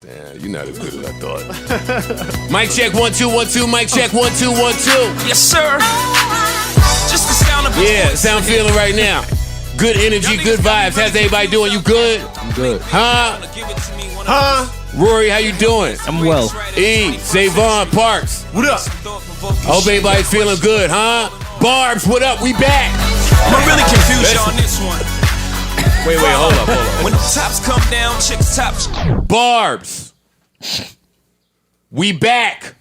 Yeah, you're not as good as I thought. Mic check 1 2 1 2. Mic check 1 2 1 2. Yes, sir. Just the sound of sound feeling right now. Good energy, good vibes. How's everybody doing? You good? I'm good. Huh? Rory, how you doing? I'm well. Savon, Parks. What up? Hope everybody's feeling good, huh? Barbz, what up? We back. I'm really confused on this one. Wait, hold up. When the tops come down, chicks tops. Barbz. We back.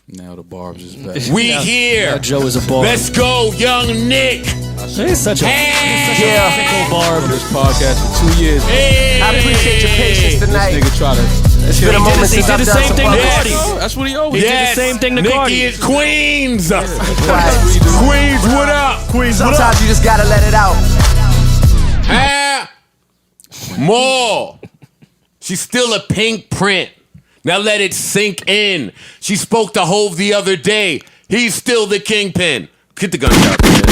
Now the Barbz is back. We here. Now Joe is a Barbz. Let's go, young Nick. He's such a fickle Barb. This podcast for 2 years. Hey. I appreciate your patience tonight. This nigga try to. It's been a moment since I've He did the done same some thing to public- Cardi. That's what he always He did the same thing to Cardi. Nicki is Queens. Right. Queens, what up? Queens, what up? Sometimes you just gotta let it out. Mal. She's still a pink print. Now let it sink in. She spoke to Hove the other day. He's still the kingpin. Get the gun out, man.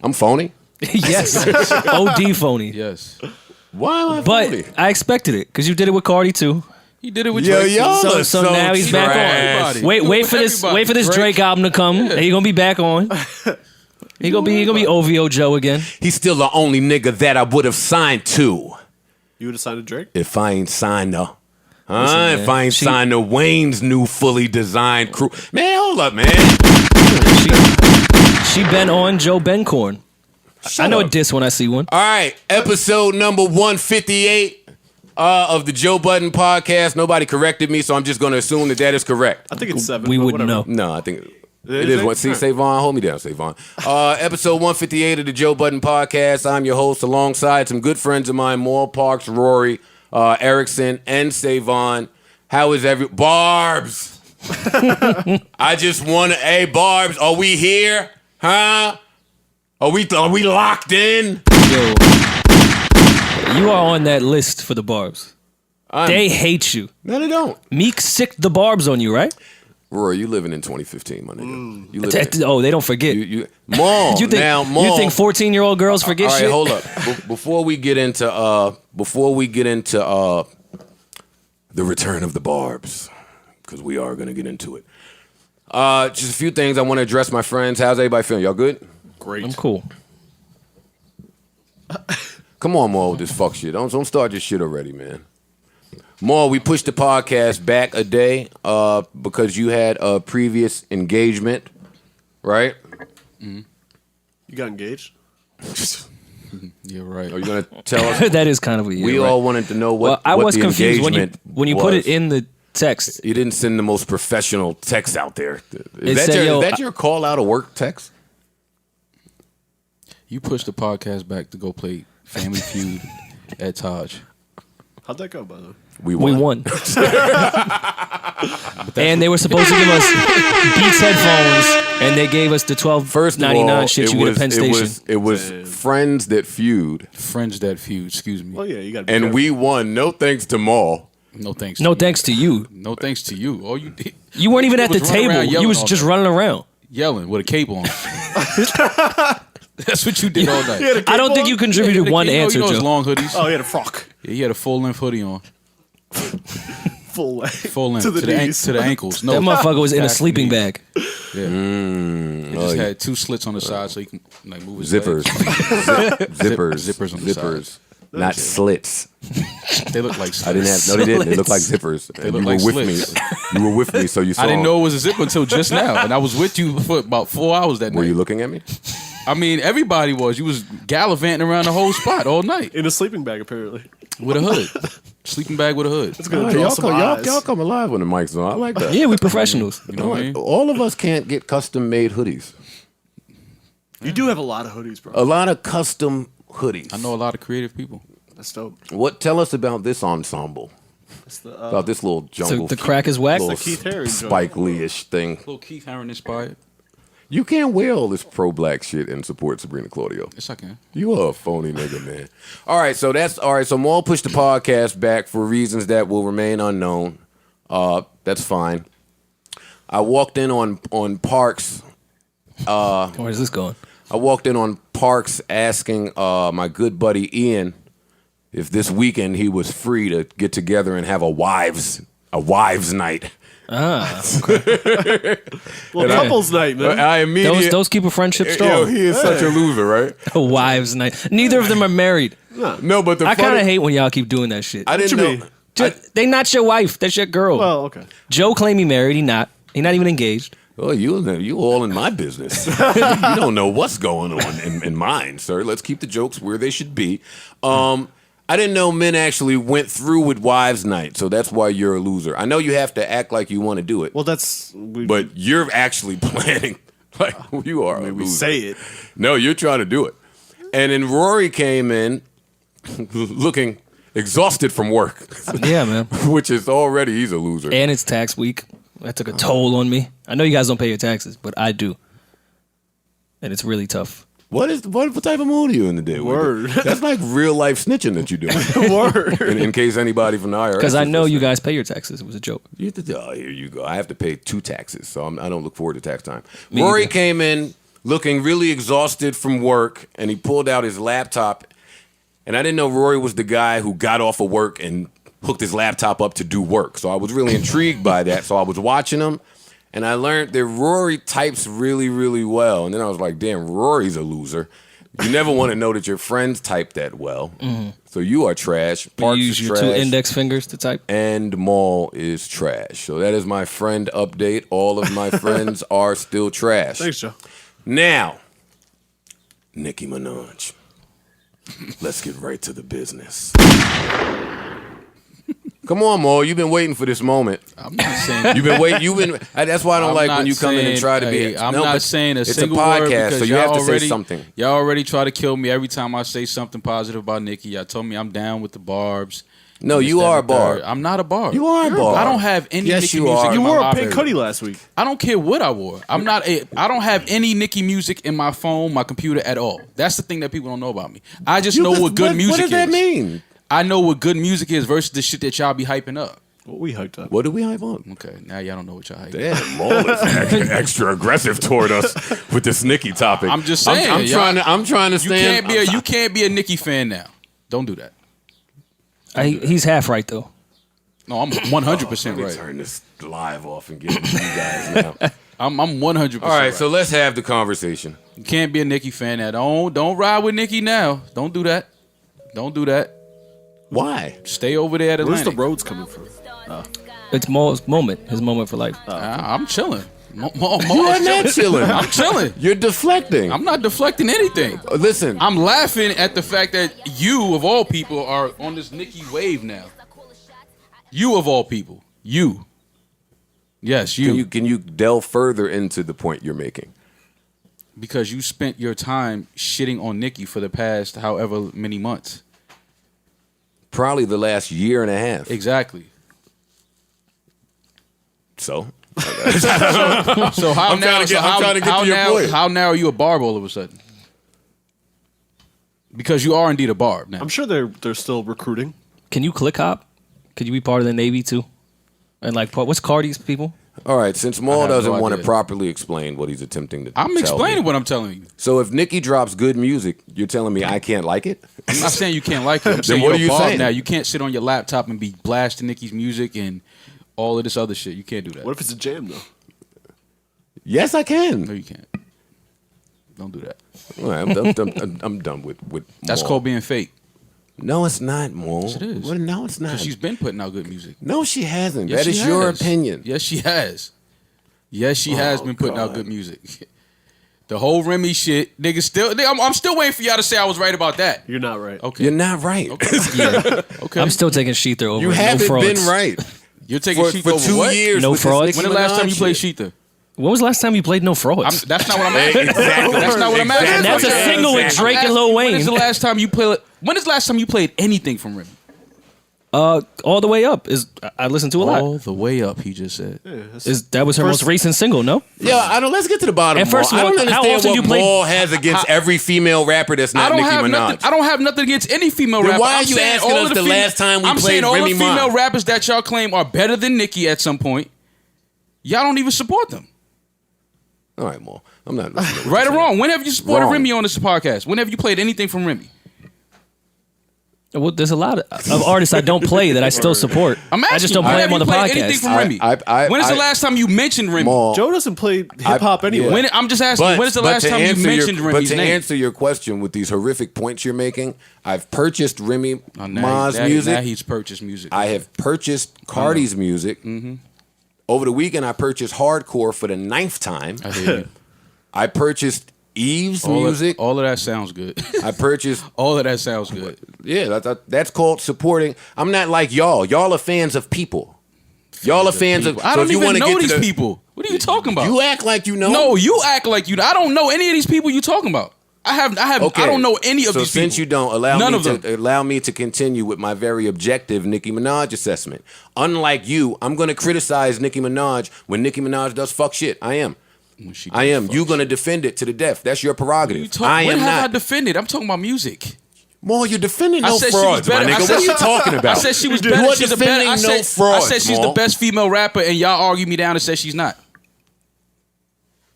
I'm phony? Yes. OD phony. Yes. Why am I But phony? I expected it because you did it with Cardi too. He did it with Yo, Drake. y'all So are so now he's back trash. on. Wait for this Drake album to come. And he gonna be back on. He gonna be OVO Joe again. He's still the only nigga that I would have signed to. You would have signed a Drake? If I ain't signed to, Listen, if I ain't signed to Wayne's new fully designed crew. Man, hold up, man. She been on Joe Bencorn. I know a diss when I see one. All right, episode number 158 of the Joe Budden podcast. Nobody corrected me, so I'm just going to assume that is correct. I think it's 7. We but wouldn't whatever. know. No, I think it is. See, Savon, hold me down, Savon. Episode 158 of the Joe Budden podcast. I'm your host alongside some good friends of mine, Mal, Parks, Rory, Erickson, and Savon. How is Barbz? I just want to, hey, Barbz, are we here? Huh? Are we locked in? Yo, you are on that list for the Barbz. They hate you. No, they don't. Meek sicked the Barbz on you, right? Rory, you living in 2015, my nigga. You living Oh, they don't forget. Mal, You think 14-year-old girls forget all right, shit? hold up. Before we get into the return of the Barbz, because we are gonna get into it. Just a few things I want to address, my friends. How's everybody feeling? Y'all good? Great. I'm cool. Come on, Mal, with this fuck shit. Don't start your shit already, man. Mal, we pushed the podcast back a day because you had a previous engagement, right? You got engaged? You're right. Are you gonna tell us? That is kind of weird. We all wanted to know what. I what was the confused engagement when you put it in the text. You didn't send the most professional text out there. Is said, is that your call out of work text? You pushed the podcast back to go play Family Feud at Taj. How'd that go, by the way? We We won. won. And they were supposed to give us Beats headphones, and they gave us the $12.99 shit you get at Penn Station. It was Friends That Feud, Friends That Feud, excuse me. Well, yeah, you got to and we won. No thanks to Mal. No thanks. No to thanks to you. No thanks to you. All you did. You weren't even at the was running table. around You yelling was all just day. running around. Yelling with a cape on. That's what you did all night. I don't think you contributed one answer, You know his Joe. long hoodies. Oh, he had a frock. Yeah, he had a full length hoodie on. Full length. Full length To the knees. to the ankles. No, That motherfucker was in a past sleeping knees. bag. Yeah. It just had 2 slits on the side so he can like move his Zippers, legs. zippers on the zippers, not slits. They look like slits. I didn't have. No, they didn't. They looked like zippers. And look you like were with slits. me. You were with me, so you saw. I didn't know it was a zipper until just now, and I was with you for about 4 hours that Were night. you looking at me? I mean, everybody was. You was gallivanting around the whole spot all night In a sleeping bag, apparently. with a hood, sleeping bag with a hood. It's going to draw some eyes. y'all come alive when the mic's on. I like that. Yeah, we professionals. You know what I mean? All of us can't get custom made hoodies. You do have a lot of hoodies, bro. A lot of custom hoodies. I know a lot of creative people. That's dope. Tell us about this ensemble. That's the, About this little jungle. the crack is whack? little It's the Keith Haring joint. Spike Lee-ish thing. Little Keith Haring inspired. You can't wear all this pro-black shit and support Sabrina Claudio. Yes, I can. You are a phony nigga, man. All right, so Mal pushed the podcast back for reasons that will remain unknown. That's fine. I walked in on Parks. Where's this going? I walked in on Parks asking my good buddy Ian if this weekend he was free to get together and have a wives night. Well, couples night, man. I immediately Those keep a friendship strong. Yo, he is such a loser, right? A wives' night. Neither of them are married. No, but I kind of hate when y'all keep doing that shit. I didn't you know. mean? They not your wife. That's your girl. Well, okay. Joe claimed he married. He not. He not even engaged. Oh, you all in my business. You don't know what's going on in mine, sir. Let's keep the jokes where they should be. I didn't know men actually went through with wives' night, so that's why you're a loser. I know you have to act like you want to do it, Well, but you're actually planning like you are a loser. we say it. No, you're trying to do it. And then Rory came in looking exhausted from work, Yeah, man. which is already he's a loser. And it's tax week. That took a toll on me. I know you guys don't pay your taxes, but I do. And it's really tough. What type of mood are you in today? Word. That's like real life snitching that you're doing. Word. In case anybody from the IRS. Because I is know you listening. guys pay your taxes. It was a joke. Oh, here you go. I have to pay 2 taxes, so I don't look forward to tax time. Me Rory either. came in looking really exhausted from work, and he pulled out his laptop. And I didn't know Rory was the guy who got off of work and hooked his laptop up to do work. So I was really intrigued by that. So I was watching him, and I learned that Rory types really, really well. And then I was like, damn, Rory's a loser. You never want to know that your friends type that well. So you are trash. You Parks use is your trash. 2 index fingers to type. And Mal is trash. So that is my friend update. All of my friends are still trash. Thanks, Joe. Now, Nicki Minaj. Let's get right to the business. Come on, Mal. You've been waiting for this moment. I'm not saying. You've been waiting. That's why I don't I'm like not when you come in and saying- try to be. hey, I'm No, not but saying a it's single a word podcast, because so you have to already, say something. Y'all already try to kill me every time I say something positive about Nicki. Y'all told me I'm down with the Barbz. No, This, you that, are a and the third. Barb. I'm not a Barb. You are a Barb. I don't have any Yes, Nicki you music are. in You my wore a library. pink hoodie last week. I don't care what I wore. I don't have any Nicki music in my phone, my computer at all. That's the thing that people don't know about me. I just know what good music is. What does that mean? I know what good music is versus the shit that y'all be hyping up. What we hyped up. What do we hype on? Okay, now y'all don't know what y'all hyping. Damn, Mal is extra aggressive toward us with this Nicki topic. I'm just saying, I'm trying to You stand. can't be a Nicki fan now. Don't do that. He's half right, though. No, I'm 100% Let me right. turn this live off and get it to you guys now. I'm 100%. All right, right. so let's have the conversation. You can't be a Nicki fan now. Don't ride with Nicki now. Don't do that. Don't do that. Why? Stay over there at Where's Atlantic. the roads coming from? It's Maul's moment. His moment for life. I'm chilling. You are not chilling. I'm chilling. You're deflecting. I'm not deflecting anything. Listen, I'm laughing at the fact that you, of all people, are on this Nicki wave now. You, of all people. You. Yes, you. can you delve further into the point you're making? Because you spent your time shitting on Nicki for the past however many months. Probably the last year and a half. Exactly. So So how I'm now? trying to get- I'm trying to get how to your now? point. How now are you a Barb all of a sudden? Because you are indeed a Barb now. I'm sure they're still recruiting. Can you click hop? Could you be part of the Navy, too? And, like, what's Cardi's people? all right, since Mal have doesn't no want to idea. properly explain what he's attempting to I'm tell explaining me. what I'm telling you. So if Nicki drops good music, you're telling me I can't like it? I'm not saying you can't like it. I'm saying what you're are you a Barb saying? now. You can't sit on your laptop and be blasting Nicki's music and all of this other shit. You can't do that. What if it's a jam though? Yes, I No, can. you can't. Don't do that. All right, I'm done with That's Mal. called being fake. No, it's not, Mal. Yes, it is. What? No, it's not. Because she's been putting out good music. No, she hasn't. Yes, That she is your has. opinion. Yes, she has. Yes, she has been putting out God. good music. The whole Remy shit, niggas still. I'm still waiting for y'all to say I was right about that. You're not right. Okay. You're not right. Okay. I'm still taking Sheether over. You no haven't frauds. been right You're taking for, Sheetha for over 2 what? years. No with this frauds? Nicki When the last Minaj time you played shit. Sheetha? When was the last time you played No Frauds? That's not what I'm asking. Exactly. That's not what I'm asking. And that's a single with Drake and Lil When is Wayne. the last time you played? When is the last time you played anything from Remy? All the Way Up is I listen to a lot. All the way up. He just said. That was her most recent single, no? Yeah, I don't. Let's get to the bottom. And of Mal. first of I all, don't how understand often what you play- Mal has against every female rapper that's I not don't Nicki have Minaj. nothing. I don't have nothing against any female Then rapper. why are I'm you saying asking all us of the fem- last time we I'm played saying all Remy the Ma? female rappers that y'all claim are better than Nicki at some point. Y'all don't even support them. All right, Mal. I'm not listening to what Right you're or saying. wrong? When have you supported Wrong. Remy on this podcast? When have you played anything from Remy? Well, there's a lot of artists I don't play that I still support. I'm asking I just don't play them on the anything podcast. from Remy? When is the last time you mentioned Remy? Maul, Joe doesn't play hip hop anyway. yeah. I'm just asking. When is the last time you mentioned Remy's name? But to answer your question with these horrific points you're making, I've purchased Remy Ma's Now music. he's purchased music. I have purchased Cardi's music. Mm-hmm. Over the weekend, I purchased Hardcore for the 9th time. I hear you. I purchased Eve's music. All of that sounds good. I purchased. All of that sounds good. Yeah, that's called supporting. I'm not like y'all. Y'all are fans of people. Y'all are fans of. I so don't if you even wanna know get to these the- people. What are you talking about? You act like you know. No, you act like you. I don't know any of these people you talking about. I have. Okay. I don't know any of so these people. since you don't None allow me to continue with my very objective Nicki Minaj assessment. Unlike you, I'm going to criticize Nicki Minaj when Nicki Minaj does fuck shit. I am. You're going to defend it to the death. That's your prerogative. I what am have not. I defended? I'm talking about music. More, you're defending I no said she was frauds, my better. I nigga. said What are she- you talking about? I said she was You better. are She's defending I said, no frauds, I said she's the Maul. best female rapper, and y'all argue me down and say she's not.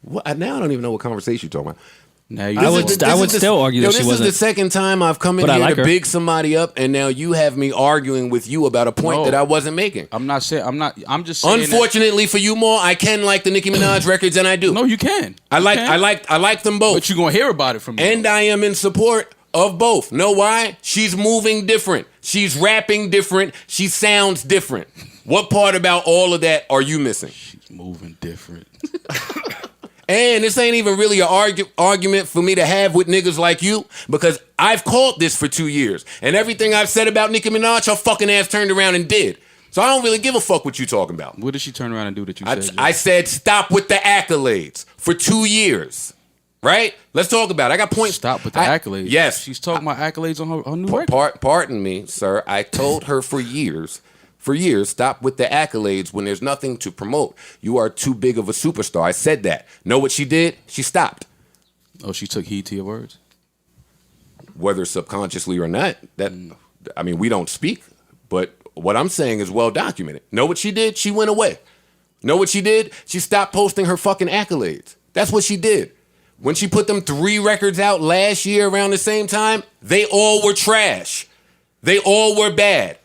What? Now I don't even know what conversation you're talking about. Now you I would still argue that she This wasn't. is the second time I've come in But I here like to her. big somebody up, and now you have me arguing with you about a point No. that I wasn't making. I'm not saying. I'm not. I'm just saying. Unfortunately for you, Maul, I can like the Nicki Minaj records, and I do. No, you can. I You like can. them both. But you're gonna hear about it from me. And I am in support of both. Know why? She's moving different. She's rapping different. She sounds different. What part about all of that are you missing? She's moving different. And this ain't even really an argument for me to have with niggas like you, because I've called this for 2 years. And everything I've said about Nicki Minaj, her fucking ass turned around and did. So I don't really give a fuck what you talking about. What did she turn around and do that you said? I said stop with the accolades for 2 years. Right? Let's talk about it. I got points. Stop with the accolades. Yes. She's talking about accolades on her new record. Pardon me, sir. I told her for years, stop with the accolades when there's nothing to promote. You are too big of a superstar. I said that. Know what she did? She stopped. Oh, she took heed to your words? Whether subconsciously or not, I mean, we don't speak. But what I'm saying is well documented. Know what she did? She went away. Know what she did? She stopped posting her fucking accolades. That's what she did. When she put them 3 records out last year around the same time, they all were trash. They all were bad.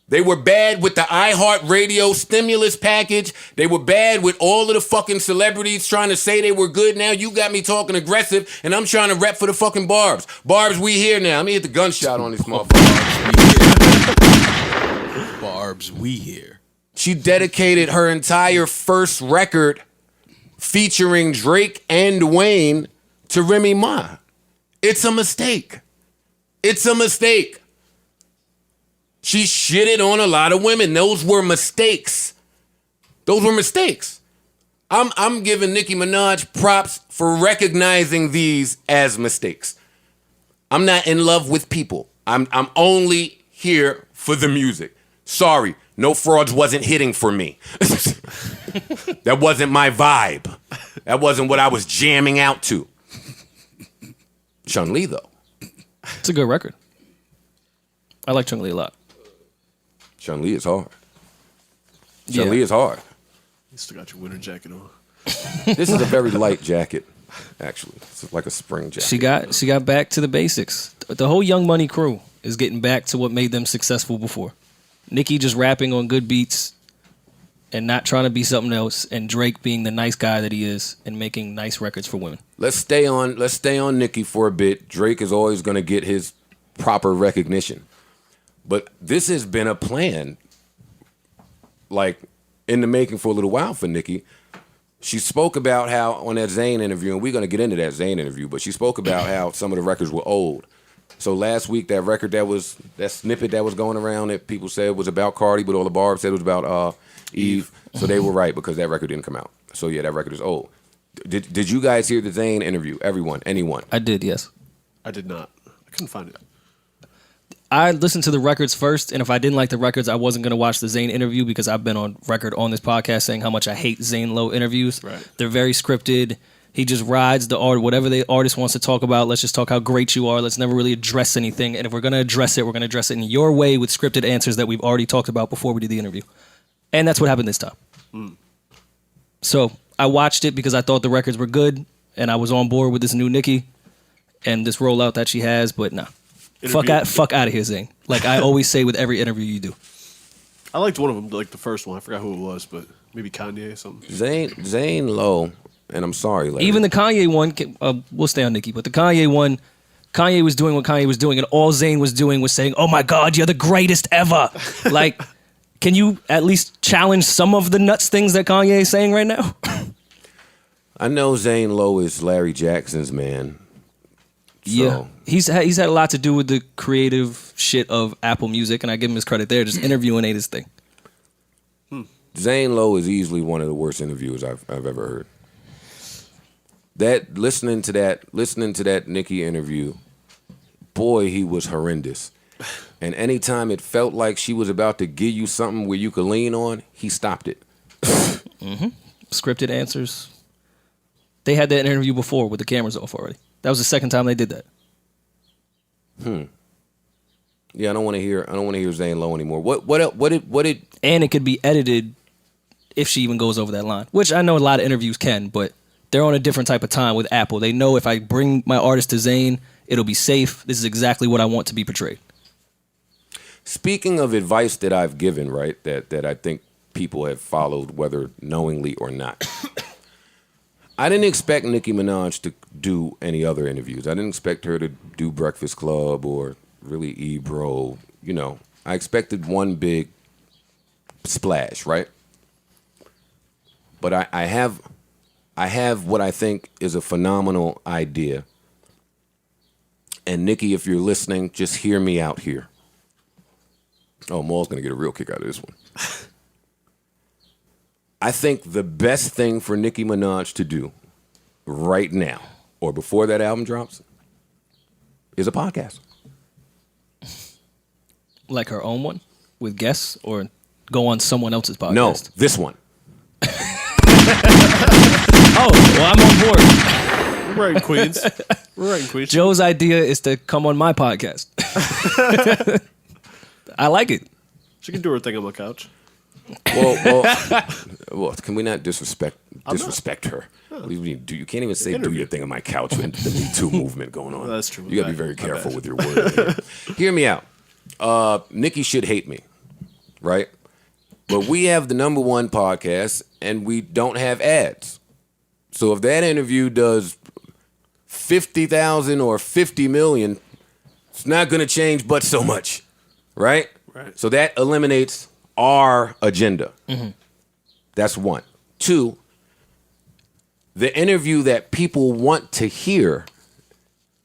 They were bad with the iHeartRadio stimulus package. They were bad with all of the fucking celebrities trying to say they were good. Now you got me talking aggressive, and I'm trying to rep for the fucking Barbz. Barbz, we here now. Let me hit the gunshot on this motherfucker. Barbz, we here. She dedicated her entire first record featuring Drake and Wayne to Remy Ma. It's a mistake. It's a mistake. She shitted on a lot of women. Those were mistakes. Those were mistakes. I'm giving Nicki Minaj props for recognizing these as mistakes. I'm not in love with people. I'm only here for the music. Sorry, No Frauds wasn't hitting for me. That wasn't my vibe. That wasn't what I was jamming out to. Chun-Li, though. It's a good record. I like Chun-Li a lot. Chun-Li is hard. Chun-Li is hard. You still got your winter jacket on. This is a very light jacket, actually. It's like a spring jacket. She got back to the basics. The whole Young Money crew is getting back to what made them successful before. Nicki just rapping on good beats and not trying to be something else, and Drake being the nice guy that he is and making nice records for women. Let's stay on Nicki for a bit. Drake is always going to get his proper recognition. But this has been a plan, like, in the making for a little while for Nicki. She spoke about how, on that Zayn interview, and we're going to get into that Zayn interview, but she spoke about how some of the records were old. So last week, that record that snippet that was going around that people said was about Cardi, but all the Barbz said it was about Eve. So they were right because that record didn't come out. So yeah, that record is old. Did you guys hear the Zayn interview? Everyone, anyone? I did, yes. I did not. I couldn't find it. I listened to the records first, and if I didn't like the records, I wasn't going to watch the Zayn interview because I've been on record on this podcast saying how much I hate Zayn Lowe interviews. Right. They're very scripted. He just rides the art, whatever the artist wants to talk about. Let's just talk how great you are. Let's never really address anything. And if we're going to address it, we're going to address it in your way with scripted answers that we've already talked about before we did the interview. And that's what happened this time. So I watched it because I thought the records were good, and I was on board with this new Nicki and this rollout that she has, but nah. Fuck out of here, Zane. Like I always say with every interview you do. I liked one of them, like the first one. I forgot who it was, but maybe Kanye or something. Zane Lowe, and I'm sorry, Larry. Even the Kanye one, we'll stay on Nicki, but the Kanye one, Kanye was doing what Kanye was doing, and all Zane was doing was saying, "Oh my God, you're the greatest ever." Like, can you at least challenge some of the nuts things that Kanye is saying right now? I know Zane Lowe is Larry Jackson's man. So. Yeah, he's had a lot to do with the creative shit of Apple Music, and I give him his credit there. Just interviewing ain't his thing. Zane Lowe is easily one of the worst interviewers I've ever heard. Listening to that Nicki interview, boy, he was horrendous. And anytime it felt like she was about to give you something where you could lean on, he stopped it. Scripted answers. They had that interview before with the cameras off already. That was the second time they did that. Yeah, I don't want to hear Zane Lowe anymore. What did? And it could be edited if she even goes over that line, which I know a lot of interviews can, but they're on a different type of time with Apple. They know if I bring my artist to Zane, it'll be safe. This is exactly what I want to be portrayed. Speaking of advice that I've given, right, that I think people have followed, whether knowingly or not. I didn't expect Nicki Minaj to do any other interviews. I didn't expect her to do Breakfast Club or really Ebro. You know, I expected one big splash, right? But I have what I think is a phenomenal idea. And Nicki, if you're listening, just hear me out here. Oh, Maul's going to get a real kick out of this one. I think the best thing for Nicki Minaj to do right now, or before that album drops, is a podcast. Like her own one with guests, or go on someone else's podcast? No, this one. Oh, well, I'm on board. We're right in Queens. We're right in Queens. Joe's idea is to come on my podcast. I like it. She can do her thing on my couch. Well, can we not disrespect her? What do you do? You can't even say "do your thing on my couch" with the Me Too movement going on. That's true. You gotta be very careful with your words. Hear me out. Nicki should hate me, right? But we have the #1 podcast, and we don't have ads. So if that interview does 50,000 or 50 million, it's not gonna change, but so much, right? Right. So that eliminates our agenda. Mm-hmm. That's one. Two, the interview that people want to hear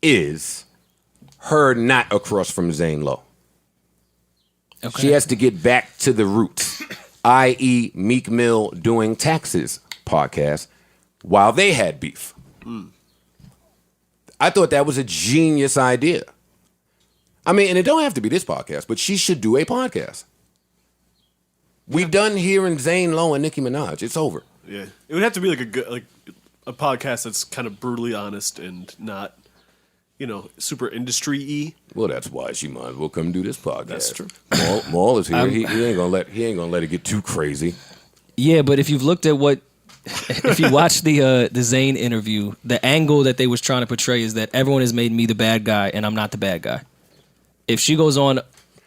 is her not across from Zane Lowe. Okay. She has to get back to the roots, i.e. Meek Mill doing Taxes podcast while they had beef. I thought that was a genius idea. I mean, and it don't have to be this podcast, but she should do a podcast. We done hearing Zane Lowe and Nicki Minaj. It's over. Yeah, it would have to be like a podcast that's kind of brutally honest and not, super industry-y. Well, that's why she might as well come do this podcast. That's true. Maul is here. He ain't gonna let it get too crazy. Yeah, but if you've looked at if you watch the Zane interview, the angle that they was trying to portray is that everyone has made me the bad guy and I'm not the bad guy. If she goes on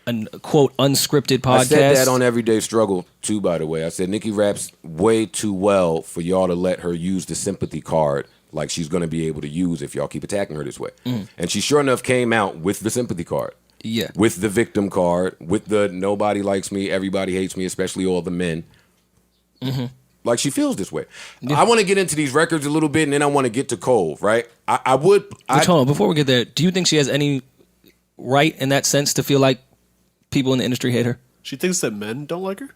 a quote unscripted podcast, I said that on Everyday Struggle too. By the way, I said Nicki raps way too well for y'all to let her use the sympathy card like she's going to be able to use if y'all keep attacking her this way. And she sure enough came out with the sympathy card. Yeah, with the victim card, with the nobody likes me, everybody hates me, especially all the men. Mm-hmm. Like she feels this way. Yeah. I want to get into these records a little bit, and then I want to get to Cole. Right? Hold on, before we get there, do you think she has any right in that sense to feel like people in the industry hate her? She thinks that men don't like her?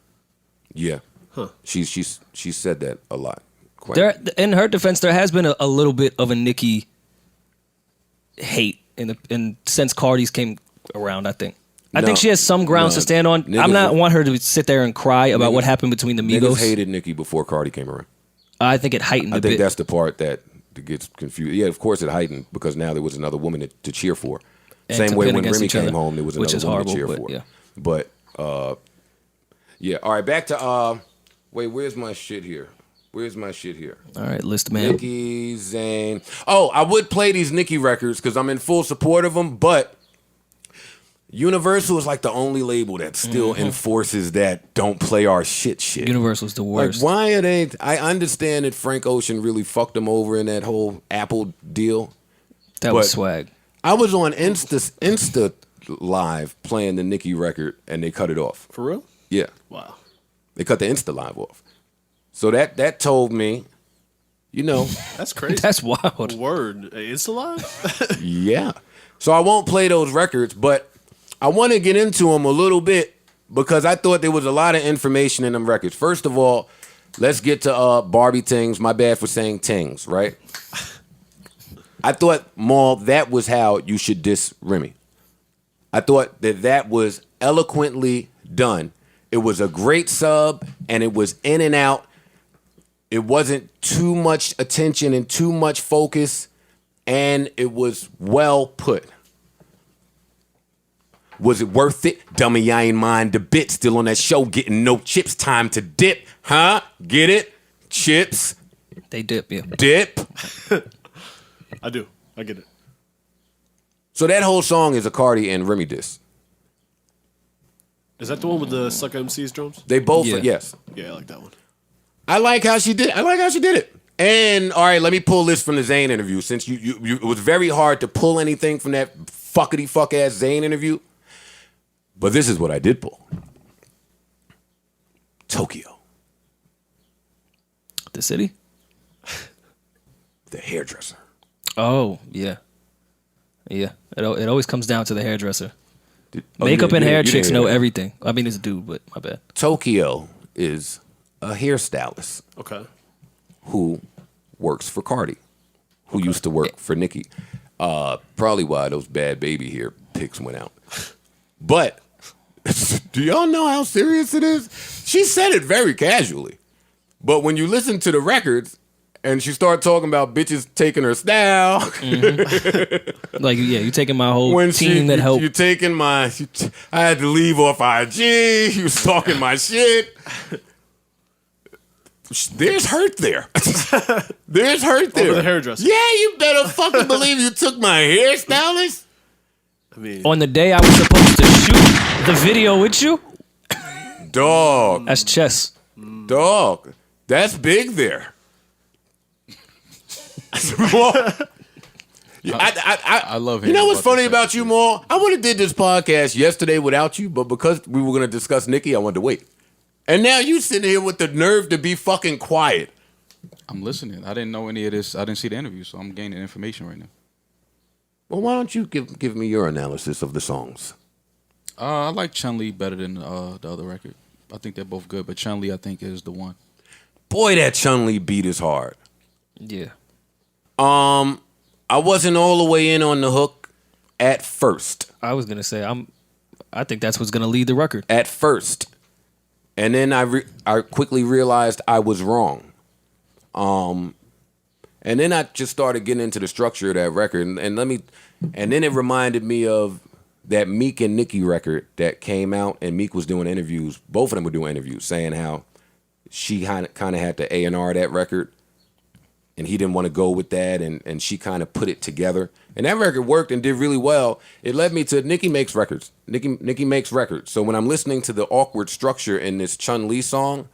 Yeah. Huh. She's said that a lot. In her defense, there has been a little bit of a Nicki hate since Cardi's came around, I think. I think she has some grounds to stand on. I'm not want her to sit there and cry about what happened between the Migos. Niggas hated Nicki before Cardi came around. I think it heightened a bit. I think that's the part that gets confused. Yeah, of course it heightened because now there was another woman to cheer for. And same way when Remy came home, there was another woman to cheer for. Yeah. But, yeah. All right, back to, wait, where's my shit here? All right, list man. Nicki, Zane. Oh, I would play these Nicki records because I'm in full support of them, but Universal is like the only label that still enforces that don't play our shit. Universal's the worst. Like, why are they? I understand that Frank Ocean really fucked them over in that whole Apple deal. That was swag. I was on Insta Live playing the Nicki record, and they cut it off. For real? Yeah, Wow. they cut the Insta Live off. So that told me, That's crazy. That's wild. Word. It's alive? yeah. So I won't play those records, but I want to get into them a little bit because I thought there was a lot of information in them records. First of all, let's get to Barbie Tings. My bad for saying Tings, right? I thought, Maul, that was how you should diss Remy. I thought that was eloquently done. It was a great sub, and it was in and out. It wasn't too much attention and too much focus, and it was well put. Was it worth it? Dummy, I ain't mind a bit. Still on that show, getting no chips. Time to dip, huh? Get it? Chips. They dip, yeah. Dip. I do. I get it. So that whole song is a Cardi and Remy diss. Is that the one with the Suck MC's drums? They both, Yeah. yes. Yeah, I like that one. I like how she did it. And all right, let me pull this from the Zayn interview. Since you it was very hard to pull anything from that fuckity fuck ass Zayn interview. But this is what I did pull. Tokyo, The city? the hairdresser. Oh, yeah. Yeah. It always comes down to the hairdresser. Oh, Makeup and hair chicks know everything. everything. I mean, it's a dude, but my bad. Tokyo is a hairstylist Okay. who works for Cardi, who used to work for Nicki. Probably why those bad baby hair pics went out. But do y'all know how serious it is? She said it very casually. But when you listen to the records and she started talking about bitches taking her style, Like, yeah, you taking my whole when team that helped. you taking my, I had to leave off IG. You was talking my shit. There's hurt there. There's hurt there. Over the hairdresser. Yeah, you better fucking believe you took my hairstylist. I mean, On the day I was supposed to shoot the video with you, Dog. that's chess. Dog. That's big there. I love You hearing know what's about funny this about you, Maul? I would have did this podcast yesterday without you, but because we were going to discuss Nicki, I wanted to wait. And now you sitting here with the nerve to be fucking quiet. I'm listening. I didn't know any of this. I didn't see the interview, so I'm gaining information right now. Well, why don't you give me your analysis of the songs? I like Chun-Li better than the other record. I think they're both good, but Chun-Li I think is the one. Boy, that Chun-Li beat is hard. Yeah. I wasn't all the way in on the hook at first. I was going to say, I think that's what's going to lead the record. At first. And then I quickly realized I was wrong. And then I just started getting into the structure of that record. And then it reminded me of that Meek and Nicki record that came out, and Meek was doing interviews. Both of them were doing interviews saying how she kind of had to A&R that record, and he didn't want to go with that, and she kind of put it together. And that record worked and did really well. It led me to Nicki makes records. Nicki makes records. So when I'm listening to the awkward structure in this Chun-Li song,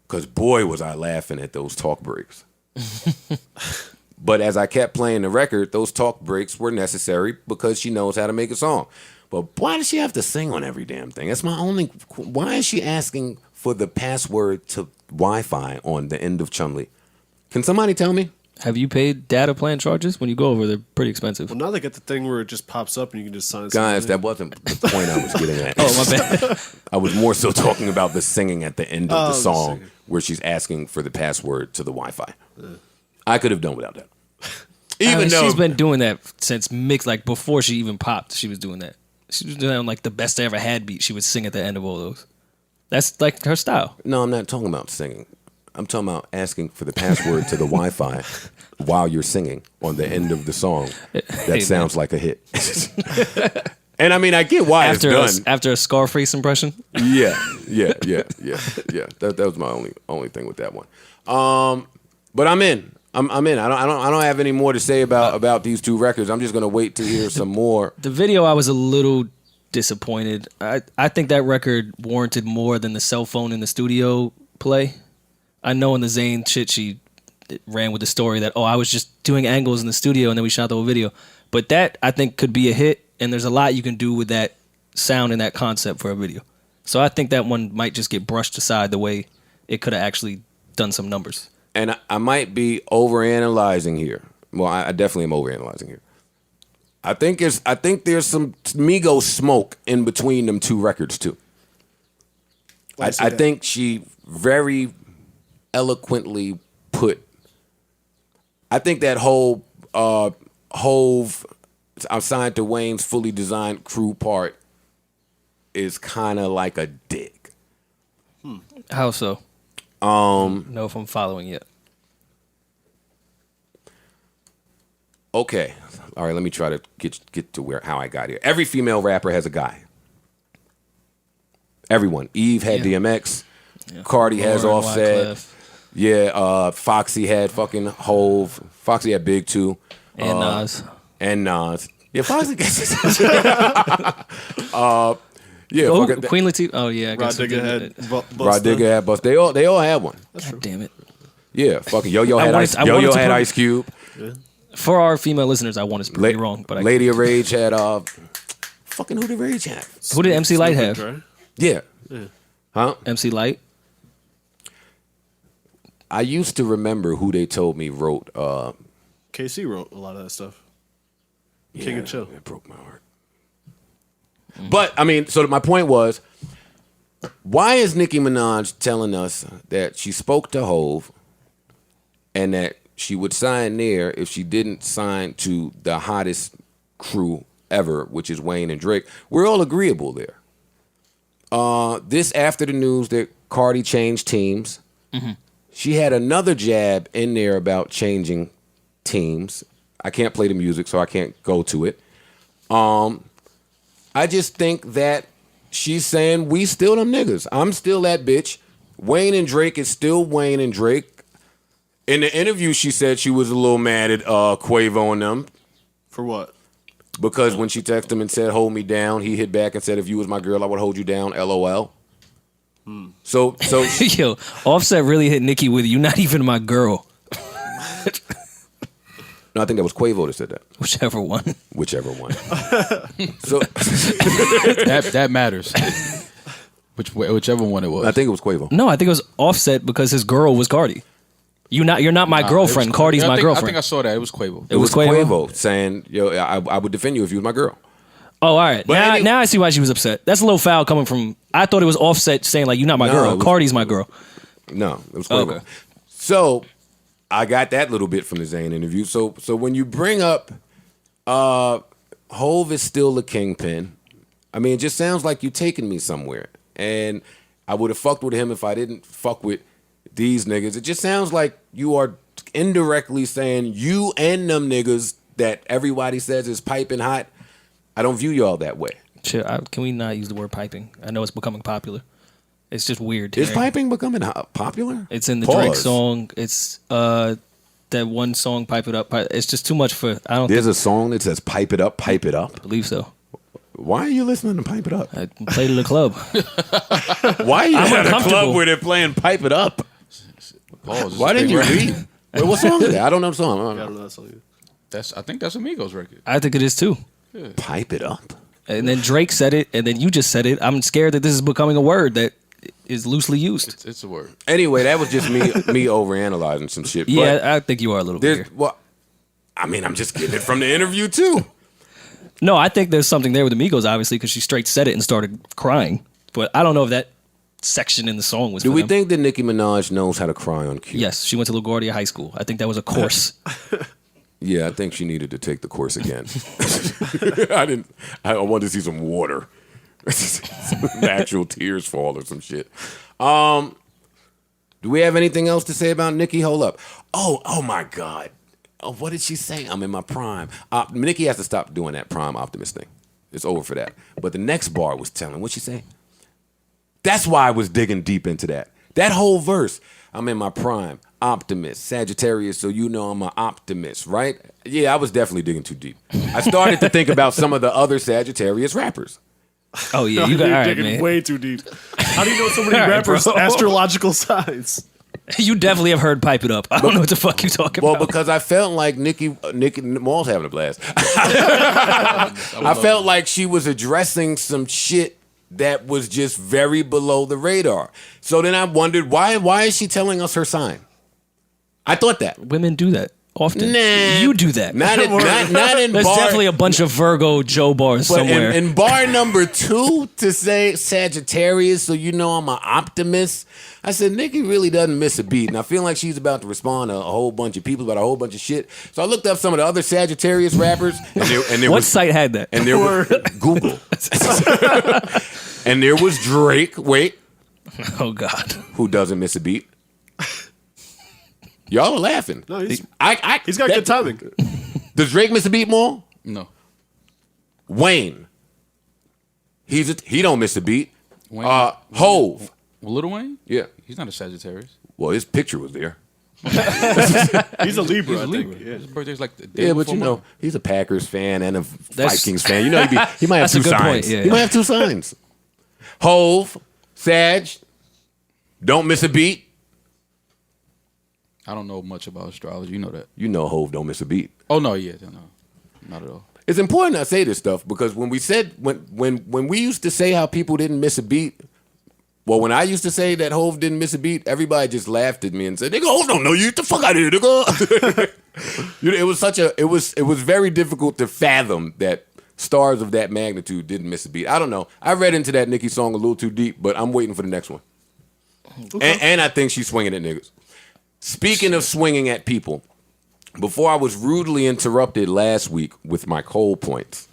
because boy was I laughing at those talk breaks. But as I kept playing the record, those talk breaks were necessary because she knows how to make a song. But why does she have to sing on every damn thing? That's my only... Why is she asking for the password to Wi-Fi on the end of Chun-Li? Can somebody tell me? Have you paid data plan charges? When you go over, they're pretty expensive. well, now they got the thing where it just pops up and you can just sign Guys, that something. wasn't the point I was getting at. Oh, my bad. I was more so talking about the singing at the end of the the song singing. where she's asking for the password to the Wi-Fi. I could have done without that. I Even mean, though she's been doing that since mix, like before she even popped, she was doing that. She was doing that on like the Best I Ever Had beat. She would sing at the end of all those. That's like her style. No, I'm not talking about singing. I'm talking about asking for the password to the Wi-Fi while you're singing on the end of the song. That sounds like a hit. And I mean, I get why it's done. After a Scarface impression. Yeah. That was my only thing with that one. But I'm in. I'm in. I don't have any more to say about these two records. I'm just gonna wait to hear some more. The video I was a little disappointed. I think that record warranted more than the cell phone in the studio play. I know in the Zayn shit she ran with the story that, I was just doing angles in the studio and then we shot the whole video. But that, I think, could be a hit, and there's a lot you can do with that sound and that concept for a video. So I think that one might just get brushed aside the way it could have actually done some numbers. And I might be overanalyzing here. Well, I definitely am overanalyzing here. I think there's some Migos smoke in between them two records too. I think she very eloquently put. I think that whole Hove, I'm signed to Wayne's fully designed crew part is kind of like a dig. How so? Know if I'm following yet. Okay. All right, let me try to get to how I got here. Every female rapper has a guy. Everyone. Eve had DMX. Yeah. Cardi has Offset. Yeah, Foxy had fucking Hove. Foxy had Big too. And Nas. Yeah, Foxy gets Queen Latifah. Oh yeah, I guess Rod Digger had Rod Digger had Bust. They all had one. God damn it. Yeah, fucking Yo-Yo had Ice Cube. Yeah. For our female listeners, I want to be wrong, but Lady of Rage had fucking who did Rage have? Who did MC Lyte have? Yeah. Huh? MC Lyte. I used to remember who they told me wrote. KC wrote a lot of that stuff. King of Chill. It broke my heart. But I mean, so my point was, why is Nicki Minaj telling us that she spoke to Hove and that she would sign there if she didn't sign to the hottest crew ever, which is Wayne and Drake? We're all agreeable there. This after the news that Cardi changed teams. Mm-hmm. She had another jab in there about changing teams. I can't play the music, so I can't go to it. I just think that she's saying we still them niggas. I'm still that bitch. Wayne and Drake is still Wayne and Drake. In the interview, she said she was a little mad at Quavo and them. For what? Because when she texted him and said, hold me down, he hit back and said, if you was my girl, I would hold you down, LOL. So yo, Offset really hit Nicki with "you not even my girl." No, I think that was Quavo that said that. Whichever one. So that matters. Whichever one it was. I think it was Quavo. No, I think it was Offset because his girl was Cardi. You're not my girlfriend. Cardi's my girlfriend. I think I saw that. It was Quavo. It was Quavo saying, "Yo, I would defend you if you was my girl." Oh, all right. Now I see why she was upset. That's a little foul coming from. I thought it was Offset saying like, "You're not my girl. Cardi's my girr." No, it was Quavo. Okay. So I got that little bit from the Zayn interview. So when you bring up Hove is still the kingpin, I mean, it just sounds like you taking me somewhere. And I would have fucked with him if I didn't fuck with these niggas. It just sounds like you are indirectly saying you and them niggas that everybody says is piping hot, I don't view y'all that way. Sure, can we not use the word piping? I know it's becoming popular. It's just weird. Is piping becoming popular? It's in the Drake song. It's that one song, Pipe It Up. It's just too much for, I don't There's a song that says pipe it up, pipe it up? I believe so. Why are you listening to Pipe It Up? I played at a club. Why are you at a club where they're playing Pipe It Up? Why didn't you read? Wait, what song is that? I don't know the song. I don't know that song. I think that's a Migos record. I think it is too. Yeah. Pipe It Up. And then Drake said it, and then you just said it. I'm scared that this is becoming a word that is loosely used. It's a word. Anyway, that was just me overanalyzing some shit. Yeah, but I think you are a little bit here. Well, I mean, I'm just getting it from the interview too. No, I think there's something there with the Migos, obviously, because she straight said it and started crying. But I don't know if that section in the song was. Do we think that Nicki Minaj knows how to cry on cue? Yes, she went to LaGuardia High School. I think that was a course. Yeah, I think she needed to take the course again. I wanted to see some water. Some actual tears fall or some shit. Do we have anything else to say about Nicki? Hold up. Oh my God. Oh, what did she say? I'm in my prime. Nicki has to stop doing that prime optimist thing. It's over for that. But the next bar was telling. What'd she say? That's why I was digging deep into that. That whole verse. I'm in my prime. Optimist. Sagittarius, so you know I'm an optimist, right? Yeah, I was definitely digging too deep. I started to think about some of the other Sagittarius rappers. Oh yeah, you got all right, digging man. way too deep. How do you know so many All right, rappers' bro. astrological signs? You definitely have heard "Pipe It Up." I don't know what the fuck you talking Well, about. because I felt like Nicki Mal's having a blast. I felt like she was addressing some shit that was just very below the radar. So then I wondered, why is she telling us her sign? I thought that. Women do that often. Nah. You do that. Not in There's bar. definitely a bunch of Virgo Joe bars But somewhere. in bar number 2 to say Sagittarius, so you know I'm an optimist. I said, Nicki really doesn't miss a beat. And I feel like she's about to respond to a whole bunch of people about a whole bunch of shit. So I looked up some of the other Sagittarius rappers. And there What was, site had that? And there was Google. And there was Drake. Wait. Oh God. Who doesn't miss a beat? Y'all are laughing. No, he's He's got good timing. Does Drake miss a beat more? No. Wayne. He don't miss a beat. Wayne, Hove. Lil Wayne? Yeah. He's not a Sagittarius. Well, his picture was there. He's a Libra, He's a I Libra. think. Yeah. His birthday's like the day Yeah, but before you know, mine. he's a Packers fan and a That's- Vikings fan. You know, he might have That's a two good point, signs. yeah, He yeah. might have two signs. Hove, Sag, don't miss a beat. I don't know much about astrology. You know that. You know Hove don't miss a beat. Oh, no, yeah. No, not at all. It's important I say this stuff because when we used to say how people didn't miss a beat, well, when I used to say that Hove didn't miss a beat, everybody just laughed at me and said, "Nigga, Hove don't know you. Get the fuck out of here, nigga." You know, it was very difficult to fathom that stars of that magnitude didn't miss a beat. I don't know. I read into that Nicki song a little too deep, but I'm waiting for the next one. Okay. And I think she's swinging at niggas. Speaking of swinging at people, before I was rudely interrupted last week with my Cole points.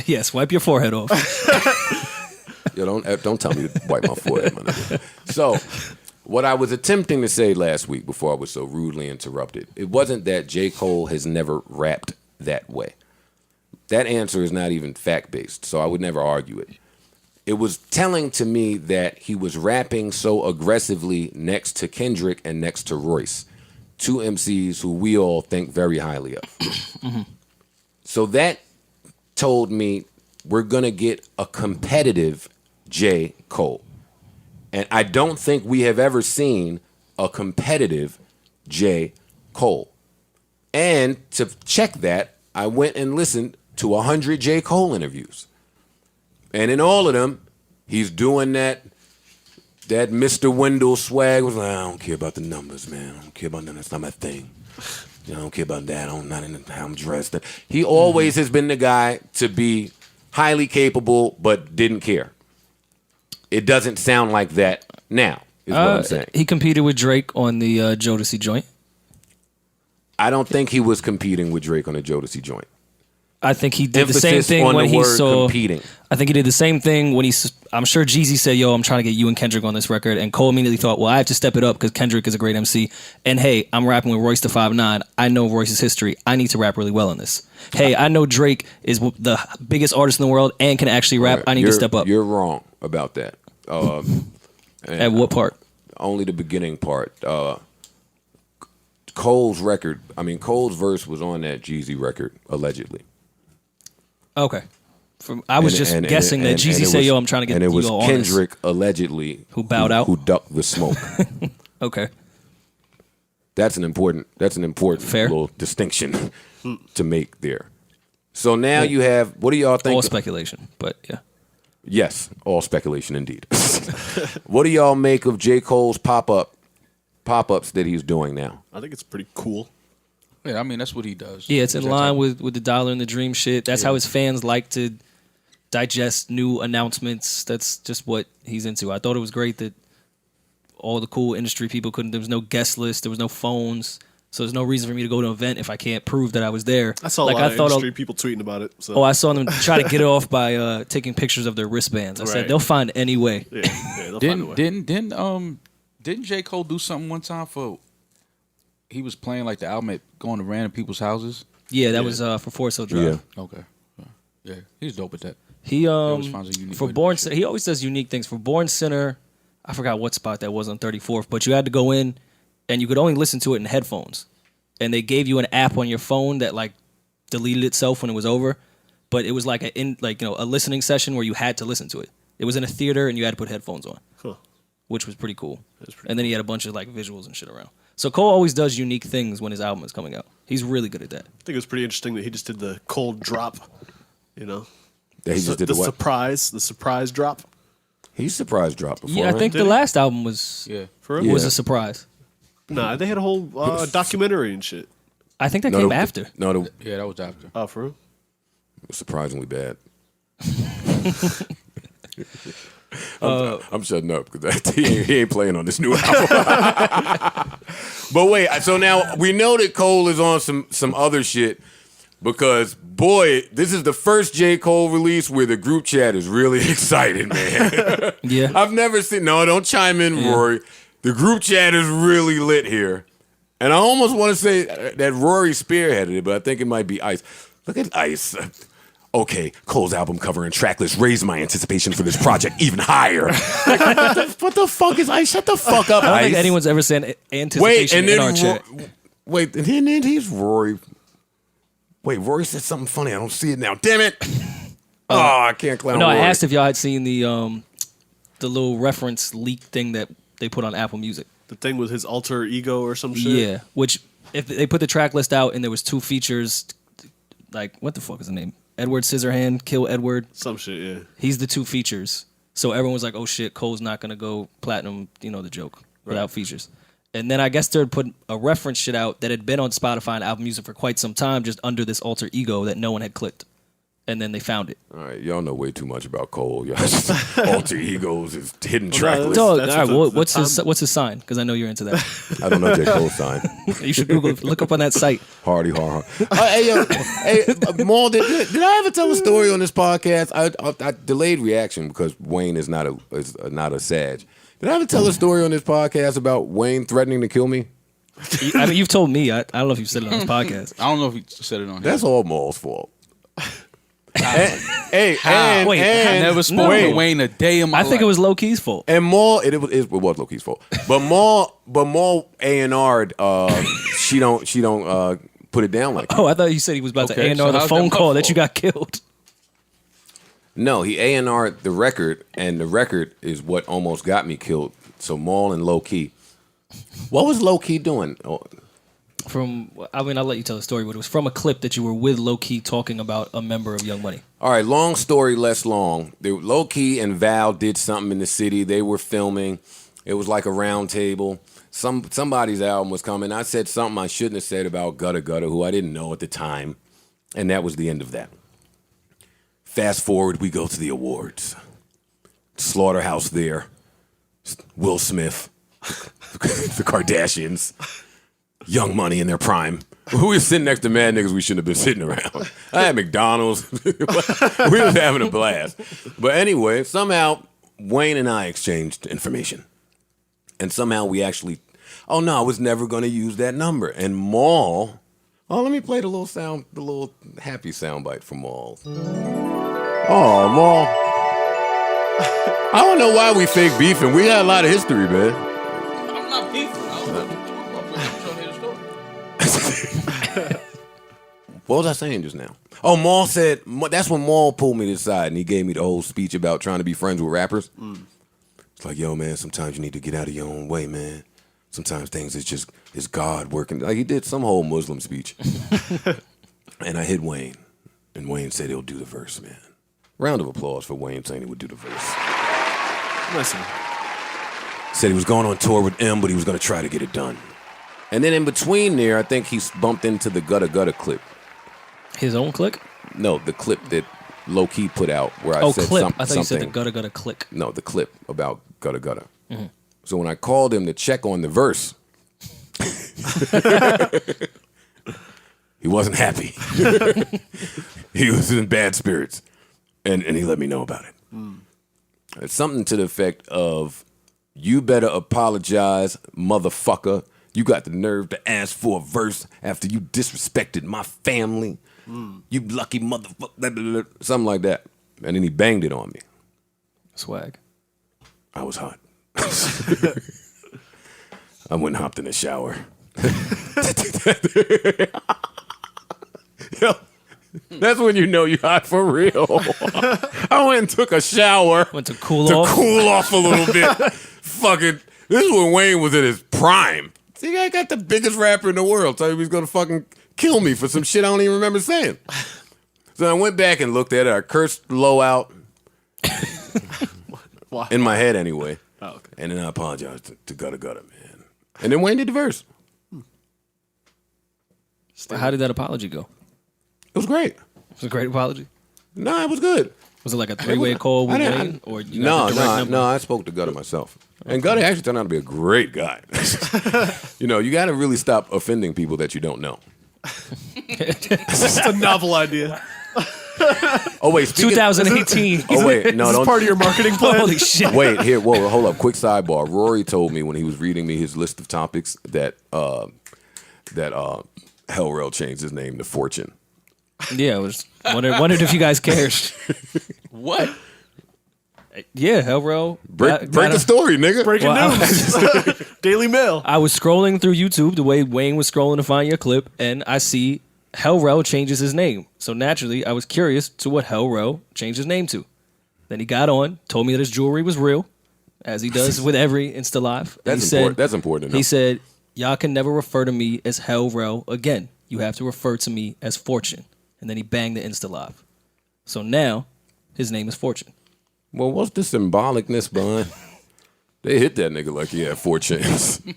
Yes, wipe your forehead off. Yo, don't tell me to wipe my forehead, my nigga. So, what I was attempting to say last week before I was so rudely interrupted, it wasn't that J.Cole has never rapped that way. That answer is not even fact-based, so I would never argue it. It was telling to me that he was rapping so aggressively next to Kendrick and next to Royce, two MCs who we all think very highly of. Mm-hmm. So that told me we're going to get a competitive J. Cole. And I don't think we have ever seen a competitive J. Cole. And to check that, I went and listened to 100 J. Cole interviews. And in all of them, he's doing that Mr. Wendell swag. Was like, I don't care about the numbers, man. I don't care about none. That's not my thing. I don't care about that. I'm not into how I'm dressed. He always has been the guy to be highly capable, but didn't care. It doesn't sound like that now, is what I'm saying. He competed with Drake on the Jodeci joint. I don't think he was competing with Drake on a Jodeci joint. I think he did the same Emphasis thing on when the he word saw. competing. I think he did the same thing when I'm sure Jeezy said, "Yo, I'm trying to get you and Kendrick on this record," and Cole immediately thought, "Well, I have to step it up because Kendrick is a great MC." And hey, I'm rapping with Royce da 5'9". I know Royce's history. I need to rap really well in this. Hey, I know Drake is the biggest artist in the world and can actually rap. I need to step up. You're wrong about that. At what part? Only the beginning part. Cole's record. I mean, Cole's verse was on that Jeezy record, allegedly. Okay. I was just guessing that Jeezy said, "Yo, I'm trying to get and it was you on Kendrick allegedly Who bowed out? who ducked the smoke. this." Okay. That's an important Fair. little distinction to make there. So now you have, what do y'all think? All speculation, but yeah. Yes, all speculation indeed. What do y'all make of J. Cole's pop-ups that he's doing now? I think it's pretty cool. Yeah, I mean, that's what he does. Yeah, it's in That's line how- with the Dollar and the Dream shit. That's how his fans like to digest new announcements. That's just what he's into. I thought it was great that all the cool industry people couldn't. There was no guest list. There was no phones. So there's no reason for me to go to an event if I can't prove that I was there. I saw a lot of industry people tweeting about it. So. Oh, I saw them try to get it off by taking pictures of their wristbands. I said Right. they'll find any way. Yeah, they'll find a way. Didn't J. Cole do something one time for? He was playing like the album at going to random people's houses. Yeah, that was for Forest Hill Drive. Yeah. Okay. Yeah, he's dope at that. He always finds a unique for way to Born do shit. Center, he always does unique things. For Born Center, I forgot what spot that was on 34th, but you had to go in and you could only listen to it in headphones. And they gave you an app on your phone that like deleted itself when it was over. but it was like a listening session where you had to listen to it. It was in a theater and you had to put headphones on, which was pretty cool. And then he had a bunch of like visuals and shit around. So Cole always does unique things when his album is coming out. He's really good at that. I think it was pretty interesting that he just did the cold drop, you know. That he just did the what? The surprise drop. He's surprise drop before. Yeah, I think Did the he? last album was For real? was Yeah. a surprise. Nah, they had a whole documentary and shit. I think that came after. No, Yeah, that was after. Oh, for real? surprisingly bad. I'm shutting up because he ain't playing on this new album. But wait, so now we know that Cole is on some other shit because, boy, this is the first J. Cole release where the group chat is really excited, man. Yeah. I've never seen... No, don't chime in, Rory. The group chat is really lit here. And I almost want to say that Rory spearheaded it, but I think it might be Ice. Look at Ice. Okay, Cole's album cover and track list raised my anticipation for this project even higher. Like, what the fuck is Ice? Shut the fuck up, I don't Ice. think anyone's ever said anticipation in our chat. Wait, and then he's Rory. Wait, Rory said something funny. I don't see it now. Damn it. I can't clown No, Rory. I asked if y'all had seen the little reference leak thing that they put on Apple Music. The thing with his alter ego or some shit? Yeah, which if they put the track list out and there was 2 features, like what the fuck is the name? Edward Scissorhand, Kill Edward. Some shit, yeah. He's the 2 features. So everyone was like, oh shit, Cole's not gonna go platinum, you know the joke, without features. And then I guess they'd put a reference shit out that had been on Spotify and Apple Music for quite some time, just under this alter ego that no one had clicked. And then they found it. All right, y'all know way too much about Cole. Y'all just alter egos, his hidden track list. Dog, that's all right, what the what's his sign? Because I know you're into that. I don't know J. Cole's sign. You should look up on that site. Hardy, hard. Hey, Maul, did I ever tell a story on this podcast? I delayed reaction because Wayne is not a Sag. Did I ever tell a story on this podcast about Wayne threatening to kill me? I mean, you've told me. I don't know if you've said it on this podcast. I don't know if he said it on here. That's all Maul's fault. Wait, I never spoke to Wayne a day in my life. I think it was Low Key's fault. And Maul, it was Low Key's fault. But Maul A&R'd. She don't put it down like that. Oh, I thought you said he was about to Okay, A&R so the how's phone that my call that fault? you got killed. No, he A&R'd the record, and the record is what almost got me killed. So Maul and Low Key. What was Low Key doing? I'll let you tell the story, but it was from a clip that you were with Low Key talking about a member of Young Money. All right, long story, less long. Low Key and Val did something in the city. They were filming. It was like a round table. Somebody's album was coming. I said something I shouldn't have said about Gutta Gutta, who I didn't know at the time. And that was the end of that. Fast forward, we go to the awards. Slaughterhouse there. Will Smith. The Kardashians. Young Money in their prime. We were sitting next to mad niggas we shouldn't have been sitting around. I had McDonald's. We was having a blast. But anyway, somehow Wayne and I exchanged information. And somehow we actually, oh no, I was never going to use that number. And Maul, let me play the little happy soundbite from Maul. Oh, Maul. I don't know why we fake beefing. We got a lot of history, man. I'm not beefing. I don't know what you're talking about. I'm trying to hear the story. What was I saying just now? Oh, Maul said, that's when Maul pulled me to the side and he gave me the whole speech about trying to be friends with rappers. It's like, yo, man, sometimes you need to get out of your own way, man. Sometimes things is God working. Like he did some whole Muslim speech. And I hit Wayne. And Wayne said he'll do the verse, man. Round of applause for Wayne saying he would do the verse. Listen. Said he was going on tour with M, but he was going to try to get it done. And then in between there, I think he bumped into the Gutta Gutta clip. His own click? No, the clip that Low Key put out where I said clip. something. I thought you said the Gutta Gutta click. No, the clip about Gutta Gutta. Mm-hmm. So when I called him to check on the verse, he wasn't happy. He was in bad spirits. And he let me know about it. It's something to the effect of, you better apologize, motherfucker. You got the nerve to ask for a verse after you disrespected my family. You lucky motherfucker. Something like that. And then he banged it on me. Swag. I was hot. I went and hopped in the shower. Yo, That's when you know you're hot for real. I went and took a shower. Went to cool off a little bit. Fucking, this is when Wayne was in his prime. See, I got the biggest rapper in the world. Tell you he was gonna fucking kill me for some shit I don't even remember saying. So I went back and looked at it. I cursed low out. Why? In my head anyway. Oh, okay. And then I apologized to Gutter Gutter, man. And then Wayne did the verse. How did that apology go? It was great. It was a great apology. No, it was good. Was it like a three-way call with Wayne? Or you got the direct number? No, I spoke to Gutter myself. And Gutter actually turned out to be a great guy. You know, you got to really stop offending people that you don't know. It's just a novel idea. Oh, wait. 2018. Oh, wait. No, Is this don't. part of your marketing plan? Holy shit. Wait, here. Whoa, hold up. Quick sidebar. Rory told me when he was reading me his list of topics that Hellrail changed his name to Fortune. Yeah, I was wondered if you guys cared. What? Yeah, Hellrail. Break the story, nigga. Breaking news. Daily Mail. I was scrolling through YouTube the way Wayne was scrolling to find your clip, and I see Hellrail changes his name. So naturally, I was curious to what Hellrail changed his name to. Then he got on, told me that his jewelry was real, as he does with every Insta Live. And That's important. That's important to know. He said, "Y'all can never refer to me as Hellrail again. You have to refer to me as Fortune." And then he banged the Insta Live. So now, his name is Fortune. Well, what's the symbolicness behind? They hit that nigga like he had 4 chins. They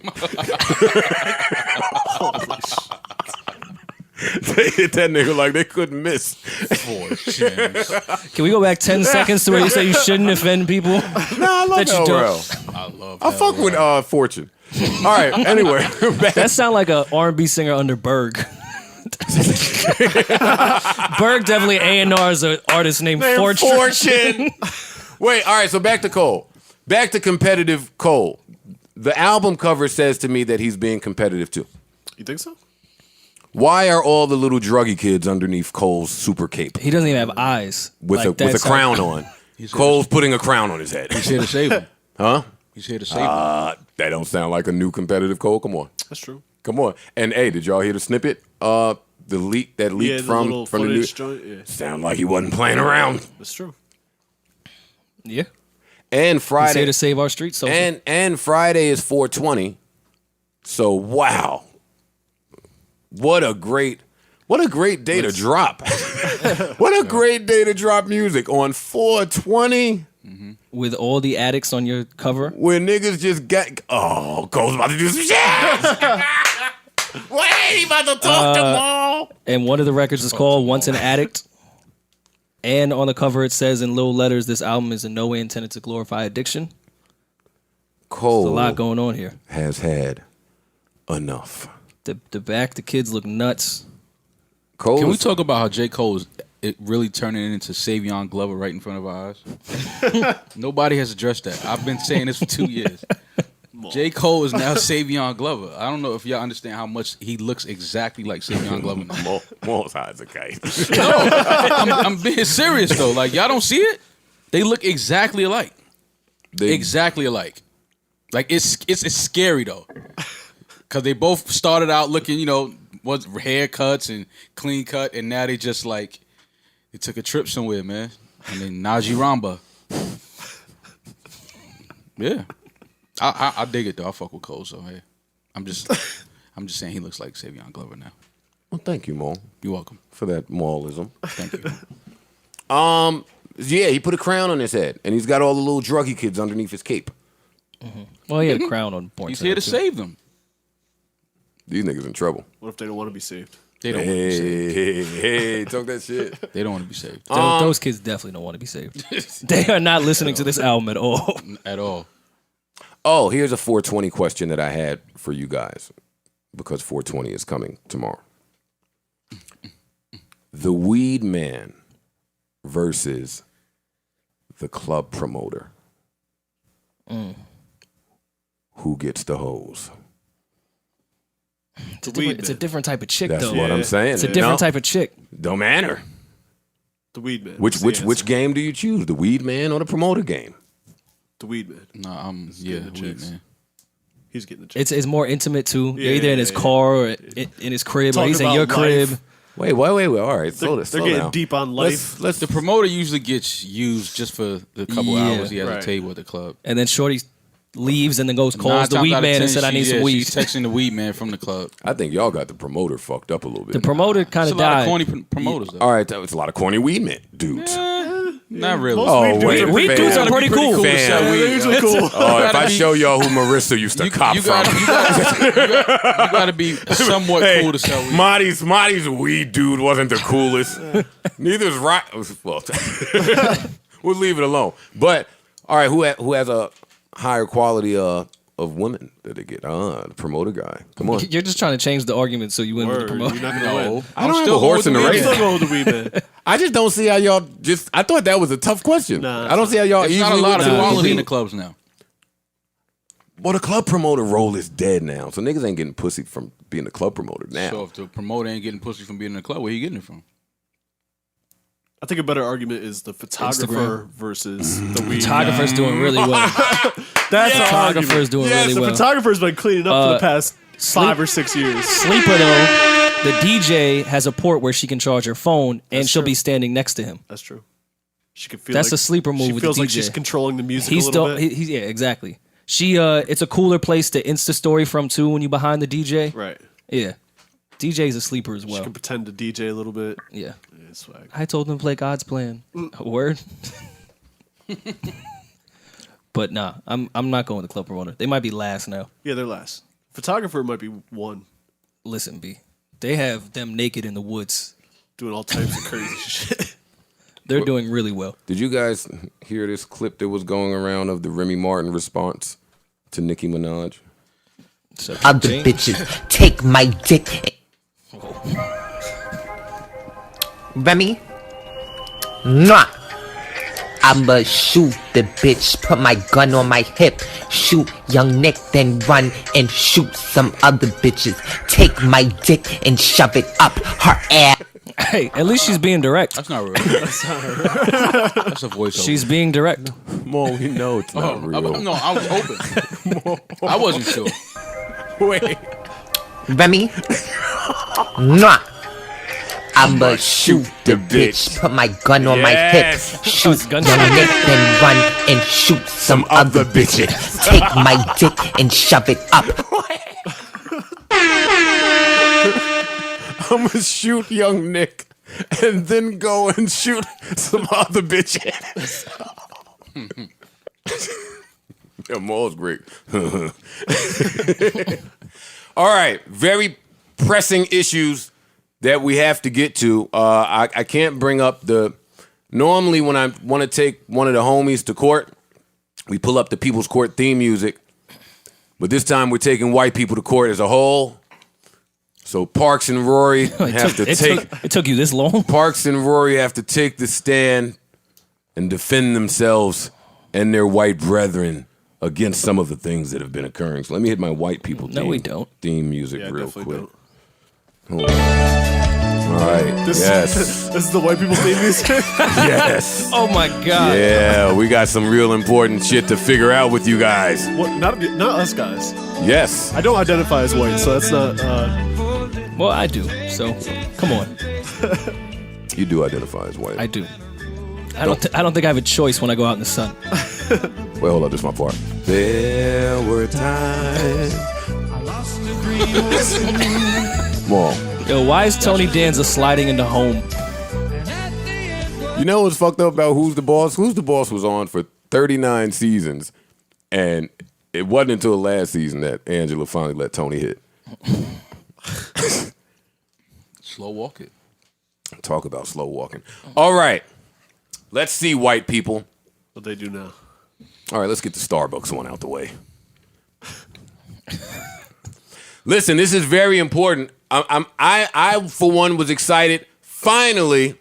hit that nigga like they couldn't miss. 4 chins. Can we go back 10 seconds to where you say you shouldn't offend people? No, I love That you Hellrail. I love I fuck with Fortune. All right, anyway. Back. That sound like a R&B singer under Berg. Berg definitely A&R's an artist named Fortune. Fortune. Wait, all right, so back to Cole. Back to competitive Cole. The album cover says to me that he's being competitive too. You think so? Why are all the little druggy kids underneath Cole's super cape He doesn't even have eyes. with Like, a that's crown on? Cole's putting a crown on his head. He's here to save him. Huh? He's here to save him. That don't sound like a new competitive Cole. Come on. That's true. Come on. And hey, did y'all hear the snippet? The leak that leaked Yeah, the from little the new footage joint. Yeah, sound like he wasn't playing around. that's true. Yeah. And He's Friday here to save our streets. So and Friday is 420. So wow. What a great day to drop. What a great day to drop music on 420. with all the addicts on your cover. Where niggas just Cole's about to do some shit. Wait, he about to talk to Mal. And one of the records is called Once an Addict. And on the cover it says in little letters, this album is in no way intended to glorify addiction. Cole There's a lot going on here. has had enough. The back, the kids look nuts. Cole Can we talk about how J.Cole is really turning into Savion Glover right in front of our eyes? Nobody has addressed that. I've been saying this for 2 years. J. Cole is now Savion Glover. I don't know if y'all understand how much he looks exactly like Savion Glover now. Mal's high as a kite. No, I'm being serious though. Like y'all don't see it? They look exactly alike. Exactly alike. Like it's scary though, because they both started out looking, was haircuts and clean cut, and now they just like they took a trip somewhere, man. I mean, Najee Ramba. Yeah, I dig it though. I fuck with Cole, so hey, I'm just saying he looks like Savion Glover now. Well, thank you, Mal, You're welcome. for that Malism. Thank you. Yeah, he put a crown on his head, and he's got all the little druggy kids underneath his cape. Well, he had a crown on Born He's Center, here to too. save them. These niggas in trouble. What if they don't want to be saved? They don't want to be saved. Hey, talk that shit. They don't want to be saved Those kids definitely don't want to be saved. They are not listening to this album at all. at all. Oh, here's a 420 question that I had for you guys, because 420 is coming tomorrow. The weed man versus the club promoter. Who gets the hose? It's a different type of chick, That's though. what I'm saying. It's a different type of chick. Don't matter. The weed man. Which That's the which answer. game do you choose? The weed man or the promoter game? The weed man. No, I'm getting the weed, chicks. man. He's getting the chicks. It's more intimate too. You're Yeah, either in his yeah, car or in his crib, or Talking he's in about your crib. life. Wait. All right, slow They're getting down. deep on life. Let's The promoter usually gets used just for the couple Yeah. hours he has Right. a table at the club. And then Shorty leaves and then goes Nine calls the times weed out of man 10, and said, "I need some weed." She's texting the weed man from the club. I think y'all got the promoter fucked up a little bit. The promoter kind There's of a lot died. of corny promoters though. All right, it's a lot of corny weed men dudes. Not really. Most Oh, weed dudes wait, are Weed dudes fam. are pretty cool. to sell Fam. weed, They're usually yo. cool. Oh, if gotta I be- show y'all who Marissa used to cop you from. gotta be somewhat cool to sell weed. Marty's weed dude wasn't the coolest. Neither is right. Well, we'll leave it alone. But all right, who has a higher quality of women that they get? The promoter guy. Come on. You're just trying to change the argument so you win with the Word, promoter. you're not gonna win. I don't have still a horse in the going race. with Still going with the weed man. I just don't see how y'all just. I thought that was a tough question. Nah, I don't see how y'all There's easily. not a lot of win to quality in weed. the clubs now. Well, the club promoter role is dead now, so niggas ain't getting pussy from being a club promoter now. So if the promoter ain't getting pussy from being in the club, where he getting it from? I think a better argument is the photographer versus the weed. Photographer's doing really well. That's the Photographer's argument. doing Yes, really the well. photographer's been cleaning up for the past 5 or 6 years. Sleeper though, the DJ has a port where she can charge her phone and That's she'll true. be standing next to him. That's true. She can feel That's like, a sleeper move She with feels the like DJ. she's controlling the music He's a little still, bit. yeah, exactly. She, it's a cooler place to Insta story from too when you behind the DJ. Right. Yeah, DJ's a sleeper as She well. can pretend to DJ a little bit. Yeah, Yeah, swag. I told him to play God's plan. Word. But nah, I'm not going with the club promoter. They might be last now. Yeah, they're last. Photographer might be one, Listen, B, they have them naked in the woods. doing all types of crazy shit. They're doing really well. Did you guys hear this clip that was going around of the Remy Martin response to Nicki Minaj? So, Other Jane- bitches take my dick. Remy? Mwah! I'ma shoot the bitch, put my gun on my hip, shoot young Nick, then run and shoot some other bitches. Take my dick and shove it up her ass. Hey, at least she's being direct. That's not real. That's a voiceover. She's being direct. Mo, we know it's not real. No, I was hoping. I wasn't sure. Wait. Remy? Mwah! I'ma shoot the bitch, put my gun on my hip, Yes. shoot Gun young shot. Nick, then run and shoot some other bitches. Take my dick and shove it up. I'm gonna shoot young Nick and then go and shoot some other bitch ass. Yeah, Maul's great. All right, very pressing issues that we have to get to. I can't bring up the. Normally, when I want to take one of the homies to court, we pull up the People's Court theme music. But this time, we're taking white people to court as a whole. So Parks and Rory have to take. It took you this long? Parks and Rory have to take the stand and defend themselves and their white brethren against some of the things that have been occurring. So let me hit my white people No, we don't. theme music Yeah, real definitely quick. don't. Hold on. All right. Yes. This is the white people theme music. Yes. Oh my God. Yeah, we got some real important shit to figure out with you guys. What? Not us guys. Yes. I don't identify as white, so that's not. Well, I do. So, come on. You do identify as white. I do. I don't think I have a choice when I go out in the sun. Wait, hold on. This is my part. There were times. Maul. Yo, why is Tony Danza sliding into home? You know what's fucked up about Who's the Boss? Who's the Boss was on for 39 seasons, and it wasn't until last season that Angela finally let Tony hit. Slow walk it. Talk about slow walking. All right. Let's see, white people. What they do now. All right, let's get the Starbucks one out the way. Listen, this is very important. I for one was excited. Finally,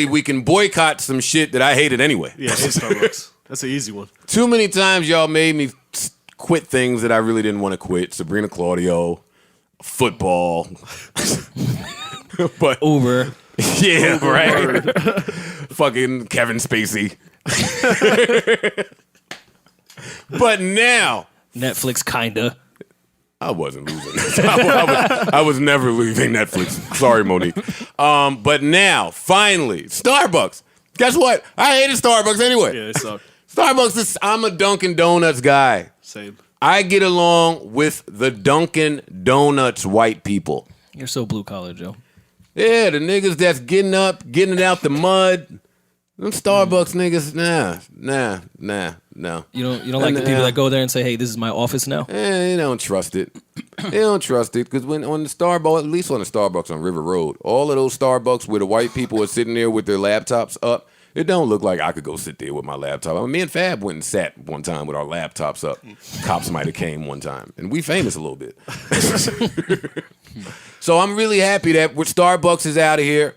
we can boycott some shit that I hated anyway. Yeah, hey Starbucks. That's an easy one. Too many times y'all made me quit things that I really didn't want to quit. Sabrina Claudio, football, but Uber. yeah, right. Fucking Kevin Spacey. But now, Netflix, kinda. I wasn't losing. I was never leaving Netflix. Sorry, Monique. But now, finally, Starbucks. Guess what? I hated Starbucks anyway. Yeah, they suck. Starbucks, I'm a Dunkin' Donuts guy. Same. I get along with the Dunkin' Donuts white people. You're so blue collar, Joe. Yeah, the niggas that's getting up, getting it out the mud. Them Starbucks niggas, no. You don't like the people that go there and say, "Hey, this is my office now." They don't trust it. They don't trust it because when on the Starbucks, at least on the Starbucks on River Road, all of those Starbucks where the white people are sitting there with their laptops up, it don't look like I could go sit there with my laptop. I mean, me and Fab went and sat one time with our laptops up. Cops might have came one time, and we famous a little bit. So I'm really happy that Starbucks is out of here.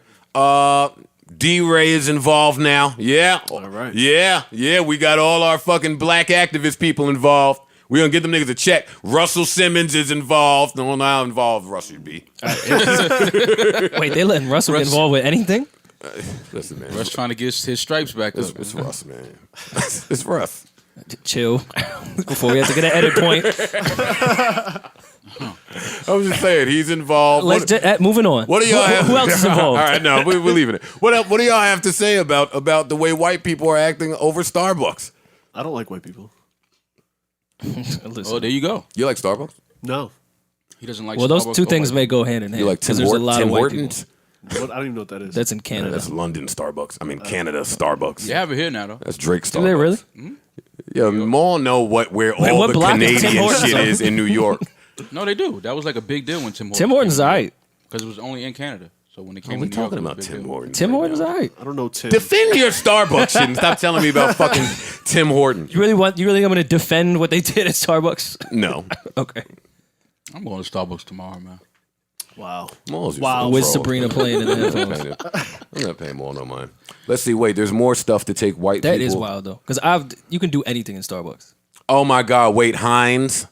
D-Ray is involved now. Yeah. All right. Yeah. We got all our fucking black activist people involved. We're going to get them niggas a check. Russell Simmons is involved. No, not involved. Russell B. Wait, they letting Russell get involved with anything? Listen, man. Russ trying to get his stripes back up. It's Russ, man. It's Russ. Chill. Before we have to get an edit point. I was just saying, he's involved. Moving on. What do y'all have? Who else is involved? All right, no, we're leaving it. What do y'all have to say about the way white people are acting over Starbucks? I don't like white people. Oh, there you go. You like Starbucks? No. He doesn't like. Well, those Starbucks two or things white may go hand in hand. You like Tim there's a lot of white Hortons? What? I don't even know what that is. That's in Canada. That's London Starbucks. I mean, Canada Starbucks. people. You have it here now, though. That's Drake Starbucks. Do they really? Yeah, Maul know where all what the block is Tim Canadian Hortons shit on? is in New York. No, they do. That was like a big deal when Tim Hortons. Tim Hortons, all right. Because it was only in Canada. So when it came We're to New York, talking it was a about big Tim deal. Hortons. Tim right Hortons, now. all right. I don't know Tim. Defend your Starbucks shit and stop telling me about fucking Tim Hortons. You really think I'm going to defend what they did at Starbucks? No. Okay. I'm going to Starbucks tomorrow, man. Wow. Maul's your Wow. fault, With bro. Sabrina playing in the headphones. I'm not paying Maul no mind. Let's see. Wait, there's more stuff to take white That people. is wild, though. Because you can do anything in Starbucks. Oh my God! Wait, Heinz.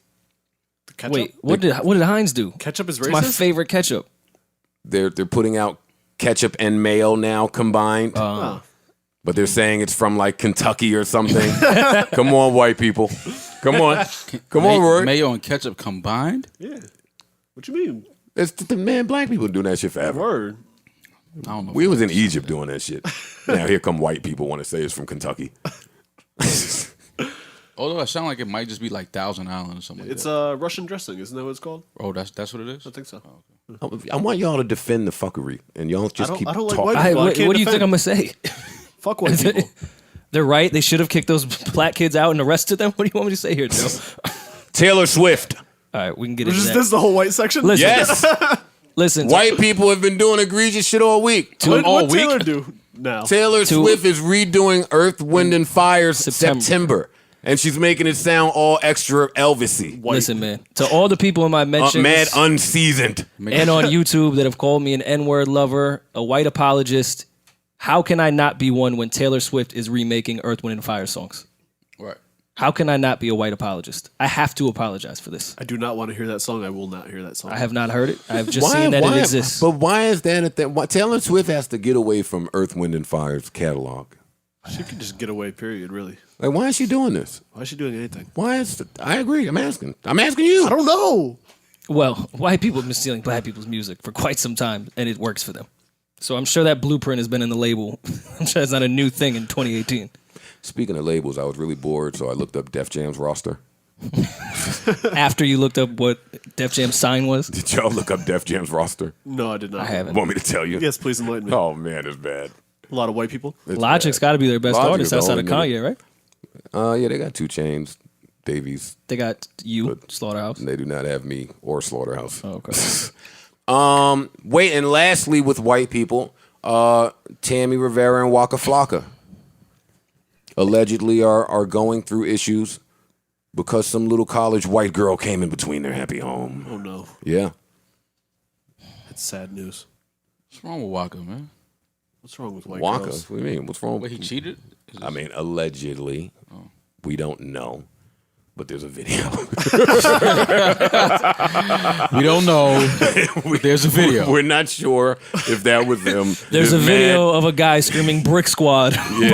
Ketchup? Wait, what did Heinz do? Ketchup is It's racist? my favorite ketchup. They're putting out ketchup and mayo now combined. Oh. But they're saying it's from like Kentucky or something. Come on, white people. Come on, Rory. Mayo and ketchup combined? Yeah. What you mean? It's the man. Black people doing that shit forever. Word. I don't know. We was in Egypt doing that shit. Now here come white people want to say it's from Kentucky. Although it sounds like it might just be like Thousand Island or something. It's like Russian dressing, isn't that what it's called? that. Oh, that's what it is. I think so. I want y'all to defend the fuckery, and y'all just keep I don't like talking. white people. What can't do you think defend. I'm going to say? Fuck white people. They're right. They should have kicked those black kids out and arrested them. What do you want me to say here, Joe? Taylor Swift. All right, we can get This into is that. this is the whole white section? Listen, Yes, listen. white people have been doing egregious shit all week. What Taylor do now? Taylor Swift is redoing Earth, Wind, and Fire's September. And she's making it sound all extra Elvis-y. Listen, man. To all the people in my mentions Mad unseasoned. and on YouTube that have called me an N-word lover, a white apologist, how can I not be one when Taylor Swift is remaking Earth, Wind, and Fire songs? Right. How can I not be a white apologist? I have to apologize for this. I do not want to hear that song. I will not hear that song. I have not heard it. I have just seen that it exists. But why is that at that? Why, Taylor Swift has to get away from Earth, Wind, and Fire's catalog. She could just get away, period, really. Like, why is she doing this? Why is she doing anything? I agree. I'm asking you. I don't know. Well, white people have been stealing black people's music for quite some time, and it works for them. So I'm sure that blueprint has been in the label. I'm sure it's not a new thing in 2018. Speaking of labels, I was really bored, so I looked up Def Jam's roster. After you looked up what Def Jam's sign was? Did y'all look up Def Jam's roster? No, I did not. I haven't. Want me to tell you? Yes, please enlighten me. Oh man, it's bad. A lot of white people. It's Logic's bad. got to be their best Logic artist is the outside of only Kanye, nigga. right? Yeah, they got 2 Chainz, Davies. They got you, Slaughterhouse. They do not have me or Slaughterhouse. Oh, okay. Wait, and lastly, with white people, Tammy Rivera and Waka Flocka allegedly are going through issues because some little college white girl came in between their happy home. Oh, no. Yeah. That's sad news. What's wrong with Waka, man? What's wrong with white Waka? girls? What do you mean? What's wrong? Wait, he cheated? I mean, allegedly. We don't know. but there's a video. We don't know. There's a video. We're not sure if that was them. There's a This video man, of a guy screaming "Brick Squad." who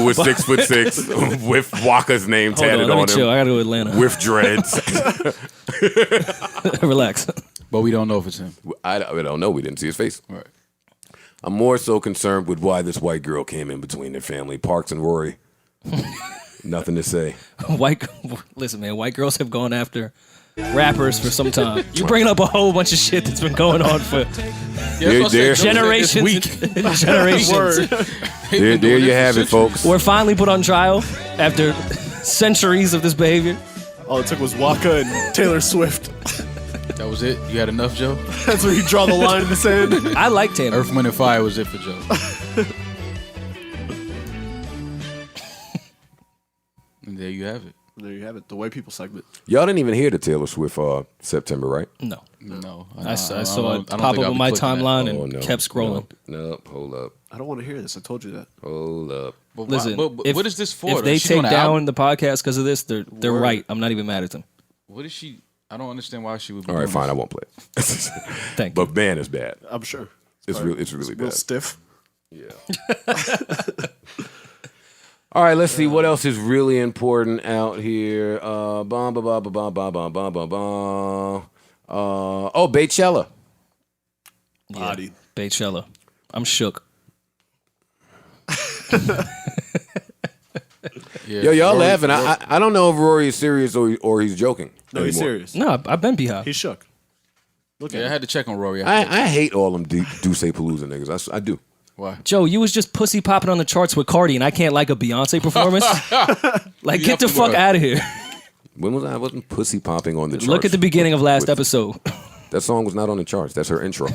was 6'6" with Waka's name Hold tatted on, let me on chill. him, I gotta go to Atlanta. with dreads. Relax. But we don't know if it's him. I don't know. We didn't see his face. Right. I'm more so concerned with why this white girl came in between their family, Parks and Rory. Nothing to say. Listen, man. White girls have gone after rappers for some time. You're bringing up a whole bunch of shit that's been going on for generations. Generations. There you have it, folks. We're finally put on trial after centuries of this behavior. All it took was Waka and Taylor Swift. That was it? You had enough, Joe? That's where you draw the line in the sand. I like Taylor. Earth, Wind, and Fire was it for Joe. And there you have it. There you have it. The white people segment. Y'all didn't even hear the Taylor Swift September, right? No. No. I saw it don't pop think up I'll on be my clicking that. timeline Oh, and no. kept scrolling. No, hold up. I don't want to hear this. I told you that. Hold up. But Listen, what is this for? If though? they She's take on an down album? the podcast because of this, they're Word. right. I'm not even mad at them. What is she? I don't understand why she would be All right, doing fine. I this. won't play it. Thank you. But man, it's bad. I'm sure. It's really Real bad. stiff. Yeah. All right, let's see what else is really important out here. Oh, Beychella. Body. Beychella. I'm shook. Yeah, Yo, y'all Rory- laughing. I don't know if Rory is serious or he's joking. No, he's anymore. serious. No, I've been behind. He's shook. Look at Yeah, I him. had to check on Rory. I hate all them Duce Palooza niggas. I do. Why? Joe, you was just pussy popping on the charts with Cardi, and I can't like a Beyonce performance. Like, get the fuck out of here. When was I wasn't pussy popping on the charts? Look at the beginning of last episode. That song was not on the charts. That's her intro.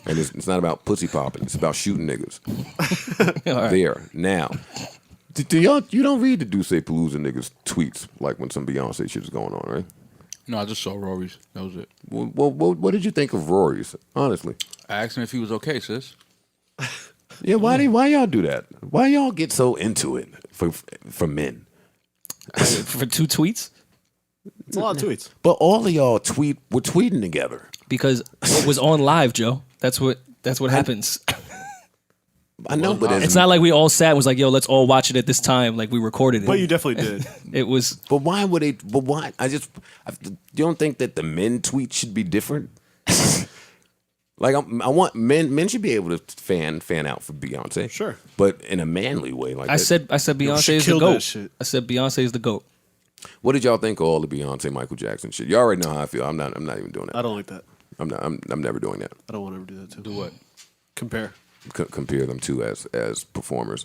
And it's not about pussy popping. It's about shooting niggas. All right. There. Now. Do y'all, you don't read the Duce Palooza niggas tweets like when some Beyonce shit is going on, right? No, I just saw Rory's. That was it. Well, what did you think of Rory's, honestly? I asked him if he was okay, sis. Yeah, why y'all do that? Why y'all get so into it for men? For 2 tweets? It's a lot of tweets. But all of y'all were tweeting together. Because it was on live, Joe. That's what happens. I know, but It's not like we all sat and was like, yo, let's all watch it at this time. Like, we recorded it. But you definitely did. It was... But why would they? But why? You don't think that the men tweet should be different? Like I want men should be able to fan out for Beyonce, Sure, but in a manly way. Like I said Beyonce she is the killed that GOAT. shit. I said Beyonce is the GOAT. What did y'all think of all the Beyonce, Michael Jackson shit? Y'all already know how I feel. I'm not even doing that. I don't like that. I'm never doing that. I don't want to ever do that too. Do what? Compare. Compare them two as performers.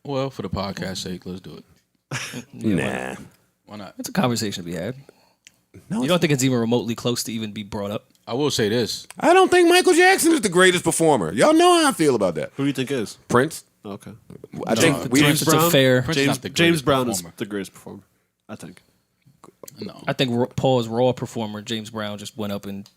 Well, for the podcast sake, let's do it. Nah. Why not? It's a conversation to be had. No, You don't think it's even remotely close to even be brought up? I will say this. I don't think Michael Jackson is the greatest performer. Y'all know how I feel about that. Who do you think is? Prince. Okay. I think It's a fair... Prince is not the James greatest Brown performer. is the greatest performer. I think. No. I think Paul's raw performer, James Brown, just went up and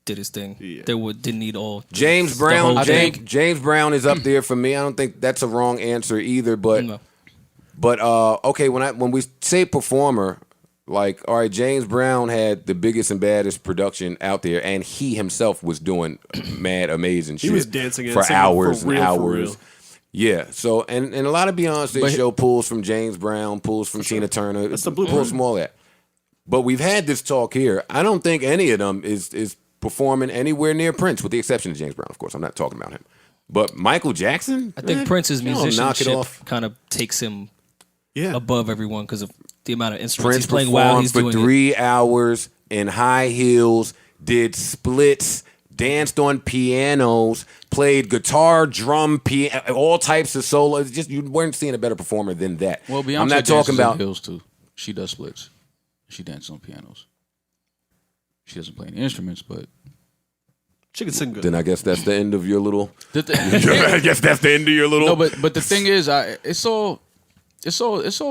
did his thing. Yeah. Didn't need all... James Brown. whole James Brown is up there for me. I don't think that's a wrong answer either. But No. Okay, when we say performer, like, all right, James Brown had the biggest and baddest production out there, and he himself was doing mad amazing shit. He was dancing and for singing hours for real, and for hours. real. Yeah, so and a lot of Beyonce show pulls from James Brown, pulls from Tina Turner, That's the pulls blueprint. from all that. But we've had this talk here. I don't think any of them is performing anywhere near Prince, with the exception of James Brown, of course. I'm not talking about him. But Michael Jackson? I think Prince's y'all knock it musicianship off. kind of takes him Yeah. above everyone because of the amount of instruments Prince he's playing while performed he's for doing 3 hours in high heels, did splits, danced on pianos, played guitar, drum, all types of solo. It's just, you weren't seeing a better performer than that. Well, Beyonce I'm not dances talking in about hills too. She does splits. She dances on pianos. She doesn't play any instruments, but She can sing good. Then I guess that's the end of your little. the I guess that's the end of your little. No, but the thing is, it's all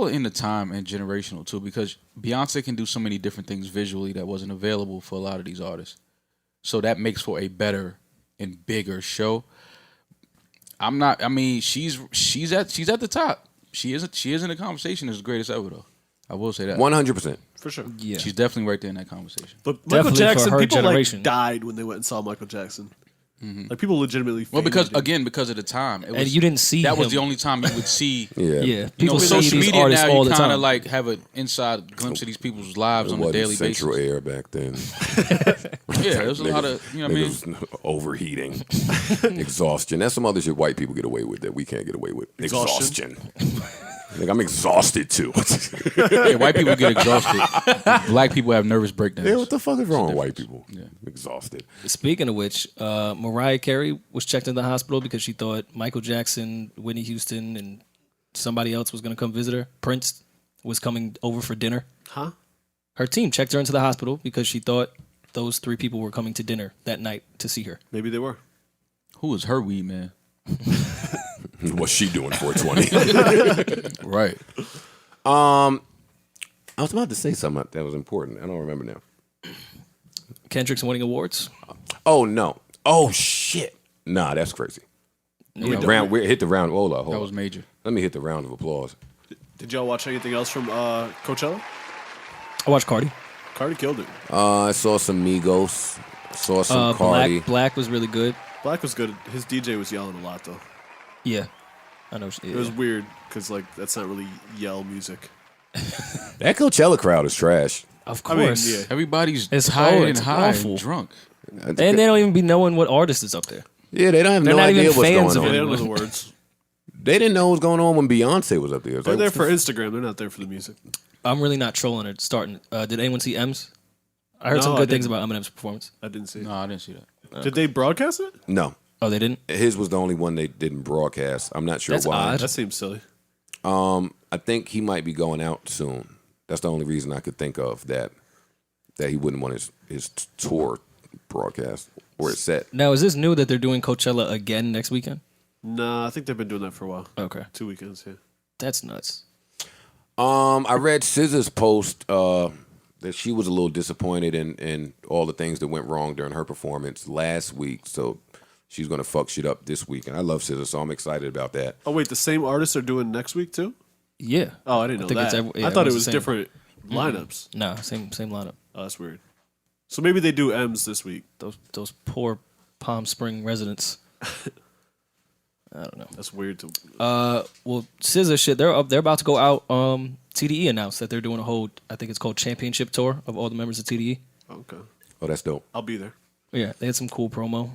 in the time and generational too, because Beyonce can do so many different things visually that wasn't available for a lot of these artists. So that makes for a better and bigger show. She's at the top. She isn't the conversation as the greatest ever though. I will say that. 100%. For sure. Yeah. She's definitely right there in that conversation. But Michael Definitely Jackson, for her people generation. like died when they went and saw Michael Jackson. Like people legitimately. Well, because fainted. because of the time, it was, And you didn't see that him. was the only time you would see. Yeah. Yeah. You know, People with see social these media artists now, all you the kind time. of like have an inside glimpse of these people's lives It on a wasn't daily central basis. air back then. Yeah, there's a lot of, you know what I mean? Niggas overheating, exhaustion. That's some other shit white people get away with that we can't get away with. Exhaustion. Like, I'm exhausted too. Yeah, white people get exhausted. Black people have nervous breakdowns. Yeah, what the fuck is wrong with white people? Yeah. Exhausted. Speaking of which, Mariah Carey was checked in the hospital because she thought Michael Jackson, Whitney Houston, and somebody else was going to come visit her. Prince was coming over for dinner. Huh? Her team checked her into the hospital because she thought those 3 people were coming to dinner that night to see her. Maybe they were. Who is her weed man? What's she doing for 20? Right. I was about to say something that was important. I don't remember now. Kendrick's winning awards. Oh no. Oh shit. Nah, that's crazy. We hit the round. Hold on. That was major. Let me hit the round of applause. Did y'all watch anything else from Coachella? I watched Cardi. Cardi killed it. I saw some Migos. Saw some Cardi. Black was really good. Black was good. His DJ was yelling a lot though. Yeah. I know. It was weird because like that's not really yell music. That Coachella crowd is trash. Of I mean, course. yeah. Everybody's It's tired and it's high awful. and drunk. And they don't even be knowing what artist is up there. Yeah, they don't have They're no not idea even what's fans going of on. They don't know the words. They didn't know what was going on when Beyonce was up there. It's They're like, there for Instagram. They're not there for the music. I'm really not trolling it starting. Did anyone see M's? I heard No, some I good things didn't. about Eminem's performance. I didn't see it. No, I didn't see that. Did they broadcast it? No. Oh, they didn't? His was the only one they didn't broadcast. I'm not sure That's why. odd. That seems silly. I think he might be going out soon. That's the only reason I could think of that he wouldn't want his tour broadcast or his set. Now, is this new that they're doing Coachella again next weekend? Nah, I think they've been doing that for a while. Okay. 2 weekends, yeah. That's nuts. I read SZA's post that she was a little disappointed in all the things that went wrong during her performance last week. So she's gonna fuck shit up this week, and I love SZA, so I'm excited about that. Oh wait, the same artists are doing next week too? Yeah. Oh, I didn't know think that. it's I thought it everyone's was the same. different lineups. Nah, same lineup. Oh, that's weird. So maybe they do M's this week. Those poor Palm Spring residents. I don't know. That's weird to. Well, SZA shit. They're about to go out. TDE announced that they're doing a whole. I think it's called Championship Tour of all the members of TDE. Okay, Oh, that's dope. I'll be there. Yeah, they had some cool promo.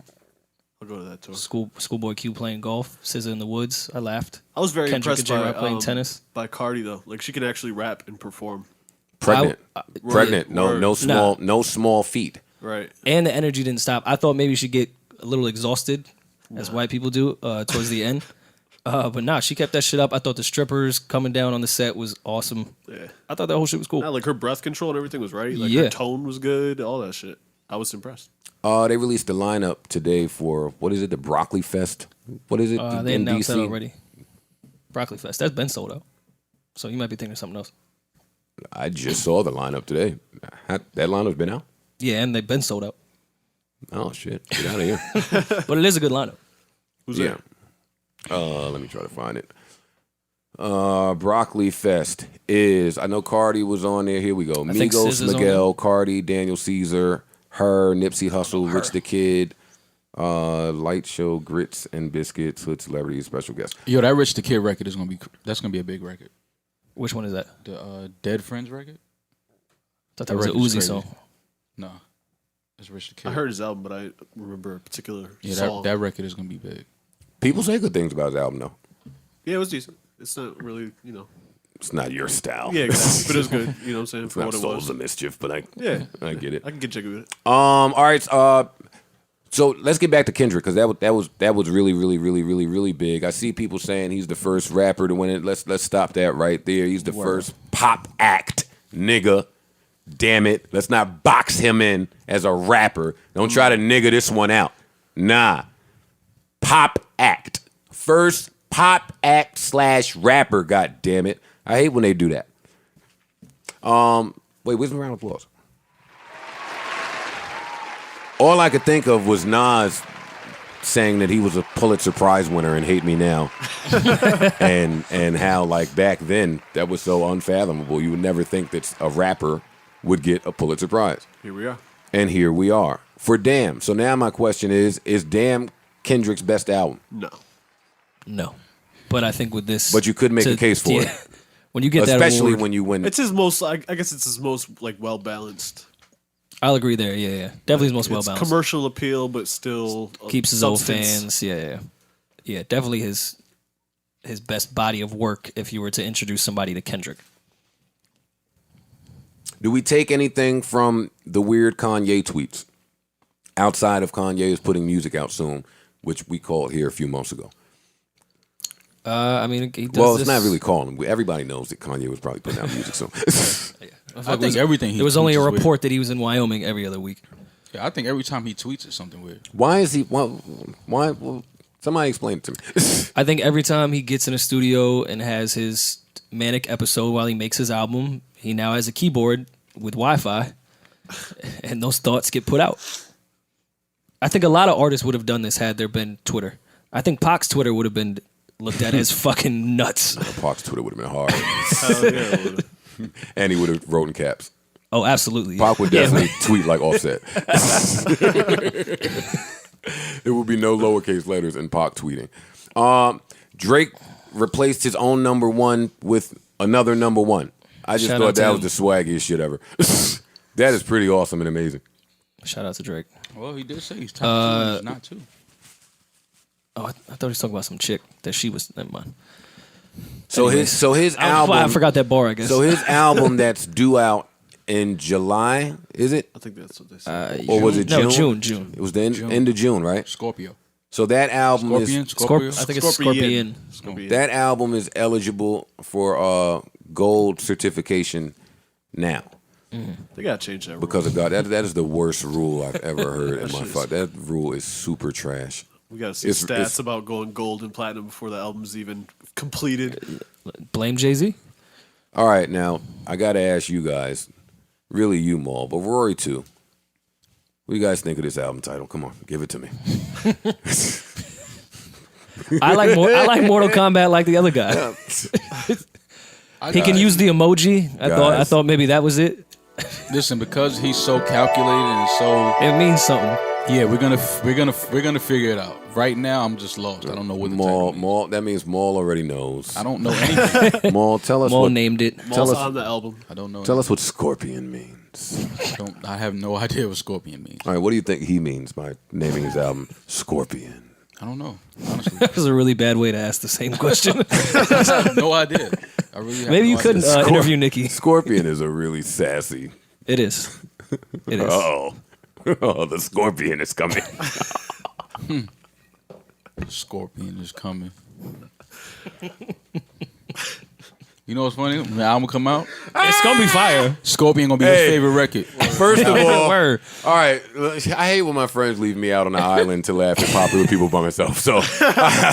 I'll go to that tour. Schoolboy Q playing golf. SZA in the woods. I laughed. I was very Kendrick impressed and by J-Rock playing tennis. by Cardi though. Like she can actually rap and perform. Pregnant, pregnant. Word. No small feet. Right. And the energy didn't stop. I thought maybe she'd get a little exhausted, as white people do, towards the end. But nah, she kept that shit up. I thought the strippers coming down on the set was awesome. Yeah. I thought that whole shit was cool. Nah, like her breath control and everything was right. Like Yeah. her tone was good. All that shit. I was impressed. They released the lineup today for what is it? The Broccoli Fest. What is it? They in announced that DC? already. Broccoli Fest. That's been sold out. So you might be thinking of something else. I just saw the lineup today. That lineup's been out. Yeah, and they've been sold out. Oh shit! Get out of here. But it is a good lineup. Who's Yeah. Let me try to find it. Broccoli Fest is. I know Cardi was on there. Here we go. I think Migos, SZA's on Miguel, Cardi, Daniel Caesar, her, Nipsey Hussle, Rich the Kid, Light Show, Grits and Biscuits, Hood Celebrity, special guest. Yo, that Rich the Kid record is gonna be a big record. Which one is that? The Dead Friends record. I thought that was a record's Uzi crazy. song. No, it's Rich the Kid. I heard his album, but I remember a particular Yeah, song. that record is gonna be big. People say good things about his album, though. Yeah, it was decent. It's not really, It's not your style. Yeah, exactly. But it was good. You know what I'm saying? It's For not what it Souls was. of Mischief, but I get it. I can get jiggy with it. All right. So let's get back to Kendrick because that was really, really, really, really, really big. I see people saying he's the first rapper to win it. Let's stop that right there. He's the first pop act nigga. Damn it. Let's not box him in as a rapper. Don't try to nigga this one out. Nah. Pop act. First pop act / rapper, god damn it. I hate when they do that. Wait, where's my round of applause? All I could think of was Nas saying that he was a Pulitzer Prize winner in Hate Me Now, and how like back then that was so unfathomable. You would never think that a rapper would get a Pulitzer Prize. Here we are. And here we are for Damn. So now my question is Damn Kendrick's best album? No. But I think with this, but you could make a case for it. When you get that especially award, when you win. It's his most. I guess it's his most like well balanced. I'll agree there. Yeah. Definitely his most well balanced. Commercial appeal, but still keeps his old fans. Yeah. Definitely his best body of work. If you were to introduce somebody to Kendrick, do we take anything from the weird Kanye tweets outside of Kanye is putting music out soon, which we called here a few months ago? I mean, he does well, this. it's not really calling him. Everybody knows that Kanye was probably putting out music soon. I think everything. There was only a report that he was in Wyoming every other week. Yeah, I think every time he tweets it's something weird. Why is he? Why? Well, somebody explain it to me. I think every time he gets in a studio and has his manic episode while he makes his album, he now has a keyboard with Wi-Fi, and those thoughts get put out. I think a lot of artists would have done this had there been Twitter. I think Pac's Twitter would have been looked at as fucking nuts. Pac's Twitter would have been hard. Hell yeah, and he would have wrote in caps. Oh, absolutely. Pac would definitely tweet like Offset. There would be no lowercase letters in Pac tweeting. Drake replaced his own number one with another number one. I just thought that was the swaggiest shit ever. That is pretty awesome and amazing. Shout out to Drake. Well, he did say he's top 2, he's not 2. Oh, I thought he was talking about some chick that she was. Never mind. So his album. I forgot that bar. I guess. So his album that's due out in July, is it? I think that's what they said. Or was it June? No, June. It was the end of June, right? Scorpio. So that album Scorpion. I think it's Scorpion. That album is eligible for gold certification now. They gotta change that rule. Because of God, that is the worst rule I've ever heard in my fuck. That rule is super trash. We gotta see stats about going gold and platinum before the album's even completed. Blame Jay-Z? All right, now I gotta ask you guys, really you, Maul, but Rory too. What do you guys think of this album title? Come on, give it to me. I like Mortal Kombat like the other guy. He can use the emoji. I thought maybe that was it. Listen, because he's so calculated and so it means something. Yeah, we're gonna figure it out. Right now, I'm just lost. I don't know what the title means. Maul. That means Maul already knows. I don't know anything. Maul, tell us. Maul what named it. Maul's on the album. I don't know. Tell us what Scorpion means. I have no idea what Scorpion means. All right, what do you think he means by naming his album Scorpion? I don't know. Honestly, that was a really bad way to ask the same question. I have no idea. I really have Maybe no you couldn't interview Nicki. Scorpion is a really sassy. It is. It is. Oh, the Scorpion is coming. Scorpion is coming. You know what's funny? When the album come out, it's gonna be fire. Scorpion gonna be his favorite record. First of all, all right. I hate when my friends leave me out on the island to laugh at popular people by myself. So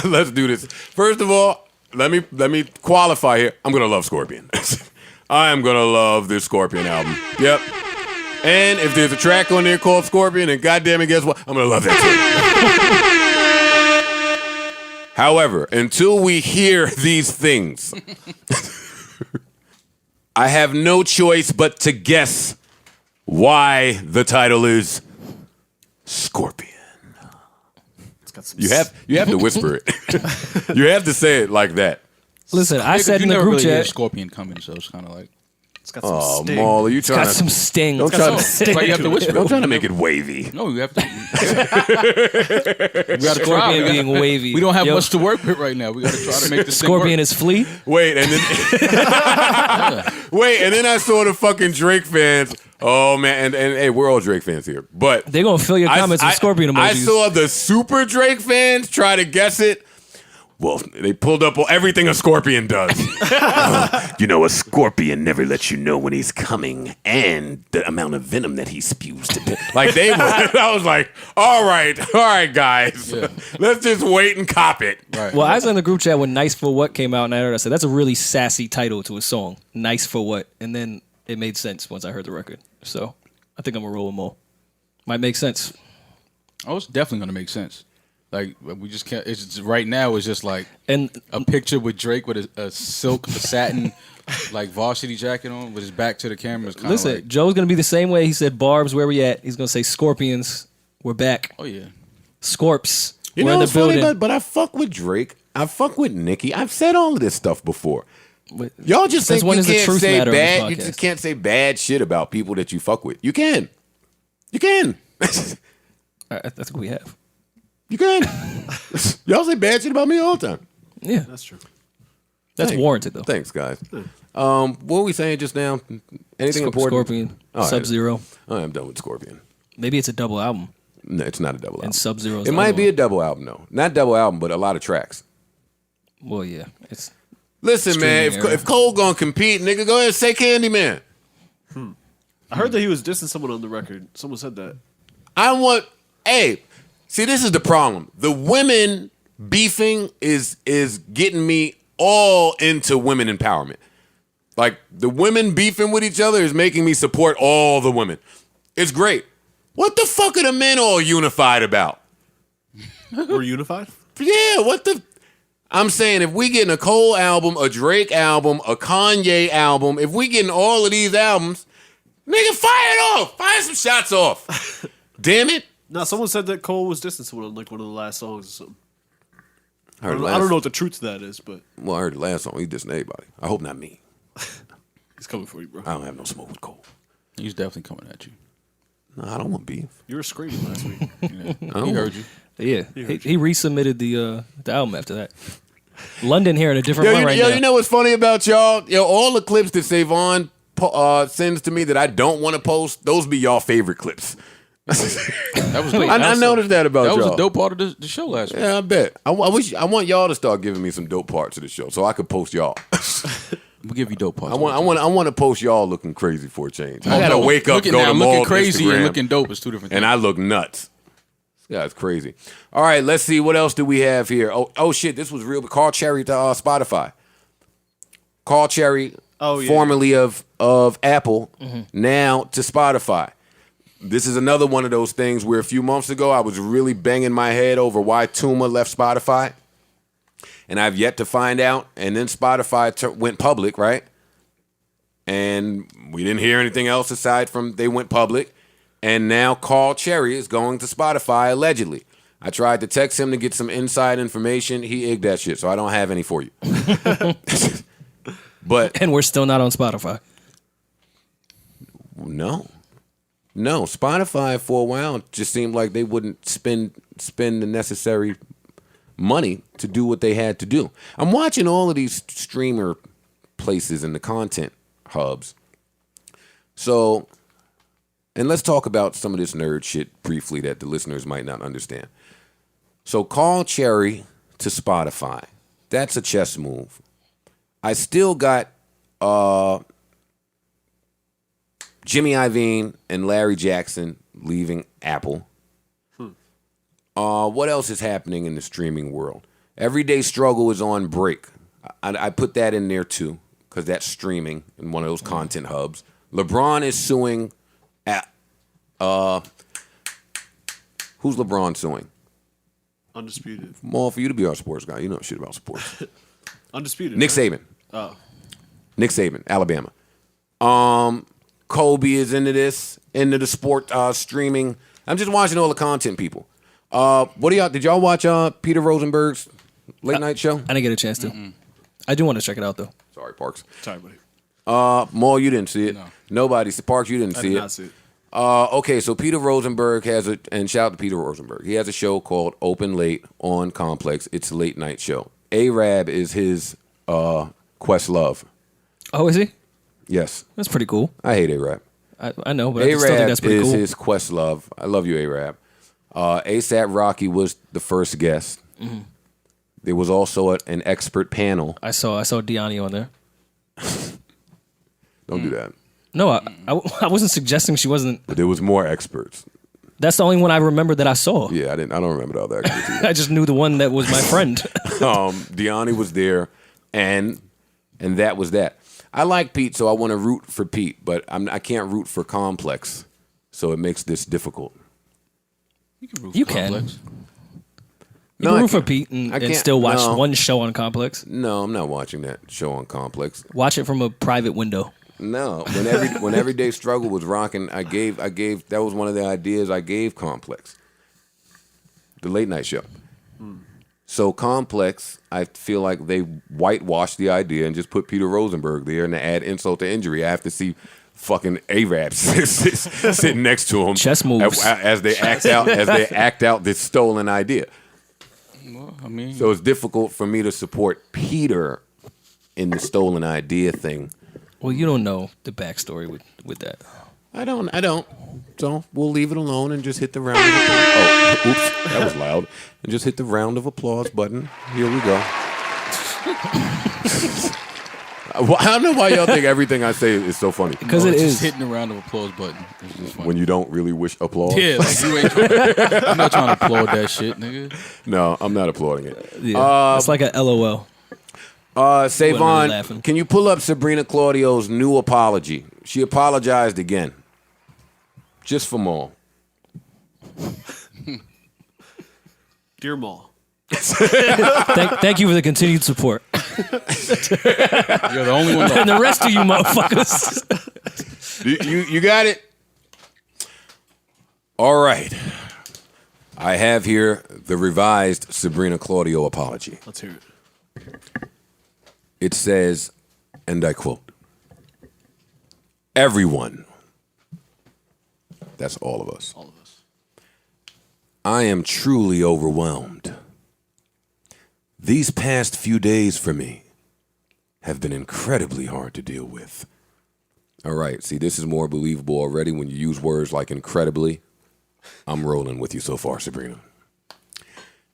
let's do this. First of all, let me qualify here. I'm gonna love Scorpion. I am gonna love this Scorpion album. Yep. And if there's a track on there called Scorpion, and goddamn it, guess what? I'm gonna love that too. However, until we hear these things, I have no choice but to guess why the title is Scorpion. It's got some You have to whisper it. You have to say it like that. Listen, I said in the never group really hear chat. Scorpion coming, so it's kind of like. It's got some Oh, sting. Maul, are you trying Got to some sting. Don't try to That's why you have to whisper. Don't try to make it wavy. No, you have to. We gotta try. Scorpion being wavy. We don't have much to work with right now. We gotta try to make this Scorpion thing is flea. Wait, and then I saw the fucking Drake fans. Oh man, and hey, we're all Drake fans here, but They're gonna fill your comments with Scorpion emojis. I saw the super Drake fans try to guess it. Well, they pulled up everything a scorpion does. A scorpion never lets you know when he's coming and the amount of venom that he spews. I was like, all right, guys. Yeah. Let's just wait and cop it. Right. Well, I was in the group chat when Nice for What came out, and I said, that's a really sassy title to a song. Nice for What? And then it made sense once I heard the record. So I think I'm going to roll with Mo. Might make sense. Oh, it's definitely gonna make sense. Like we just can't. It's just, right now. It's just like And a picture with Drake with a satin like varsity jacket on with his back to the camera. It's kind of listen, like, Joe's gonna be the same way. He said, "Barbz, where we at?" He's gonna say, "Scorpions, we're back." oh yeah. Scorps, You we're know in the what's funny, building. but I fuck with Drake. I fuck with Nicki. I've said all of this stuff before. But Y'all just since think when you does the can't truth say matter on this bad. You podcast? just can't say bad shit about people that you fuck with. You can. You can. I think we have. You can. Y'all say bad shit about me all the time. Yeah, That's true. that's Thanks. warranted though. Thanks, guys. What were we saying just now? Anything important? Scorpion, All right. Sub-Zero. All right, I'm done with Scorpion. Maybe it's a double album. No, it's not a double album. And Sub-Zero. It might be a double album, though. Not double album, but a lot of tracks. Well, yeah. It's Listen, man, Streaming era. if Cole gonna compete, nigga, go ahead and say Candyman. I heard that he was dissing someone on the record. Someone said that. Hey, see, this is the problem. The women beefing is getting me all into women empowerment. Like, the women beefing with each other is making me support all the women. It's great. What the fuck are the men all unified about? We're unified? Yeah, what the... I'm saying if we getting a Cole album, a Drake album, a Kanye album, if we getting all of these albums, nigga, fire it off. Fire some shots off. Damn it. No, someone said that Cole was dissing someone on like one of the last songs or something. I I don't know what the truth to that is, but Well, I heard the last song. He dissing everybody. I hope not me. he's coming for you, bro. I don't have no smoke with Cole. He's definitely coming at you. No, I don't want beef. You were screaming last week. He heard you. Yeah, he resubmitted the album after that. London here in a different one right now. You know what's funny about y'all? Yo, all the clips that Savon sends to me that I don't want to post, those be y'all favorite clips. That was dope. I noticed that about That y'all. was a dope part of the show last week. Yeah, I bet. I want y'all to start giving me some dope parts of the show so I could post y'all. We'll give you dope parts. I want to post y'all looking crazy for a change. I gotta no, wake up, looking, go now, to mall, looking crazy Instagram, and looking dope is two different things. and I look nuts. This guy's crazy. All right, let's see what else do we have here. Oh shit, this was real. Carl Cherry to Spotify. Carl Cherry, formerly of Apple, now to Spotify. This is another one of those things where a few months ago I was really banging my head over why Tuma left Spotify, and I've yet to find out. And then Spotify went public, right? And we didn't hear anything else aside from they went public. And now Carl Cherry is going to Spotify, allegedly. I tried to text him to get some inside information. He egged that shit, so I don't have any for you. But and we're still not on Spotify. no, Spotify for a while just seemed like they wouldn't spend the necessary money to do what they had to do. I'm watching all of these streamer places and the content hubs. So, and let's talk about some of this nerd shit briefly that the listeners might not understand. So, Carl Cherry to Spotify. That's a chess move. I still got Jimmy Iovine and Larry Jackson leaving Apple. What else is happening in the streaming world? Everyday Struggle is on break. I put that in there too, because that's streaming in one of those content hubs. LeBron is suing who's LeBron suing? Undisputed. More for you to be our sports guy. You know shit about sports. Undisputed. Nick right? Saban. Oh. Nick Saban, Alabama. Kobe is into the sport streaming. I'm just watching all the content people. What do y'all? Did y'all watch Peter Rosenberg's late night show? I didn't get a chance to. I do want to check it out though. Sorry, Parks. Sorry, buddy. Maul, you didn't see it. No. Nobody. Parks, you didn't I see did it. not see it. Okay, so Peter Rosenberg has and shout out to Peter Rosenberg. He has a show called Open Late on Complex. It's a late night show. A-Rab is his Questlove. Oh, is he? Yes. That's pretty cool. I hate A-Rab. I know, but I still think A-Rab that's pretty is cool. his Questlove. I love you, A-Rab. ASAP Rocky was the first guest. Mm-hmm. There was also an expert panel. I saw Deani on there. Don't do that. No, I wasn't suggesting she wasn't. But there was more experts. That's the only one I remember that I saw. Yeah, I don't remember the other experts either. I just knew the one that was my friend. Deani was there, and that was that. I like Pete, so I want to root for Pete, but I can't root for Complex, so it makes this difficult. You can root You for can. Complex. You can root for Pete and can't- still watch no. one show on Complex. No, I'm not watching that show on Complex. Watch it from a private window. No, when Everyday Struggle was rocking, I gave that was one of the ideas I gave Complex, the late night show. So Complex, I feel like they whitewashed the idea and just put Peter Rosenberg there, and to add insult to injury, I have to see fucking Arabs sitting next to him, chess moves as they act out this stolen idea. Well, I mean, So it's difficult for me to support Peter in the stolen idea thing. Well, you don't know the backstory with that. I don't. So we'll leave it alone and just hit the round of applause. Oh, oops, that was loud. And just hit the round of applause button. Here we go. I don't know why y'all think everything I say is so funny. Because it it's is. just hitting the round of applause button. It's just funny. When you don't really wish applause. Yeah, like you ain't I'm not trying to applaud that shit, nigga. No, I'm not applauding it. Yeah, it's like a LOL. Savon, laughing. can you pull up Sabrina Claudio's new apology? She apologized again. Just for Maul. Dear Maul. Thank you for the continued support. You're the only one And left. the rest of you motherfuckers. You got it? All right. I have here the revised Sabrina Claudio apology. Let's hear it. It says, and I quote, "Everyone," that's all of us, "I am truly overwhelmed. These past few days for me have been incredibly hard to deal with." All right, see, this is more believable already when you use words like incredibly. I'm rolling with you so far, Sabrina.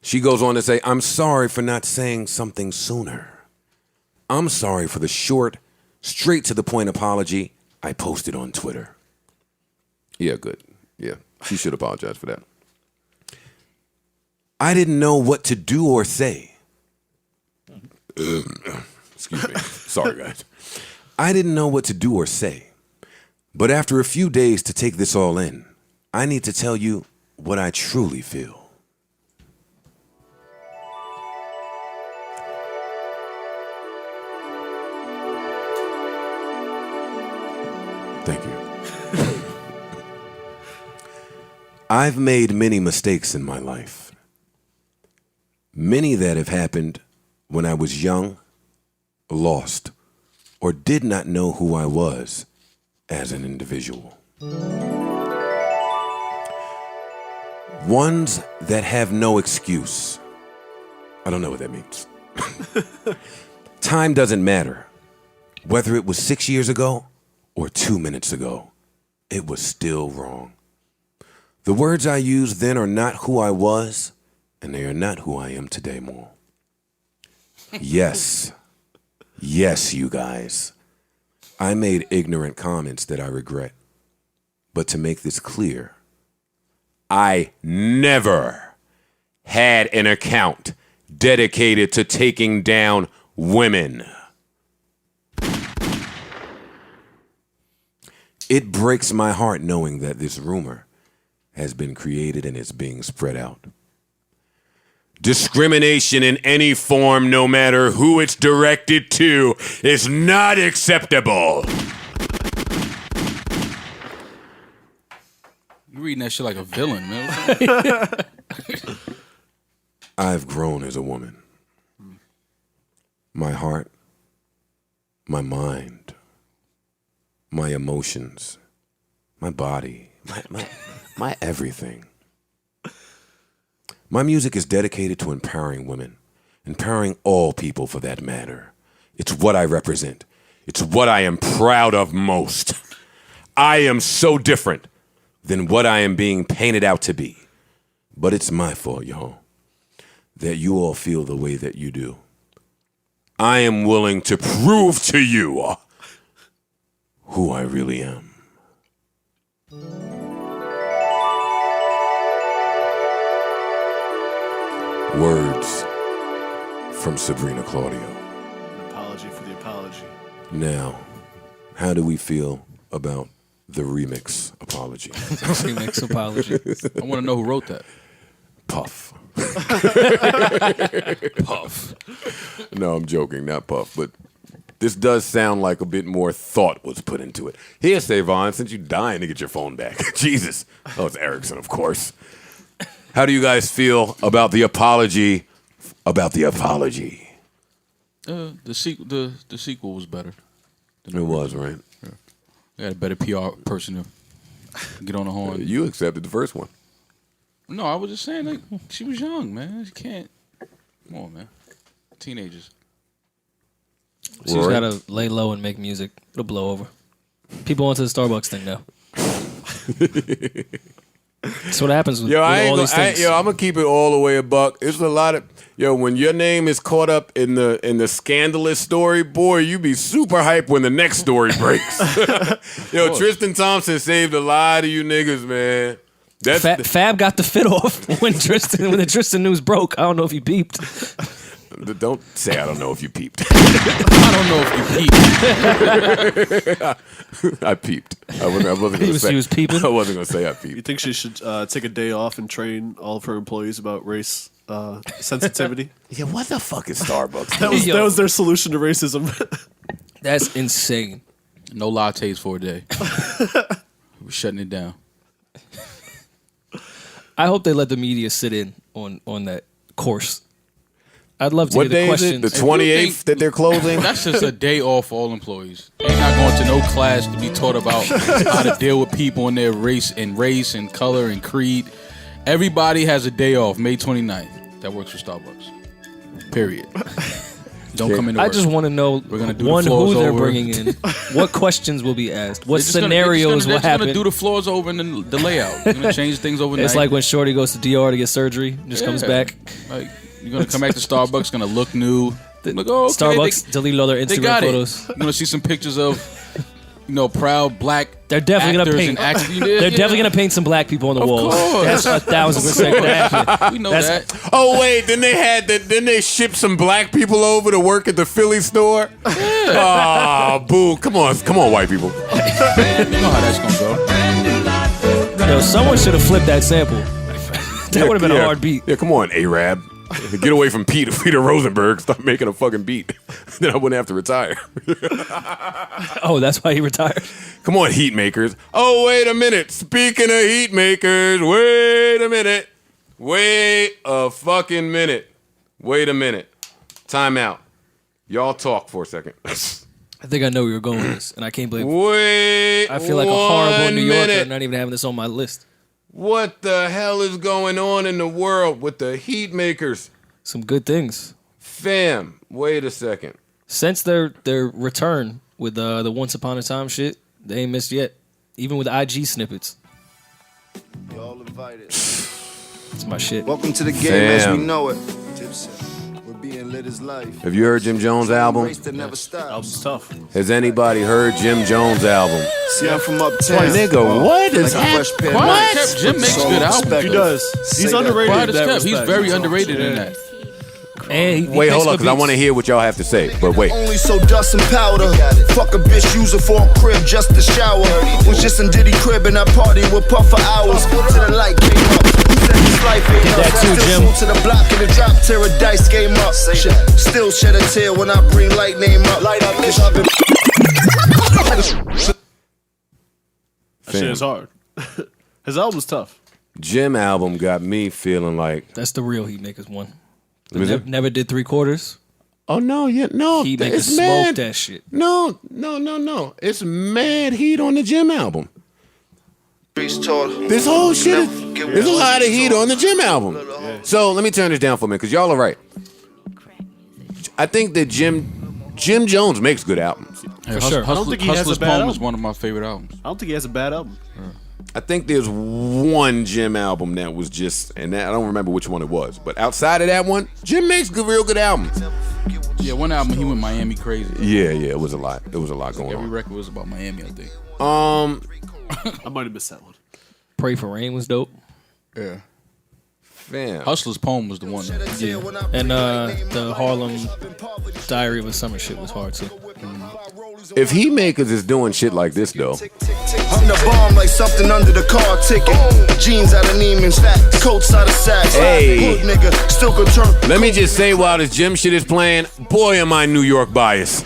She goes on to say, "I'm sorry for not saying something sooner. I'm sorry for the short, straight to the point apology I posted on Twitter." Yeah, good. Yeah, she should apologize for that. "I didn't know what to do or say." Excuse me. Sorry, guys. "I didn't know what to do or say. But after a few days to take this all in, I need to tell you what I truly feel. Thank you. I've made many mistakes in my life. Many that have happened when I was young, lost, or did not know who I was as an individual. Ones that have no excuse. I don't know what that means. Time doesn't matter. Whether it was 6 years ago or 2 minutes ago, it was still wrong. The words I used then are not who I was, and they are not who I am today more. Yes, you guys. I made ignorant comments that I regret. But to make this clear, I never had an account dedicated to taking down women. It breaks my heart knowing that this rumor has been created and is being spread out. Discrimination in any form, no matter who it's directed to, is not acceptable. You reading that shit like a villain, man. I've grown as a woman. My heart, my mind, my emotions, my body, my everything. My music is dedicated to empowering women, empowering all people for that matter. It's what I represent. It's what I am proud of most. I am so different than what I am being painted out to be. But it's my fault, y'all, that you all feel the way that you do. I am willing to prove to you who I really am. Words from Sabrina Claudio. An apology for the apology. Now, how do we feel about the remix apology? Remix apology. I want to know who wrote that. Puff. Puff. No, I'm joking, not Puff, but this does sound like a bit more thought was put into it. Here, Savon, since you're dying to get your phone back. Jesus. Oh, it's Erickson, of course. How do you guys feel about the apology? The sequel was better. It was, right? I had a better PR person to get on the horn. You accepted the first one. No, I was just saying, like, she was young, man. She can't. Come on, man. Teenagers. She's got to lay low and make music. It'll blow over. People onto the Starbucks thing now. That's what happens with, all these things. I'm gonna keep it all the way a buck. It's a lot of when your name is caught up in the scandalous story, boy, you be super hyped when the next story breaks. Tristan Thompson saved a lot of you niggas, man. Fab got the fit off when the Tristan news broke. I don't know if you peeped. Don't say I don't know if you peeped. I don't know if you peeped. I peeped. I wasn't gonna say. He was peeping. I wasn't gonna say I peeped. You think she should take a day off and train all of her employees about race sensitivity? Yeah, what the fuck is Starbucks? that was their solution to racism. That's insane. No lattes for a day. We're shutting it down. I hope they let the media sit in on that course. I'd love to hear the questions. What day is it? The 28th that they're closing? That's just a day off for all employees. They're not going to no class to be taught about how to deal with people and their race and color and creed. Everybody has a day off, May 29th. That works for Starbucks. Period. Don't come into work. I just want to know, We're gonna do one, the floors who they're over. bringing in, what questions will be asked, what They're just scenarios will They're happen. going to do the floors over and the layout. They're going to change things overnight. It's like when Shorty goes to DR to get surgery, just comes back. Like, you're going to come back to Starbucks, going to look new. Like, oh, okay, Starbucks deleted all their Instagram photos. You're going to see some pictures of, proud black They're definitely actors gonna and paint. actors. They're definitely gonna paint some black people on the Of walls. course. That's 1,000% gonna happen. We know that. Oh wait, then they shipped some black people over to work at the Philly store. Oh, boo! Come on, white people. You know how that's going to go. Yo, someone should have flipped that sample. That would have been a hard beat. Yeah, come on, Arab. Get away from Peter Rosenberg. Stop making a fucking beat. Then I wouldn't have to retire. Oh, that's why he retired. Come on, heat makers. Oh, wait a minute. Speaking of heat makers, wait a minute. Wait a fucking minute. Wait a minute. Time out. Y'all talk for a second. I think I know where you're going with this, and I can't believe Wait. I feel like a horrible New Yorker minute. not even having this on my list. What the hell is going on in the world with the heat makers? Some good things. Fam, wait a second. Since their return with the Once Upon a Time shit, they ain't missed yet. Even with IG snippets. Y'all invited. It's my shit. Welcome to the game as we know it. We're being lit as life. Have you heard Jim Jones' album? Album's tough. Has anybody heard Jim Jones' album? See, I'm from uptown. Nigga, what is happening? What? Jim makes good albums. He does. He's underrated. Quiet in as that kept. He's respect. very underrated in that. And he Wait, makes hold on, good because I beats. want to hear what y'all have to say. But wait. Only so dust and powder. Fuck a bitch, use her for a crib just to shower. Was just in Diddy crib and I party with Puff for hours. Till the light came up. Who said this life ain't Did up? that too, Still Jim. to the block and the drop till a dice game up. Still shed a tear when I bring light name up. Light up, bitch. I've been. That shit is hard. His album's tough. Jim album got me feeling like. That's the real Heatmakers one. Is it? Never did 3/4. Oh no, no, Heatmakers it's smoked mad. that shit. No. It's mad heat on the Jim album. This whole shit there's a lot of heat on the Jim album. So let me turn this down for a minute, because y'all are right. I think that Jim Jones makes good albums. For sure. I don't think he has Hustler's a bad Poem album. is one of my favorite albums. I don't think he has a bad album. I think there's one Jim album that was just, and I don't remember which one it was, but outside of that one, Jim makes real good albums. Yeah, one album he went Miami crazy. Yeah, it was a lot. There was a lot going Every on. record was about Miami, I think. I might have missed that one. Pray for Rain was dope. Yeah. Fam. Hustler's Poem was the one. And the Harlem Diary of a Summer shit was hard too. If he makers is doing shit like this though, I'm the bomb like something under the car ticket. Jeans out of Neiman's, coats out of Saks. Hey. Hood nigga, still could turn. let me just say while this gym shit is playing, boy am I New York biased.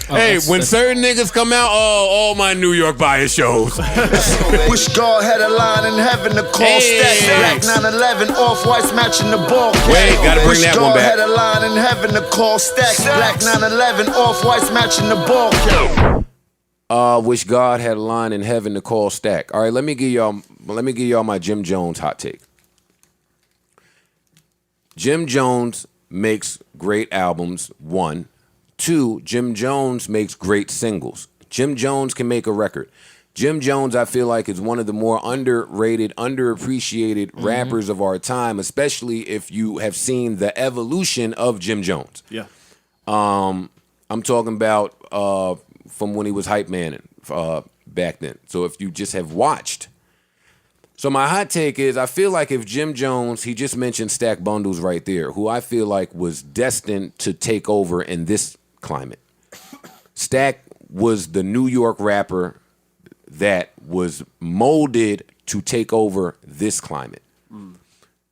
Hey, when certain niggas come out, all my New York bias shows. Wish God had a line in heaven to call Hey. Stack. Black 911, off-whites matching the ball. Wait, gotta bring that one back. Wish God had a line in heaven to call Stack. Black 911, off-whites matching the ball. Wish God had a line in heaven to call Stack. All right, let me give y'all my Jim Jones hot take. Jim Jones makes great albums, 1. 2, Jim Jones makes great singles. Jim Jones can make a record. Jim Jones, I feel like, is one of the more underrated, underappreciated rappers of our time, especially if you have seen the evolution of Jim Jones. Yeah. I'm talking about from when he was hype man back then. So if you just have watched. So my hot take is I feel like if Jim Jones, he just mentioned Stack Bundles right there, who I feel like was destined to take over in this climate. Stack was the New York rapper that was molded to take over this climate.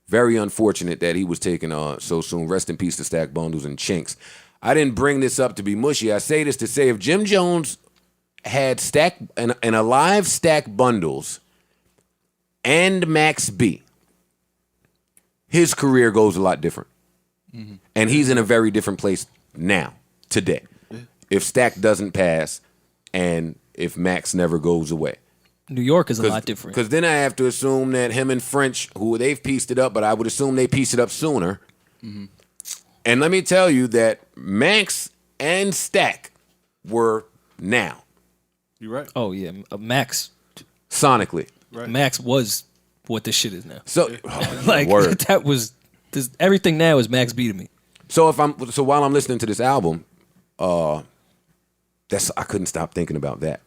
Very unfortunate that he was taken so soon. Rest in peace to Stack Bundles and Chinks. I didn't bring this up to be mushy. I say this to say if Jim Jones had Stack and a live Stack Bundles and Max B, his career goes a lot different. And he's in a very different place now, today. If Stack doesn't pass and if Max never goes away. New York is a lot different. Because then I have to assume that him and French, who they've pieced it up, but I would assume they pieced it up sooner. And let me tell you that Max and Stack were now. You're right. Oh yeah, Max. Sonically. Right. Max was what this shit is now. So Like word. that was everything now is Max B to me. So while I'm listening to this album, I couldn't stop thinking about that.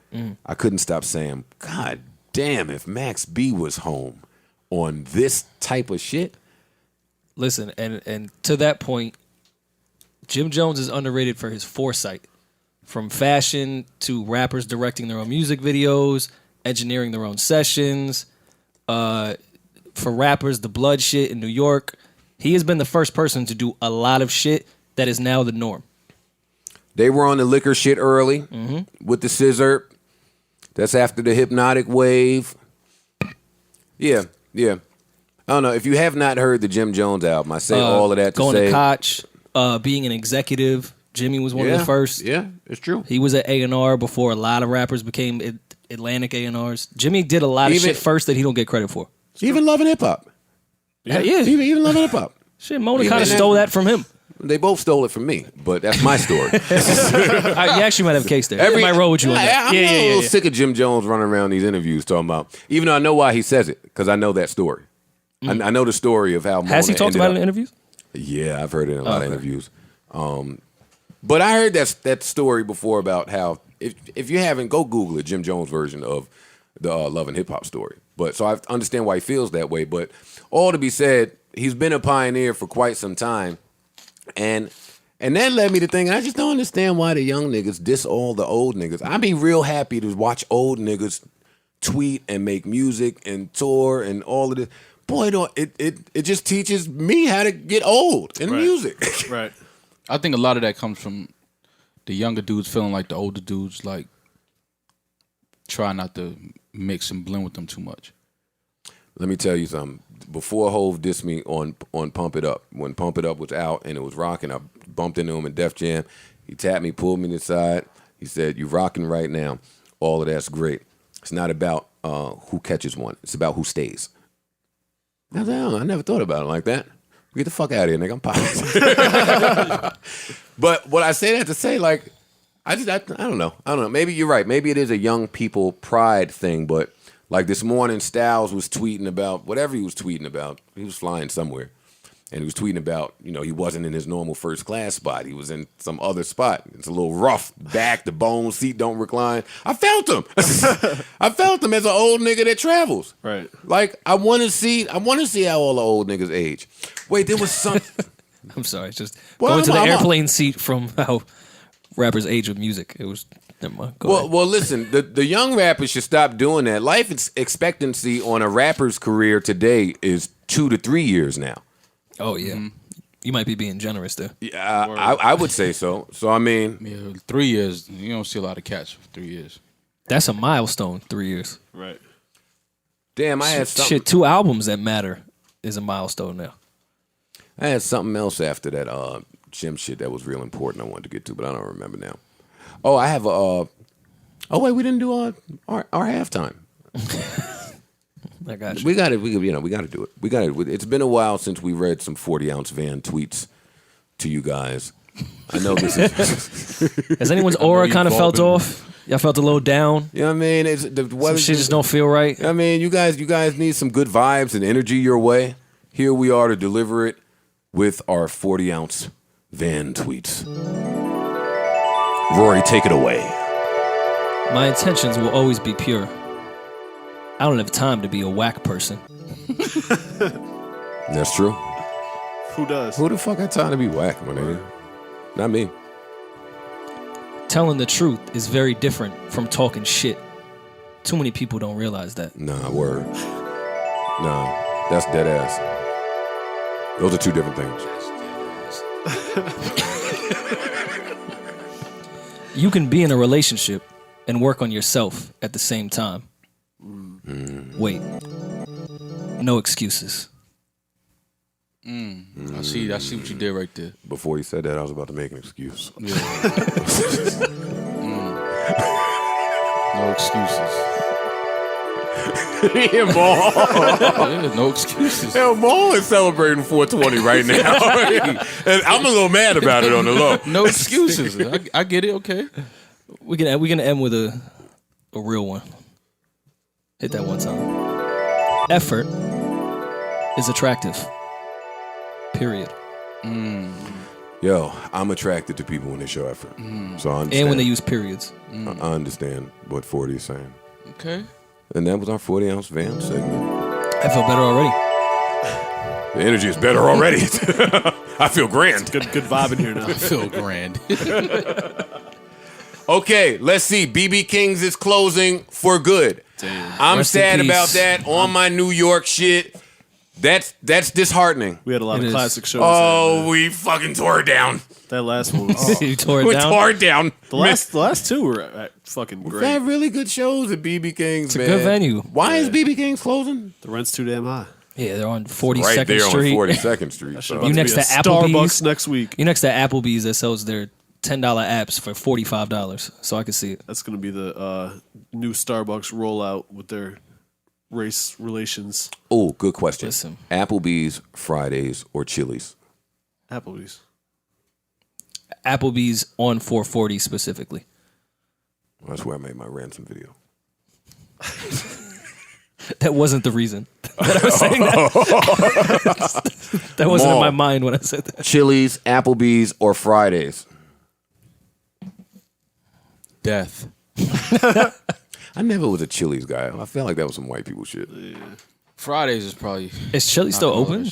I couldn't stop saying, God damn, if Max B was home on this type of shit. Listen, and to that point, Jim Jones is underrated for his foresight. From fashion to rappers directing their own music videos, engineering their own sessions. For rappers, the blood shit in New York. He has been the first person to do a lot of shit that is now the norm. They were on the liquor shit early with the scissor. That's after the hypnotic wave. Yeah. I don't know. If you have not heard the Jim Jones album, I say all of that to going say. to Koch, being an executive. Jimmy was one of the first. Yeah, it's true. He was at A&R before a lot of rappers became Atlantic A&Rs. Jimmy did a lot of shit first that he don't get credit for. Even Loving Hip Hop. Yeah. Even Loving Hip Hop. Shit, Mona kind of stole that from him. They both stole it from me, but that's my story. You actually might have a case there. I might roll with you on that. I'm a little sick of Jim Jones running around these interviews talking about, even though I know why he says it, because I know that story. I know the story of how Mona Has he talked about it in interviews? Yeah, I've heard it in a lot of interviews. But I heard that story before about how, if you haven't, go Google it, Jim Jones' version of the Love and Hip Hop story. But so I understand why he feels that way. But all to be said, he's been a pioneer for quite some time. And that led me to think, I just don't understand why the young niggas diss all the old niggas. I'd be real happy to watch old niggas tweet and make music and tour and all of this. Boy, it just teaches me how to get old in music. Right. I think a lot of that comes from the younger dudes feeling like the older dudes like try not to mix and blend with them too much. Let me tell you something. Before Hove dissed me on Pump It Up, when Pump It Up was out and it was rocking, I bumped into him in Def Jam. He tapped me, pulled me to the side. He said, "You rocking right now. All of that's great. It's not about who catches one. It's about who stays." I said, I never thought about it like that. Get the fuck out of here, nigga. I'm popping. But what I say that to say, like, I don't know. Maybe you're right. Maybe it is a young people pride thing, but like this morning, Styles was tweeting about whatever he was tweeting about. He was flying somewhere. And he was tweeting about, he wasn't in his normal first class spot. He was in some other spot. It's a little rough. Back, the bone, seat don't recline. I felt him. I felt him as an old nigga that travels. Right. Like, I want to see how all the old niggas age. Wait, there was some... I'm sorry, just going to the airplane seat from rappers' age of music. It was never mind. Go ahead. Well, listen. The young rappers should stop doing that. Life expectancy on a rapper's career today is 2 to 3 years now. Oh yeah, you might be being generous there. Yeah, I would say so. So I mean, Yeah, 3 years. You don't see a lot of cats for 3 years. That's a milestone. 3 years. Right. damn, I had something. Shit, 2 albums that matter is a milestone now. I had something else after that gym shit that was real important. I wanted to get to, but I don't remember now. Oh, I have a. Oh wait, we didn't do our halftime. I got you. We got it. We got to do it. We got it. It's been a while since we read some 40-ounce van tweets to you guys. I know this is. Has anyone's aura kind of felt off? Y'all felt a little down? You know what I mean? It's the weather. Some shit just don't feel right. I mean, you guys need some good vibes and energy your way. Here we are to deliver it with our 40-ounce van tweets. Rory, take it away. My intentions will always be pure. I don't have time to be a whack person. That's true. Who does? Who the fuck got time to be whack, my nigga? Not me. Telling the truth is very different from talking shit. Too many people don't realize that. Nah, word. Nah, that's dead ass. Those are two different things. You can be in a relationship and work on yourself at the same time. Wait. No excuses. I see what you did right there. Before he said that, I was about to make an excuse. Yeah. No excuses. Yeah, Maul. Yeah, no excuses. Hell, Maul is celebrating 420 right now. And I'm a little mad about it on the low. No excuses. I get it. Okay. We can end with a real one. Hit that one time. Effort is attractive. Period. Yo, I'm attracted to people when they show effort. So I understand. And when they use periods. I understand what 40 is saying. Okay. And that was our 40-ounce van segment. I feel better already. The energy is better already. I feel grand. Good vibe in here now. I feel grand. Okay, let's see. BB King's is closing for good. Damn. I'm Rest in sad peace. about that. On my New York shit. That's disheartening. We had a lot It of is. classic shows. Oh, we fucking tore it down. that last one. Was, You tore it We down. tore it down. the last two were fucking We've great. had really good shows at BB King's, It's a man. good venue. Why is BB King's closing? The rent's too damn high. Yeah, they're on 42nd Right there Street. on 42nd Street. So. You next to Starbucks Applebee's. next week. You're next to Applebee's that sells their $10 apps for $45. So I can see it. That's gonna be the new Starbucks rollout with their race relations. Oh, good question. Listen. Applebee's, Fridays, or Chili's? Applebee's. Applebee's on 440 specifically. That's where I made my ransom video. That wasn't the reason that I was saying that. That wasn't in my mind when I said that. Chili's, Applebee's, or Fridays? Death. I never was a Chili's guy. I felt like that was some white people shit. Fridays is probably. Is Chili still open?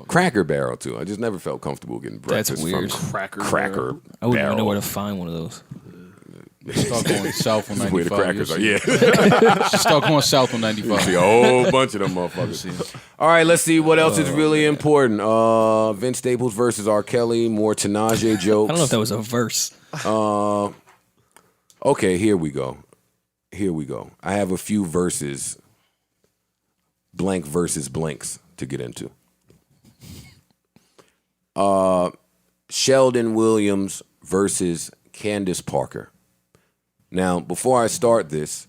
Cracker Barrel, too. I just never felt comfortable getting That's breakfast weird. from Cracker Cracker I wouldn't Barrel. even know where to find one of those. Start going south on This is where 95. the crackers are. You'll Yeah. see. Start going south on See 95. a whole bunch of them motherfuckers. All right, let's see what else is really important. Vince Staples versus R. Kelly. More Tanaje jokes. I don't know if that was a verse. Okay, here we go. I have a few verses, blank versus blanks to get into. Sheldon Williams versus Candace Parker. Now, before I start this,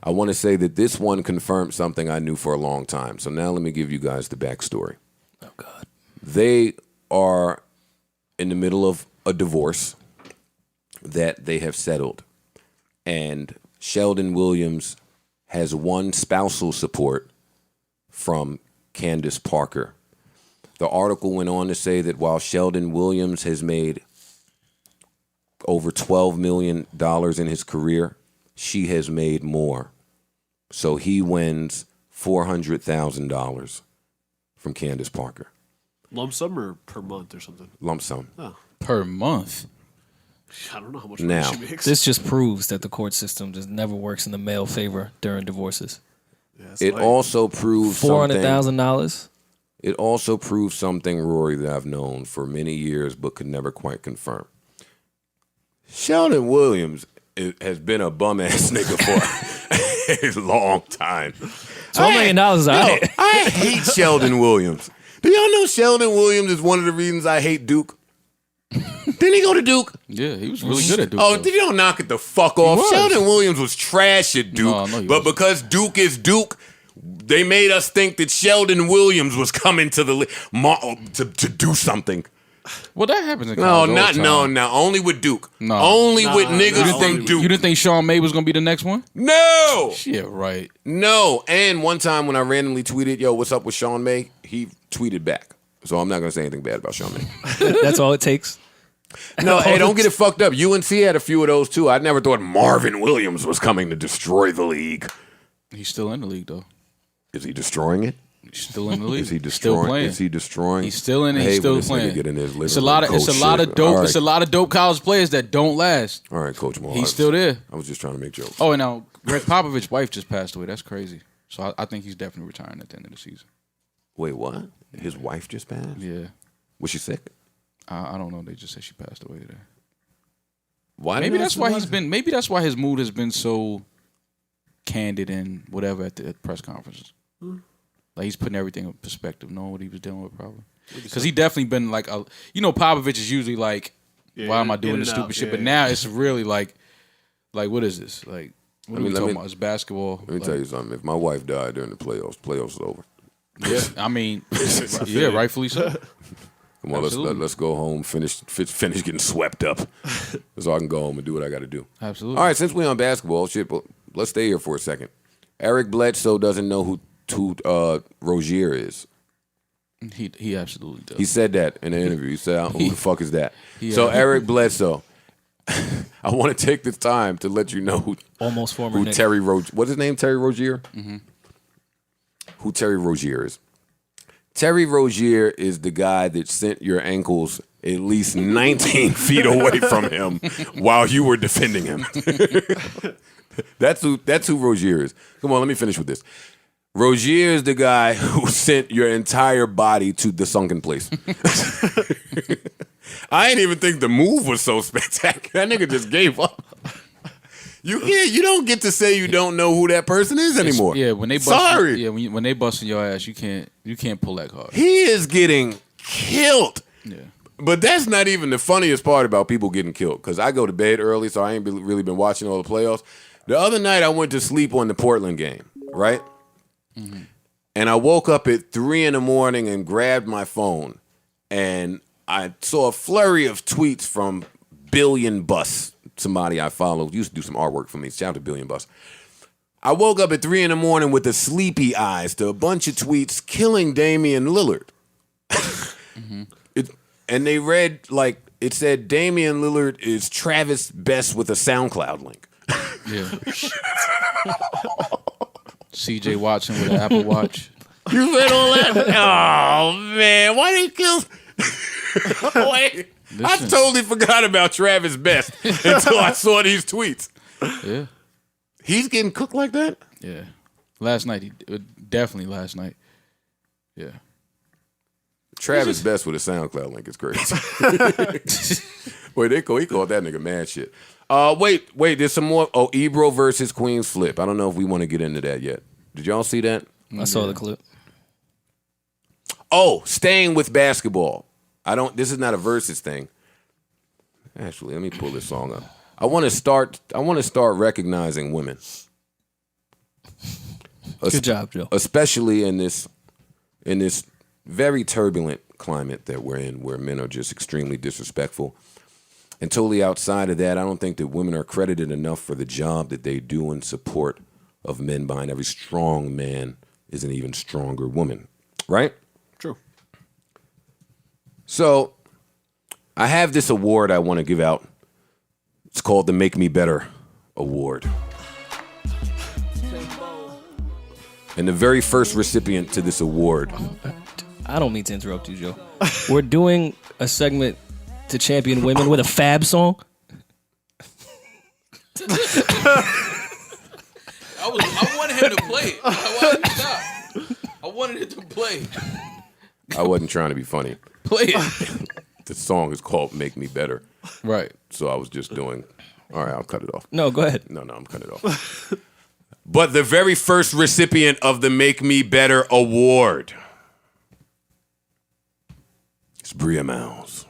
I want to say that this one confirmed something I knew for a long time. So now let me give you guys the backstory. Oh, God. They are in the middle of a divorce that they have settled. And Sheldon Williams has won spousal support from Candace Parker. The article went on to say that while Sheldon Williams has made over $12 million in his career, she has made more. So he wins $400,000 from Candace Parker. Lump sum or per month or something? Lump sum. Per month. I don't know how much Now, money she makes. This just proves that the court system just never works in the male favor during divorces. It also proves something. $400,000. It also proves something, Rory, that I've known for many years but could never quite confirm. Sheldon Williams has been a bum ass nigga for a long time. $12 million is all right. I hate Sheldon Williams. Do y'all know Sheldon Williams is one of the reasons I hate Duke? Didn't he go to Duke? Yeah, he was really good at Duke. Oh, though. did you don't knock it the fuck off? was. Sheldon Williams was trash at Duke, No, he but wasn't. because Duke is Duke, they made us think that Sheldon Williams was coming to the to do something. Well, that happens in No, college all not the no, time. no. Only with Duke. No. Only with niggas not from only- Duke. You didn't think Sean May was gonna be the next one? No, Yeah, right. no. And one time when I randomly tweeted, "Yo, what's up with Sean May?" He tweeted back. So I'm not gonna say anything bad about Sean May. That's all it takes. No, hey, don't get it fucked up. UNC had a few of those too. I never thought Marvin Williams was coming to destroy the league. He's still in the league though. Is he destroying it? He's still in the league. Is he Still destroying? playing. Is he destroying? He's still in it. I He's hate still when this nigga playing. Get in his It's a lot of dope. All It's a lot of dope college players that don't last. All right, Coach Moore. He's still there. I was just trying to make jokes. Oh, and now Greg Popovich's wife just passed away. That's crazy. So I think he's definitely retiring at the end of the season. Wait, what? His wife just passed? Yeah. Was she sick? I don't know. They just said she passed away today. Why? Maybe that's why he's been. Maybe that's why his mood has been so candid and whatever at the press conferences. Like he's putting everything in perspective, knowing what he was dealing with, probably. Because he definitely been like, Popovich is usually like, why am I doing this stupid shit? But now it's really like what is this? Like, what are we talking about? It's basketball. Let me tell you something. If my wife died during the playoffs is over. Yeah, I mean, yeah, rightfully so. Come on, let's go home, finish getting swept up, so I can go home and do what I got to do. Absolutely. All right, since we're on basketball, shit, but let's stay here for a second. Eric Bledsoe doesn't know who Rozier is. He absolutely does. He said that in an interview. He said, "Who the fuck is that?" Yeah. So Eric Bledsoe, I want to take this time to let you know who Almost former who Knick. Terry Rozier. What's his name? Terry Rozier. Mm-hmm. Who Terry Rozier is? Terry Rozier is the guy that sent your ankles at least 19 feet away from him while you were defending him. That's who Rozier is. Come on, let me finish with this. Rozier is the guy who sent your entire body to the sunken place. I didn't even think the move was so spectacular. That nigga just gave up. You don't get to say you don't know who that person is anymore. Yeah, when they bust Sorry. when they busting your ass, you can't pull that card. He is getting killed. Yeah. But that's not even the funniest part about people getting killed, because I go to bed early, so I ain't really been watching all the playoffs. The other night, I went to sleep on the Portland game, right? Mm-hmm. And I woke up at 3 a.m. and grabbed my phone, and I saw a flurry of tweets from Billion Bus, somebody I follow, used to do some artwork for me. Shout out to Billion Bus. I woke up at 3 a.m. with the sleepy eyes to a bunch of tweets killing Damian Lillard. Mm-hmm. And they read, like, it said Damian Lillard is Travis Best with a SoundCloud link. Yeah. CJ Watson with an Apple Watch. You read all that? Oh, man. Why did he kill... Wait. I totally forgot about Travis Best until I saw these tweets. Yeah. He's getting cooked like that? Yeah. Definitely last night. Yeah. Travis Best with a SoundCloud link is crazy. Wait, he called that nigga mad shit. Wait, there's some more. Oh, Ebro versus Queens Flip. I don't know if we want to get into that yet. Did y'all see that? I saw the clip. Oh, staying with basketball. This is not a versus thing. Actually, let me pull this song up. I want to start recognizing women. Good job, Joe. Especially in this very turbulent climate that we're in, where men are just extremely disrespectful. And totally outside of that, I don't think that women are credited enough for the job that they do in support of men. Behind every strong man is an even stronger woman, right? True. So I have this award I want to give out. It's called the Make Me Better Award. And the very first recipient to this award. I don't mean to interrupt you, Joe. We're doing a segment to champion women with a Fab song. I wanted him to play it. I wanted him to stop. I wanted it to play. I wasn't trying to be funny. Play it. The song is called "Make Me Better." Right. So I was just doing. All right, I'll cut it off. No, go ahead. No, I'm cutting it off. But the very first recipient of the Make Me Better award is Bria Miles.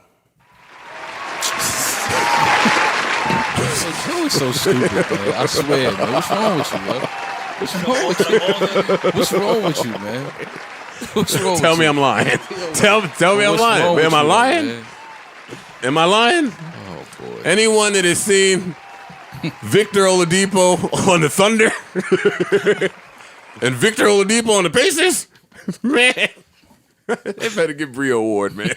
Joe is so stupid, man. I swear, man. What's wrong with you, man? What's wrong with you? What's wrong with you, man? What's wrong Tell with me you? I'm lying. Tell me I'm What's lying. wrong with Am I you, lying? man? Am I lying? Oh, boy. Anyone that has seen Victor Oladipo on the Thunder and Victor Oladipo on the Pacers, man, they better give Bria an award, man.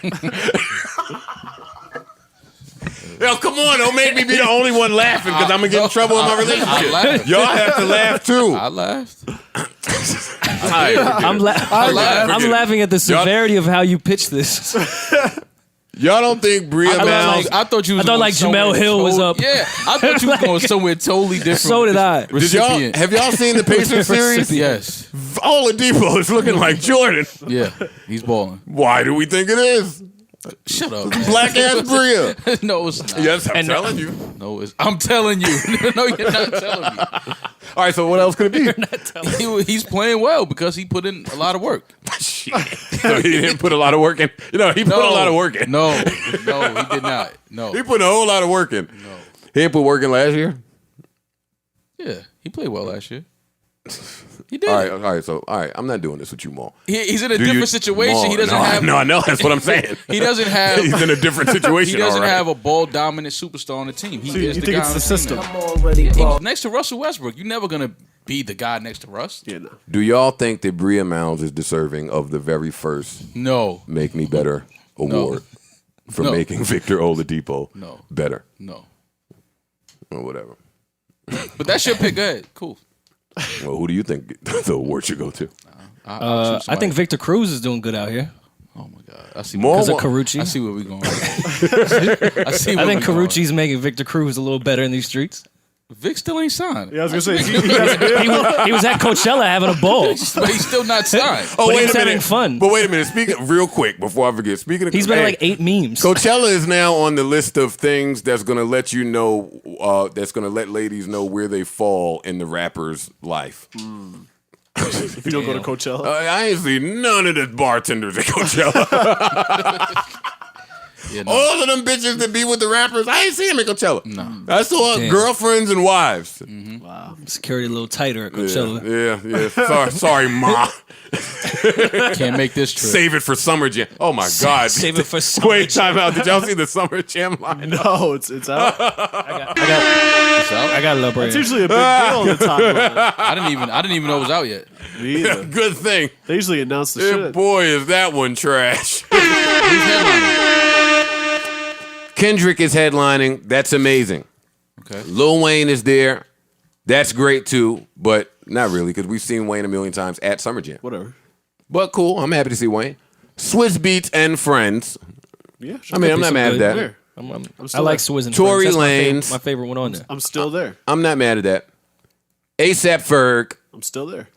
Yo, come on, don't make me be the only one laughing because I'm gonna get in trouble in my relationship. Y'all have to laugh too. I laughed. I'm laughing at the severity of how you pitched this. Y'all don't think Bria Miles? I thought you was I thought going like Jamel somewhere Hill was up. Yeah, I thought you was going somewhere totally different. So did I. Have y'all seen the Pacers series? Yes. Oladipo is looking like Jordan. Yeah, he's balling. Why do we think it is? Shut up. Black ass Bria. No, it's not. Yes, I'm telling you. No, I'm telling you. No, you're not telling me. All right, so what else could it be? He's playing well because he put in a lot of work. Shit. So he didn't put a lot of work in. He put a lot of work in. No, he did not. No. He put a whole lot of work in. No. He didn't put work in last year? Yeah, he played well last year. He did. All right. I'm not doing this with you, Maul. He's in a different situation. Maul, He doesn't have. No, I know. That's what I'm saying. He doesn't have. He's in a different situation. He doesn't all right. have a ball dominant superstar on the team. He is You the think guy it's on the system? team. He's next to Russell Westbrook. You're never gonna be the guy next to Russ. Yeah, no. Do y'all think that Bria Miles is deserving of the very first No. Make Me Better award for No. making Victor Oladipo better? No. Or whatever. But that's your pick. Go ahead. Cool. Well, who do you think the award should go to? I think Victor Cruz is doing good out here. Oh my God! I see. More Because of Carucci. I see where we're going. I see. I think Carucci's making Victor Cruz a little better in these streets. Vic still ain't signed. Yeah, I was gonna say He was at Coachella having a ball. But he's still not signed. Oh, But wait he's a having minute. fun. But wait a minute. Speaking real quick before I forget. Speaking of, He's been in like 8 memes. Coachella is now on the list of things that's going to let you know. That's going to let ladies know where they fall in the rapper's life. if you don't go to Coachella. I ain't seen none of the bartenders at Coachella. Yeah, no. All of them bitches that be with the rappers, I ain't seen them at Coachella. No. I saw Damn. girlfriends and wives. Wow. Security a little tighter at Coachella. Yeah. Sorry, ma. Can't make this trip. Save it for Summer Jam. Oh my God. Save it for Summer Wait, time out. Did y'all see the Summer Jam line? No, it's out. I got a little break. It's usually a big deal on the timeline. I didn't even know it was out yet. Me either. Good thing. They usually announce the Yeah, shit. boy, is that one trash. Who's headlining? Kendrick is headlining. That's amazing. Okay. Lil Wayne is there. That's great too, but not really because we've seen Wayne a million times at Summer Jam. Whatever. But cool. I'm happy to see Wayne. Swizz Beatz and Friends. Yeah, sure. I mean, I'm not mad at that. Where? I still like there. Swizz and Tory Friends. Lanez. That's my favorite one on there. I'm still there. I'm not mad at that. ASAP Ferg, I'm still there.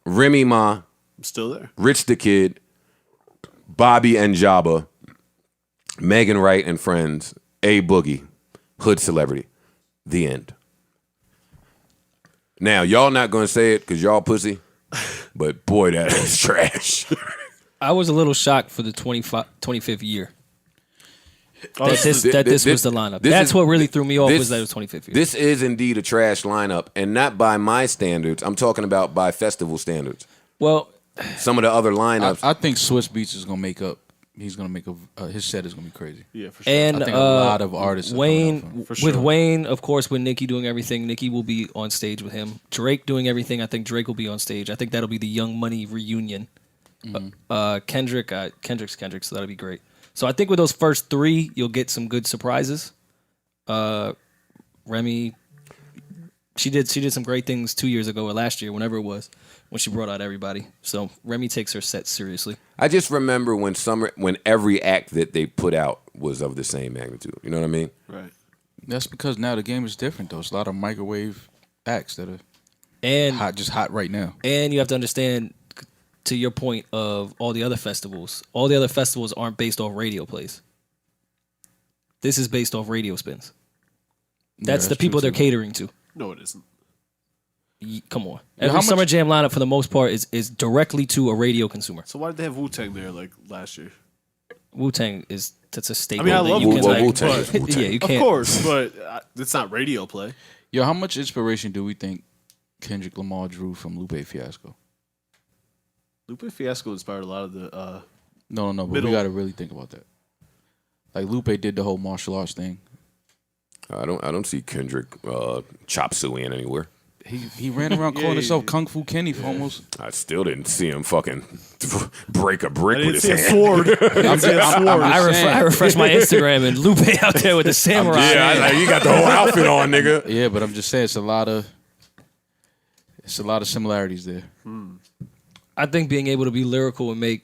Remy Ma, I'm still there. Rich the Kid, Bobby and Jabba, Megan Wright and Friends, A Boogie, Hood Celebrity. The end. Now, y'all not going to say it because y'all pussy, but boy, that is trash. I was a little shocked for the 25th year. Oh, That this was the lineup. this That's is- what really threw me off this- was that it was 25th year. This is indeed a trash lineup, and not by my standards. I'm talking about by festival standards. Well, Some of the other lineups. I think Swizz Beatz is gonna make up. He's gonna make his set is gonna be crazy. Yeah, for sure. and I think a lot of artists are Wayne, coming out For sure. with Wayne, of course, with Nicki doing everything, Nicki will be on stage with him. Drake doing everything, I think Drake will be on stage. I think that'll be the Young Money reunion. Kendrick's Kendrick, so that'll be great. So I think with those first 3, you'll get some good surprises. Remy, she did some great things 2 years ago or last year, whenever it was, when she brought out everybody. So Remy takes her set seriously. I just remember when every act that they put out was of the same magnitude. You know what I mean? Right. That's because now the game is different, though. It's a lot of microwave acts that are And hot right now. And you have to understand, to your point of all the other festivals aren't based off radio plays. This is based off radio spins. That's the people they're catering to. No, it isn't. Come on. Every Summer Jam lineup, for the most part, is directly to a radio consumer. So why did they have Wu-Tang there like last year? Wu-Tang that's a staple. I mean, I love Wu-Tang. Yeah, you can't. Of course, but it's not radio play. Yo, how much inspiration do we think Kendrick Lamar drew from Lupe Fiasco? Lupe Fiasco inspired a lot of the. No, but we got to really think about that. Like Lupe did the whole martial arts thing. I don't see Kendrick chop suey anywhere. He ran around calling himself Kung Fu Kenny for almost. I still didn't see him fucking break a brick I with didn't his see hand. a sword. I refreshed my Instagram and Lupe out there with the samurai. You got the whole outfit on, nigga. Yeah, but I'm just saying it's a lot of similarities there. I think being able to be lyrical and make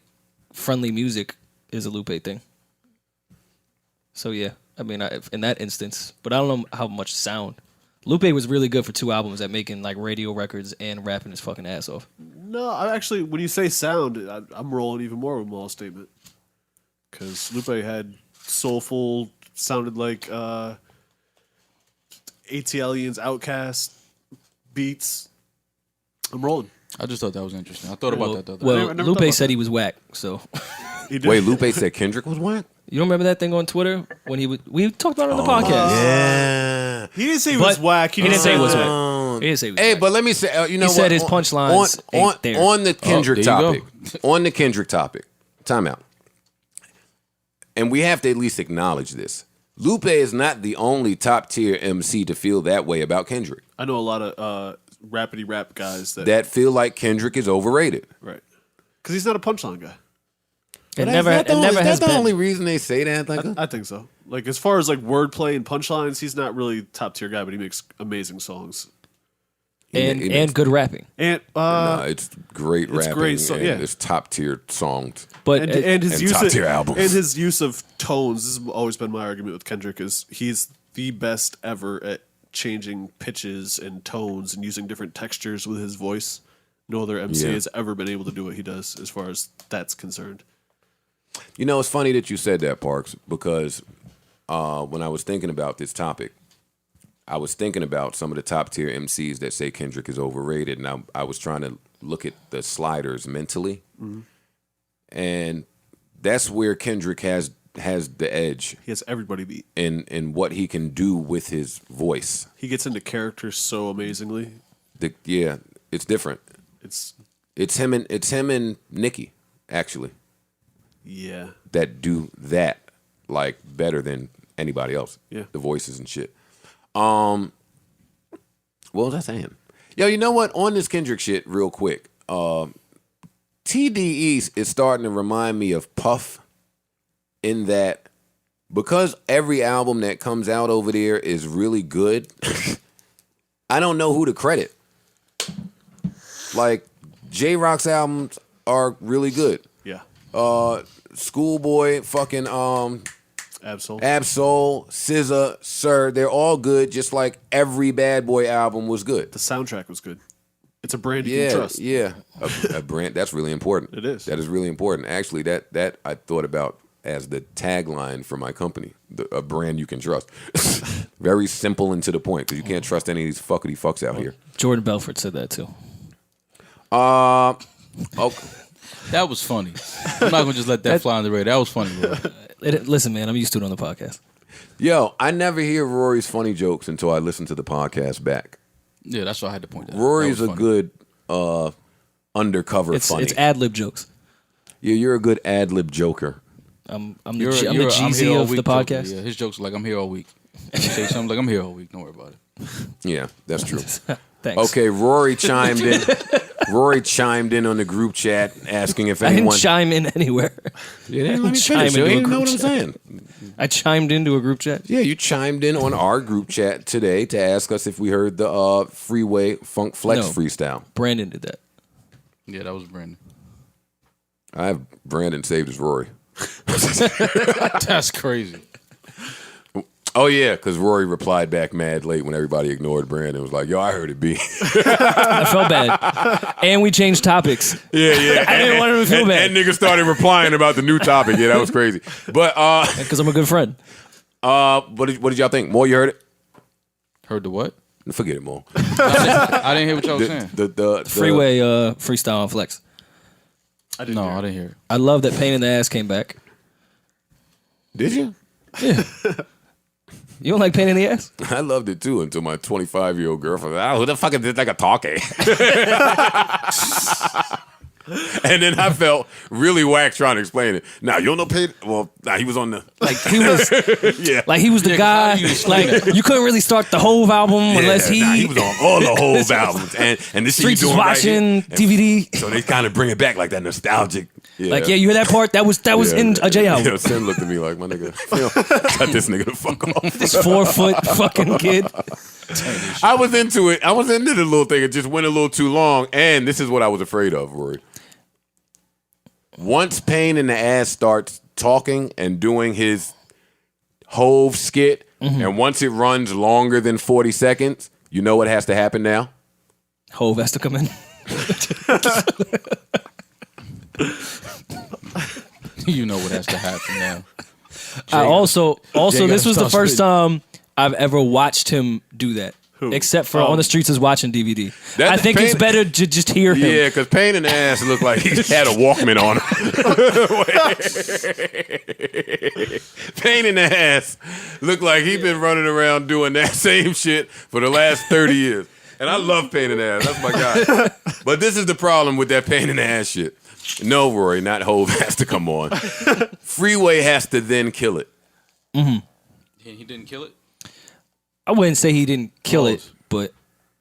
friendly music is a Lupe thing. So yeah, I mean, in that instance, but I don't know how much sound. Lupe was really good for 2 albums at making like radio records and rapping his fucking ass off. No, I actually, when you say sound, I'm rolling even more with Maul's statement. Because Lupe had soulful, sounded like ATLiens, Outkast beats. I'm rolling. I just thought that was interesting. I thought about that the other Well, I never Lupe thought said about he was whack, so. He did. Wait, Lupe said Kendrick was whack? You don't remember that thing on Twitter when we talked about it on the podcast? Yeah. He didn't say he was whack. He didn't say he was whack. He didn't say he was Hey, whack. but let me say, you know He what? said his punchlines ain't there. On the Kendrick there you topic. On the Kendrick topic. Time out. And we have to at least acknowledge this. Lupe is not the only top tier MC to feel that way about Kendrick. I know a lot of rappity rap guys that Feel like Kendrick is overrated. right, because he's not a punchline guy. It never has That's the been. only reason they say that. Like, I think so. Like as far as like wordplay and punchlines, he's not really top tier guy, but he makes amazing songs and good rapping. and no, it's great it's rapping. great, so- and yeah. it's top tier songs. But and his and use top-tier of albums. and his use of tones. This has always been my argument with Kendrick. Is he's the best ever at changing pitches and tones and using different textures with his voice. No other MC Yeah. has ever been able to do what he does, as far as that's concerned. You know, it's funny that you said that, Parks, because when I was thinking about this topic, I was thinking about some of the top tier MCs that say Kendrick is overrated, and I was trying to look at the sliders mentally, and that's where Kendrick has the edge He has everybody beat. in what he can do with his voice. He gets into characters so amazingly. It's different. It's him and Nicki actually Yeah. that do that like better than anybody else. Yeah. The voices and shit. What was I saying? Yo, you know what? On this Kendrick shit, real quick. TDE is starting to remind me of Puff in that because every album that comes out over there is really good, I don't know who to credit. Like, J-Rock's albums are really good. Yeah. Schoolboy, fucking Absol. Absol, SZA, Sir, they're all good, just like every Bad Boy album was good. The soundtrack was good. It's a brand you can trust. Yeah. A brand, that's really important. It is. That is really important. Actually, that I thought about as the tagline for my company, a brand you can trust. Very simple and to the point, because you can't trust any of these fuckity fucks out here. Jordan Belfort said that too. Okay. That was funny. I'm not gonna just let that fly on the radar. That was funny, bro. Listen, man, I'm used to it on the podcast. Yo, I never hear Rory's funny jokes until I listen to the podcast back. Yeah, that's why I had to point that out. Rory's That a was funny. good undercover funny. It's ad lib jokes. Yeah, you're a good ad lib joker. I'm the You're Jeezy here all of the week joker. podcast. Yeah, his jokes are like I'm here all week. You say something like I'm here all week. Don't worry about it. Yeah, that's true. Thanks. Okay, Rory chimed in. Rory chimed in on the group chat asking if I anyone. didn't chime in anywhere. You didn't let me chime finish. You into a didn't know group what I'm chat. saying. I chimed into a group chat. Yeah, you chimed in on our group chat today to ask us if we heard the Freeway Funk Flex No. freestyle. Brandon did that. Yeah, that was Brandon. I have Brandon saved as Rory. That's crazy. Oh yeah, because Rory replied back mad late when everybody ignored Brandon and was like, "Yo, I heard it, B." I felt bad, and we changed topics. Yeah. I didn't want him to feel bad. And niggas started replying about the new topic. Yeah, that was crazy. But Because I'm a good friend. what did y'all think? More, you heard it? Heard the what? Forget it, more. I didn't hear what y'all was saying. The Freeway freestyle on Flex. I didn't hear it. I love that Pain in the Ass came back. Did you? Yeah. You don't like Pain in the Ass? I loved it too until my 25-year-old girlfriend. Oh, who the fuck is this like a talkie? And then I felt really whack trying to explain it. Now you don't know Pain. Well, he was on the He was yeah. like he was the guy. Like you couldn't really start the Hove album unless he was on all the whole albums and this shit Streets you was doing watching right here. DVD. So they kind of bring it back like that nostalgic. Yeah. Like you hear that part? That was in a J album. Yeah, Sin looked at me like, my nigga, cut this nigga the fuck off. This 4-foot fucking kid. I was into it. I was into the little thing. It just went a little too long. And this is what I was afraid of, Rory. Once Pain in the Ass starts talking and doing his Hove skit, and once it runs longer than 40 seconds, you know what has to happen now? Hove has to come in. You know what has to happen now. I also Jay this gotta was the stop first spitting. time I've ever watched him do that. Except for On the Streets is watching DVD. That- I think it's Pain- better to just hear him. Yeah, because Pain in the Ass looked like he had a Walkman on him. Pain in the Ass looked like he'd been running around doing that same shit for the last 30 years. And I love Pain in the Ass. That's my guy. But this is the problem with that Pain in the Ass shit. No, Rory, not Hove has to come on. Freeway has to then kill it. He didn't kill it? I wouldn't say he didn't kill it, but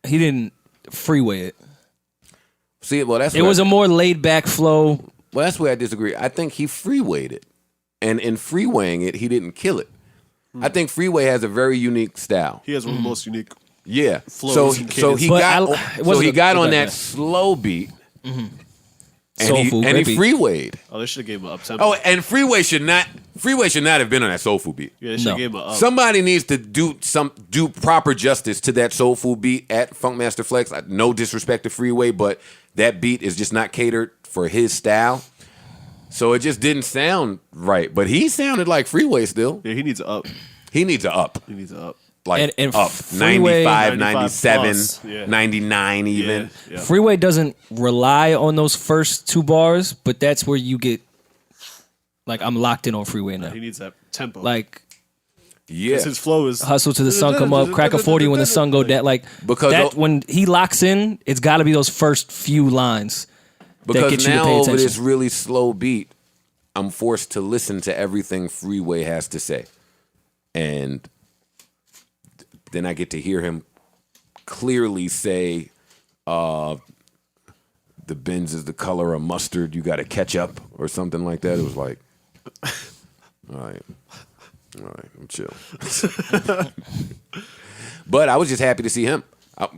he didn't freeway it. See, well, that's It was a more laid back flow. Well, that's where I disagree. I think he freewayed it. And in freewaying it, he didn't kill it. I think Freeway has a very unique style. He has one of the most unique. Yeah. Flows So and so he But got it wasn't got a on bad that slow beat. And Soulful, he great beat. freewayed. Oh, they should have gave him an up tempo. Oh, and Freeway should not have been on that soulful beat. Yeah, they should have gave him an up. Somebody needs to do proper justice to that soulful beat at Funkmaster Flex. No disrespect to Freeway, but that beat is just not catered for his style. So it just didn't sound right. But he sounded like Freeway still. Yeah, he needs an up. He needs an up. He needs an up. Like And up. Freeway- 95, 95 97, plus. Yeah. 99 even. Yeah. Freeway doesn't rely on those first two bars, but that's where you get like I'm locked in on Freeway now. He needs that tempo. Like Yeah. 'Cause his flow is hustle to the sun come up, crack a 40 when the sun go down. Like Because that when he locks in, it's got to be those first few lines that Because get you to now pay over attention. this really slow beat, I'm forced to listen to everything Freeway has to say. And then I get to hear him clearly say, the Benz is the color of mustard, you got to catch up, or something like that. It was like, all right, I'm chill. But I was just happy to see him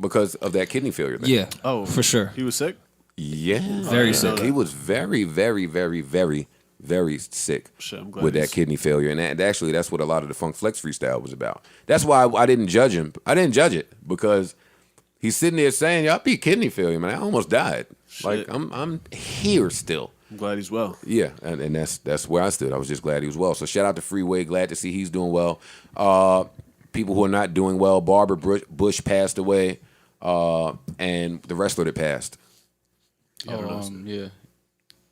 because of that kidney failure thing. Yeah. Oh, for sure. He was sick? Yeah. Very sick. He was very, very, very, very, very sick Shit, I'm glad with that he's- kidney failure. And actually, that's what a lot of the Funk Flex freestyle was about. That's why I didn't judge him. I didn't judge it because he's sitting there saying, "Yo, I beat kidney failure, man. I almost died. Like, I'm here still." I'm glad he's well. Yeah, and that's where I stood. I was just glad he was well. So shout out to Freeway. Glad to see he's doing well. People who are not doing well, Barbara Bush passed away, and the wrestler that passed. Yeah.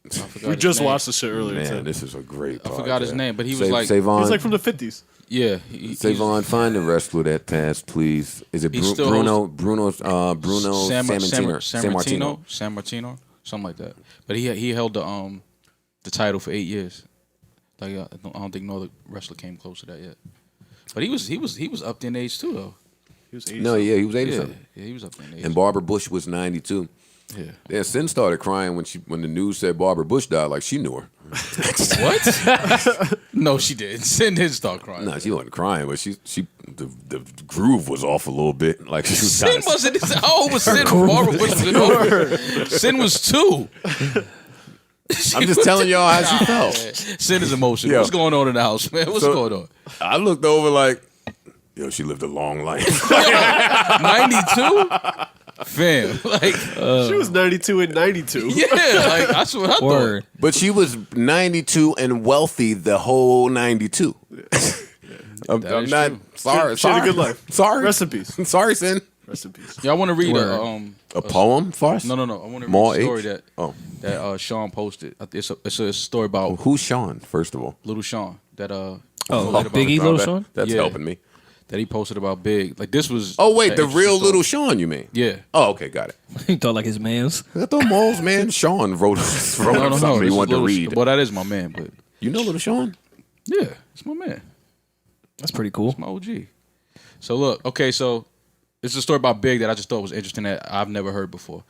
I forgot We his just name. watched the shit earlier. Man, too. this is a great I forgot his podcast. name, but he was like, Savon. He's like from the 50s. yeah. Savon, find the wrestler that passed, please. Is it He's still Bruno San Martino? Martino, something like that. But he held the title for 8 years. Like I don't think no other wrestler came close to that yet. But he was up there in age too though. He was 80. No, yeah, he was 80 Yeah, something. yeah, he was up there in age. And Barbara Bush was 92. Yeah, Sin started crying when the news said Barbara Bush died, like she knew her. What? No, she didn't. Sin didn't start crying. No, she wasn't crying, but the groove was off a little bit. Like she was Sin wasn't. How old was Sin? Barbara Bush was over. Sin was 2. I'm just telling y'all how she felt. Sin is emotional. Yeah. What's going on in the house, man? What's going on? I looked over like, Yo, she lived a long life. 92? Fam, like she was 92 and 92. yeah, like that's what I Word. But she was 92 and wealthy the whole 92. I'm is not true. sorry. She had a good life. Sorry. Rest in peace. Sorry, Sin. Rest in peace. thought. Yeah, I want to read A poem for us? No. I want to read More a story H? that Sean posted. It's a story about Who's Sean, first of all? Little Sean that Biggie Little Sean? That's Yeah. helping me. that he posted about Big. Like this was. Oh, wait, an the interesting real story. Little Sean, you mean? Yeah. Oh, okay, got it. He thought like his man's. I thought Moles, man. Sean wrote No, something he this is wanted to Little read. Well, that is my man, but You know Little Sean? yeah, it's my man. That's pretty cool. My OG. So look, okay, so it's a story about Big that I just thought was interesting that I've never heard before.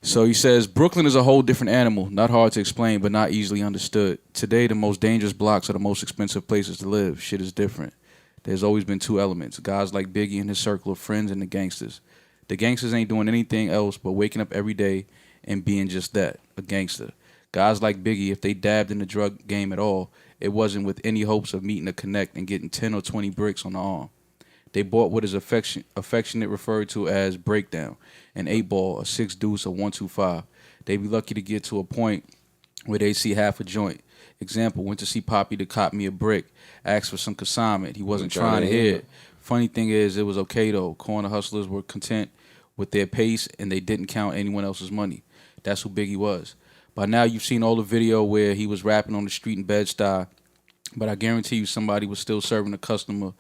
So he says, Brooklyn is a whole different animal, not hard to explain, but not easily understood. Today, the most dangerous blocks are the most expensive places to live. Shit is different. There's always been two elements, guys like Biggie and his circle of friends and the gangsters. The gangsters ain't doing anything else but waking up every day and being just that, a gangster. Guys like Biggie, if they dabbed in the drug game at all, it wasn't with any hopes of meeting a connect and getting 10 or 20 bricks on the arm. They bought what is affectionate referred to as breakdown, an 8-ball, a 6 deuce, a 1-2-5. They be lucky to get to a point where they see half a joint. Example, went to see Poppy to cop me a brick, asked for some consignment. He wasn't trying to hear it. Funny thing is, it was okay though. Corner hustlers were content with their pace and they didn't count anyone else's money. That's who Biggie was. By now, you've seen all the video where he was rapping on the street in Bed-Stuy, but I guarantee you somebody was still serving a customer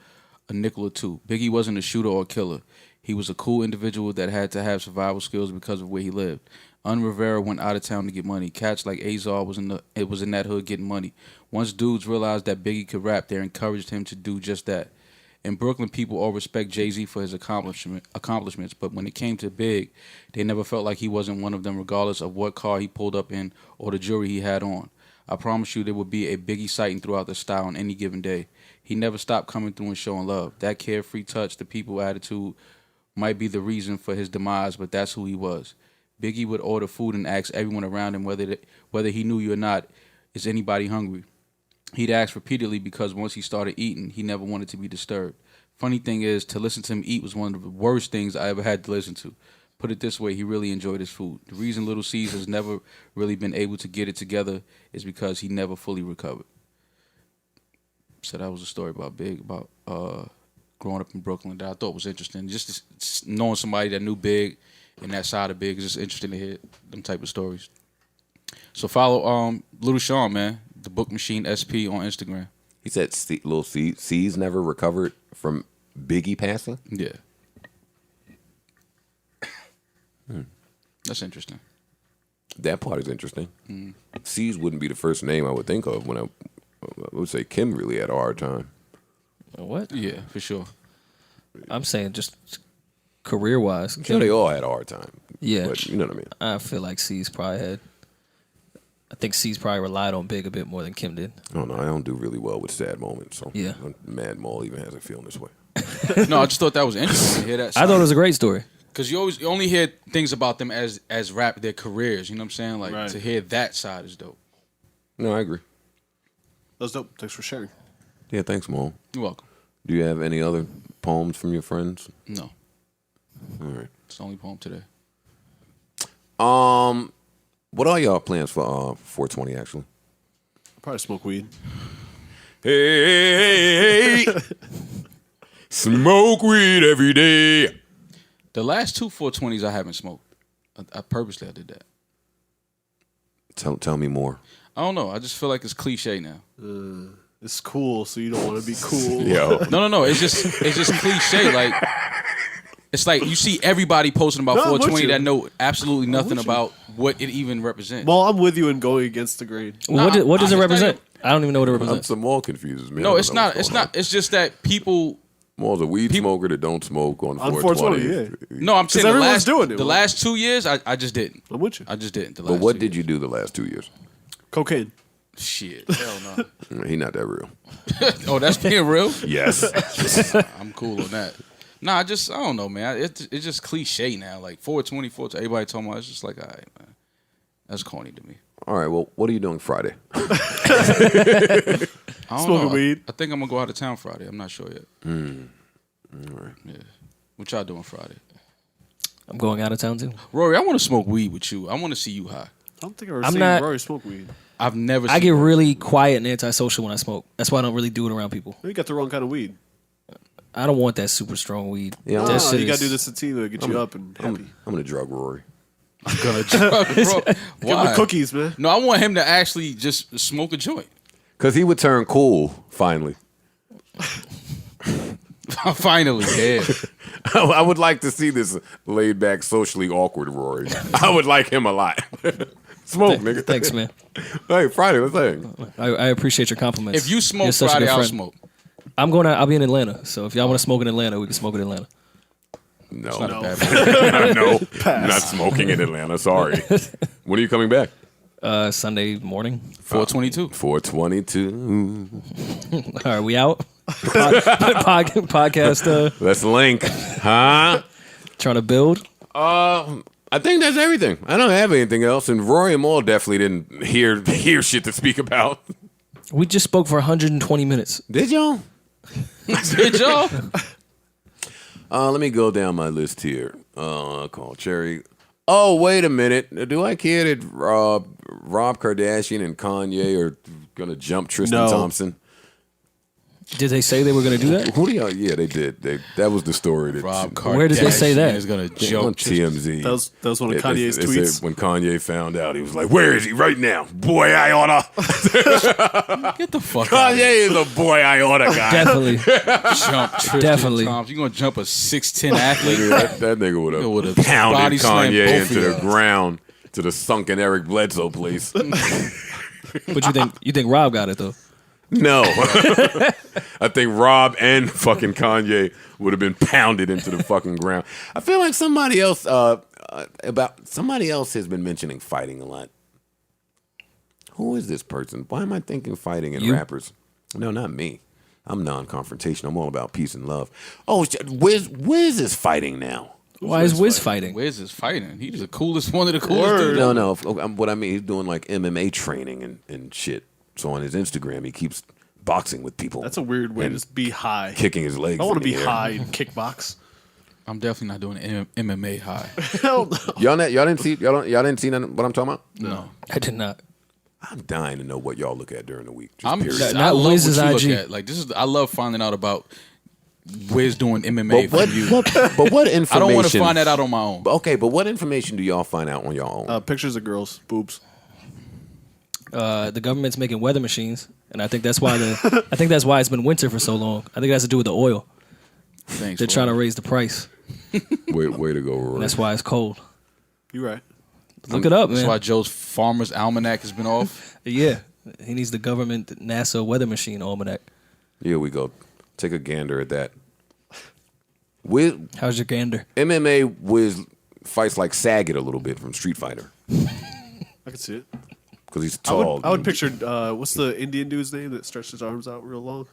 a nickel or two. Biggie wasn't a shooter or a killer. He was a cool individual that had to have survival skills because of where he lived. Rivera went out of town to get money. Cats like Azar was in that hood getting money. Once dudes realized that Biggie could rap, they encouraged him to do just that. In Brooklyn, people all respect Jay-Z for his accomplishments, but when it came to Big, they never felt like he wasn't one of them regardless of what car he pulled up in or the jewelry he had on. I promise you there would be a Biggie sighting throughout the style on any given day. He never stopped coming through and showing love. That carefree touch, the people attitude might be the reason for his demise, but that's who he was. Biggie would order food and ask everyone around him whether he knew you or not, is anybody hungry? He'd ask repeatedly because once he started eating, he never wanted to be disturbed. Funny thing is, to listen to him eat was one of the worst things I ever had to listen to. Put it this way, he really enjoyed his food. The reason Little C's has never really been able to get it together is because he never fully recovered. So that was a story about Big, about growing up in Brooklyn that I thought was interesting. Just knowing somebody that knew Big and that side of Big is just interesting to hear them type of stories. So follow Little Sean, man, the Book Machine SP on Instagram. He said Little C's never recovered from Biggie passing? Yeah. That's interesting. That part is interesting. C's wouldn't be the first name I would think of when I would say Kim really had a hard time. What? Yeah, for sure. I'm saying just career wise. I'm sure they all had a hard time. Yeah. But you know what I mean. I feel like C's probably had. I think C's probably relied on Big a bit more than Kim did. I don't know. I don't do really well with sad moments. So Yeah. I'm mad Maul even has a feeling this way. No, I just thought that was interesting to hear that. I thought it was a great story. Because you only hear things about them as rap, their careers. You know what I'm saying? Like, Right. to hear that side is dope. No, I agree. That's dope. Thanks for sharing. Yeah, thanks, Maul. You're welcome. Do you have any other poems from your friends? No, All right. it's the only poem today. What are y'all plans for 420 actually? Probably smoke weed. Hey, smoke weed every day. The last two 420s I haven't smoked. I purposely did that. Tell me more. I don't know. I just feel like it's cliche now. It's cool, so you don't want to be cool. Yo. No. It's just cliche. Like, it's like you see everybody posting about No, I'm with 420 you. that know absolutely nothing with you. about what it even represents. Well, I'm with you in going against the grain. Nah, what does it it's not represent? I don't even know what it I'm represents. some Maul confuses me. I No, don't it's know not. what's It's going not. It's just that people. on. Maul's a weed smoker that don't smoke on 420. 420, No, I'm saying the everyone's last doing it. The last 2 years, I just didn't. I'm with you. I just didn't. The But last what 2 did years. you do the last 2 years? Cocaine. Shit, hell no. He not that real. Oh, that's being real. Yes. I'm cool on that. Nah, I don't know, man. It's just cliche now. Like 420, everybody talking about. It's just like, all right, man. That's corny to me. All right. Well, what are you doing Friday? I don't Smoking know. weed. I think I'm gonna go out of town Friday. I'm not sure yet. All right. Yeah. What y'all doing Friday? I'm going out of town too. Rory, I want to smoke weed with you. I want to see you high. I don't think I've ever I'm seen not- Rory smoke weed. I've never. I seen get Rory really smoke weed. quiet and antisocial when I smoke. That's why I don't really do it around people. You got the wrong kind of weed. I don't want that super strong weed. Yeah, No, That shit you got is- to do the sativa, get you up and happy. I'm gonna drug Rory. I'm gonna drug, bro. Give him Why? the cookies, man. No, I want him to actually just smoke a joint. Cause he would turn cool finally. Finally, yeah. I would like to see this laid back, socially awkward Rory. I would like him a lot. Smoke, nigga. Thanks, man. Hey, Friday, let's hang. I appreciate your compliments. If you smoke You're such a Friday, good I'll friend. smoke. I'm going out. I'll be in Atlanta. So if y'all want to smoke in Atlanta, we can smoke in Atlanta. No, Not a bad plan. no, not smoking in Atlanta. Sorry. When are you coming back? Sunday morning. 422. 422. All right, we out. Podcast. Let's link, huh? Trying to build. I think that's everything. I don't have anything else, and Rory and Mal definitely didn't hear shit to speak about. We just spoke for 120 minutes. Did y'all? Did y'all? Let me go down my list here. Call Cherry. Oh, wait a minute. Do I care that Rob Kardashian and Kanye are gonna jump Tristan No. Thompson? Did they say they were going to do that? Who do y'all? Yeah, they did. That was the story. That Rob Kardashian Where did they say that? is gonna on jump. TMZ. That was one of Kanye's they tweets. said when Kanye found out, he was like, "Where is he right now? Boy, I oughta." Get the fuck out. Kanye is a boy, I oughta guy. Definitely. Jump Tristan Definitely. Thompson. You gonna jump a 6'10" athlete? That nigga would Nigga would've have pounded body slammed Kanye both into of the y'all. ground, to the sunken Eric Bledsoe place. But you think Rob got it though? No. I think Rob and fucking Kanye would have been pounded into the fucking ground. I feel like somebody else has been mentioning fighting a lot. Who is this person? Why am I thinking fighting and You? rappers? No, not me. I'm non-confrontational. I'm all about peace and love. Oh, Wiz is fighting now. Why is Wiz fighting? Wiz is fighting. He's the coolest, one of the coolest dudes. No. What I mean, he's doing like MMA training and shit. So on his Instagram, he keeps boxing with people. That's a weird way to just be high. Kicking his legs. I want to in be the air. high and kickbox. I'm definitely not doing MMA high. Hell no. Y'all didn't see what I'm talking about? No. I did not. I'm dying to know what y'all look at during the week. Just I'm period. Not I love Wiz's what you IG. look at. Like I love finding out about Wiz doing MMA But from you. but what information? I don't want to find that out on my own. Okay, but what information do y'all find out on your own? Pictures of girls, boobs. The government's making weather machines, and I think that's why it's been winter for so long. I think it has to do with the oil. Thanks. They're trying to raise the price. way to go, Rory. And that's why it's cold. You right. Look it up, That's man. why Joe's Farmer's Almanac has been off. Yeah, he needs the government NASA weather machine almanac. Here we go. Take a gander at that. Wiz, How's your gander? MMA Wiz fights like Saget a little bit from Street Fighter I can see it. because he's I tall. would picture, what's the Indian dude's name that stretched his arms out real long?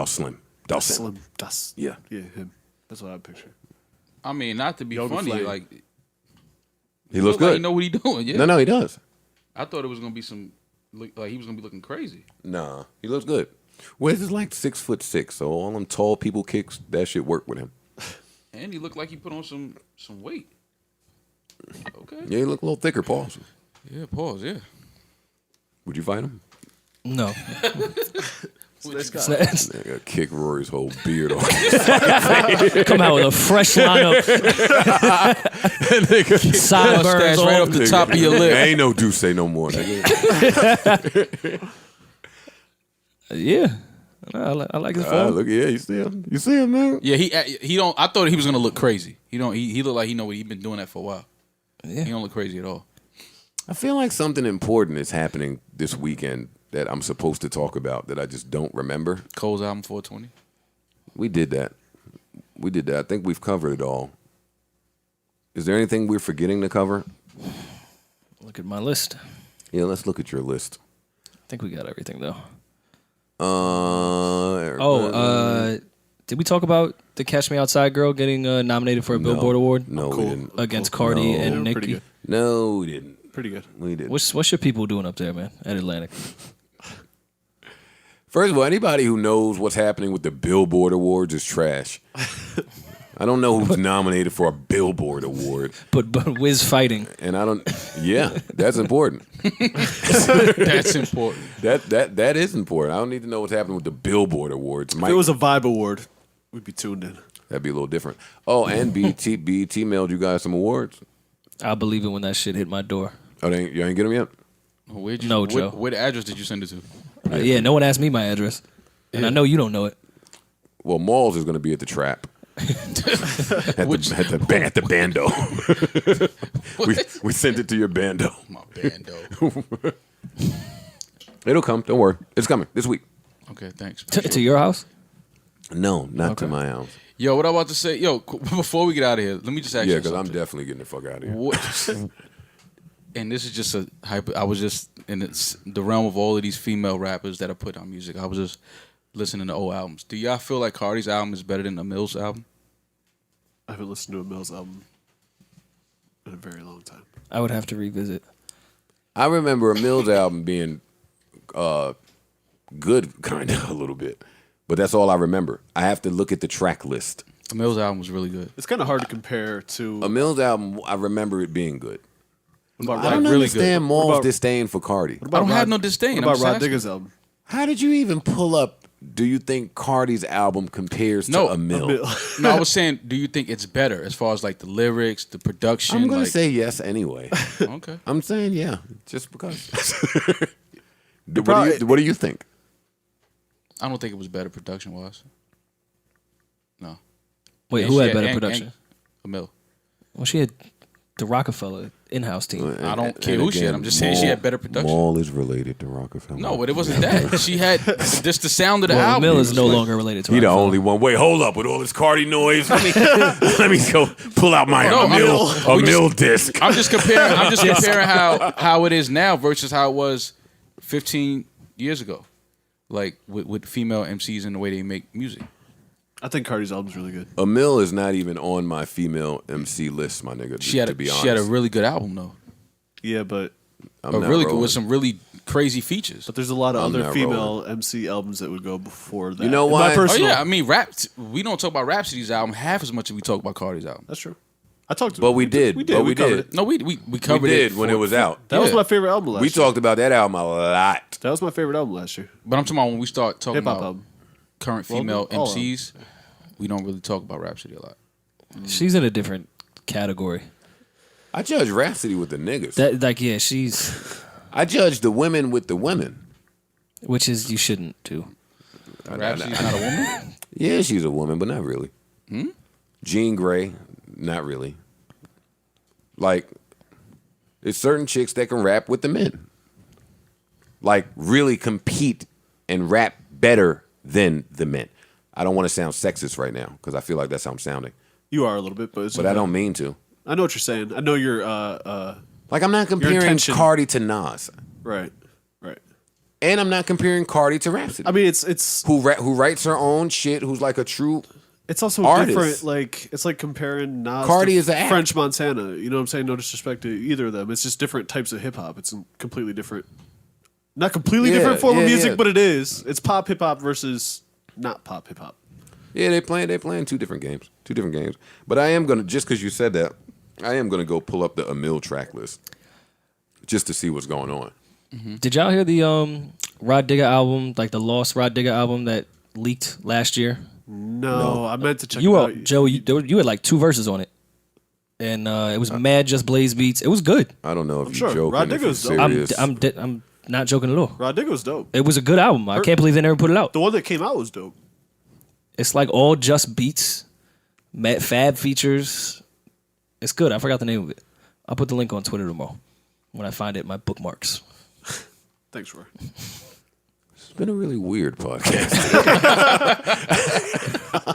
Slim. Slim. Das. Yeah. Yeah, him. That's what I would picture. I mean, not to be Yoga funny, Flame. like He looks look good. Like he know what he doing. Yeah. No, he does. I thought it was gonna be like he was gonna be looking crazy. Nah, he looks good. Wiz is like 6'6", so all them tall people kicks, that shit work with him. And he looked like he put on some weight. Okay. Yeah, he look a little thicker, pause. Yeah. Pause. Yeah. Would you fight him? No. This guy. Nigga, kick Rory's whole beard off. Come out with a fresh lineup. Sideburns Mustache right on. off the top of your lip. Ain't no do say no more, nigga. Yeah. I like his form. Look, yeah, you see him? You see him, man? Yeah. He don't. I thought he was gonna look crazy. He don't. He looked like he know what he been doing that for a while. Yeah. He don't look crazy at all. I feel like something important is happening this weekend that I'm supposed to talk about that I just don't remember. Cole's album 420. We did that. I think we've covered it all. Is there anything we're forgetting to cover? Look at my list. Yeah, let's look at your list. I think we got everything though. Did we talk about the Catch Me Outside girl getting nominated for a Billboard Award? No, we didn't. Against Cardi They were and pretty Nicki. good. No, we didn't. Pretty good. We did. What's your people doing up there, man, at Atlantic? First of all, anybody who knows what's happening with the Billboard Awards is trash. I don't know who's nominated for a Billboard Award. But Wiz fighting. And I don't. Yeah, that's important. That's important. That is important. I don't need to know what's happening with the Billboard Awards. If it was a Vibe Award, we'd be tuned in. That'd be a little different. Oh, and BET mailed you guys some awards. I'll believe it when that shit hit my door. Oh, you ain't get them yet? Where'd you, No, Joe. What address did you send it to? Yeah, no one asked me my address. And I know you don't know it. Well, Malls is going to be at the Trap. at the bando. we sent it to your bando. My bando. It'll come. Don't worry. It's coming this week. Okay, thanks. To your house? No, not to my house. Yo, what I'm about to say, before we get out of here, let me just ask you Yeah, because I'm something. definitely getting the fuck out of here. What, and this is just a hyper. I was just in the realm of all of these female rappers that are put on music. I was just listening to old albums. Do y'all feel like Cardi's album is better than Emil's album? I haven't listened to Emil's album in a very long time. I would have to revisit. I remember Emil's album being good, kind of, a little bit. But that's all I remember. I have to look at the track list. Emil's album was really good. It's kind of hard to compare to Emil's album, I remember it being good. What about I don't really understand good. Maul's disdain for Cardi. I don't have no disdain. What I'm about just Rod asking. Digger's album? How did you even pull up, do you think Cardi's album compares to Emil? No, I was saying, do you think it's better as far as like the lyrics, the production? I'm going to like, say yes anyway. okay. I'm saying yeah, just because. What do you think? I don't think it was better production wise. No. Wait, And who she had better production? Emil. Well, she had the Rockefeller in-house team. I don't care who she had. I'm just saying she had better production. Maul is related to Rockefeller. No, but it wasn't that. She had just the sound of the Well, album. Emil is no longer related to He the Rockefeller. only one. Wait, hold up with all this Cardi noise. Let me go pull out my Emil disc. I'm just comparing. I'm just comparing how it is now versus how it was 15 years ago, like with female MCs and the way they make music. I think Cardi's album's really good. Emil is not even on my female MC list, my nigga. She had a really good album though. Yeah, but Really good with some really crazy features. But there's a lot of I'm other not female rolling. MC albums that would go before that. You know In why? my personal, Oh yeah, I mean we don't talk about Rhapsody's album half as much as we talk about Cardi's album. That's true. I talked to But we did. We did. But we we covered did. it. No, we covered We did it when it was out. That was Yeah. my favorite album last We year. talked about that album a lot. That was my favorite album last year. But I'm talking about when we start talking Hip hop about album. current Well, female all of them. MCs, we don't really talk about Rhapsody a lot. She's in a different category. I judge Rhapsody with the niggas. She's, I judge the women with the women. which is you shouldn't do. Rhapsody's not a woman? Yeah, she's a woman, but not really. Jean Grey, not really. Like, it's certain chicks that can rap with the men. Like, really compete and rap better than the men. I don't want to sound sexist right now because I feel like that's how I'm sounding. You are a little bit, but it's But I don't mean to. I know what you're saying. I know you're Like, I'm not comparing intention. Cardi to Nas. right. And I'm not comparing Cardi to Rhapsody. I mean, it's who writes her own shit, who's like a true It's also artist. different. Like it's like comparing Nas Cardi to is an act. French Montana. You know what I'm saying? No disrespect to either of them. It's just different types of hip hop. It's a completely different, not completely Yeah, different form of yeah, music, yeah. but it is. It's pop hip hop versus not pop hip hop. Yeah, they playing two different games. But I am gonna, just because you said that, I am gonna go pull up the Emil track list just to see what's going on. Did y'all hear the Rod Digger album, like the Lost Rod Digger album that leaked last year? No, I meant to check You it out, out. Joe. You had like 2 verses on it, and it was mad just Blaze beats. It was good. I don't know if sure. you're joking. Rod if Digger's you're dope. serious. I'm not joking at all. Rod Digger was dope. It was a good album. I can't believe they never put it out. The one that came out was dope. It's like all just beats, Fab features. It's good. I forgot the name of it. I'll put the link on Twitter tomorrow when I find it in my bookmarks. Thanks, Roy. It's been a really weird podcast.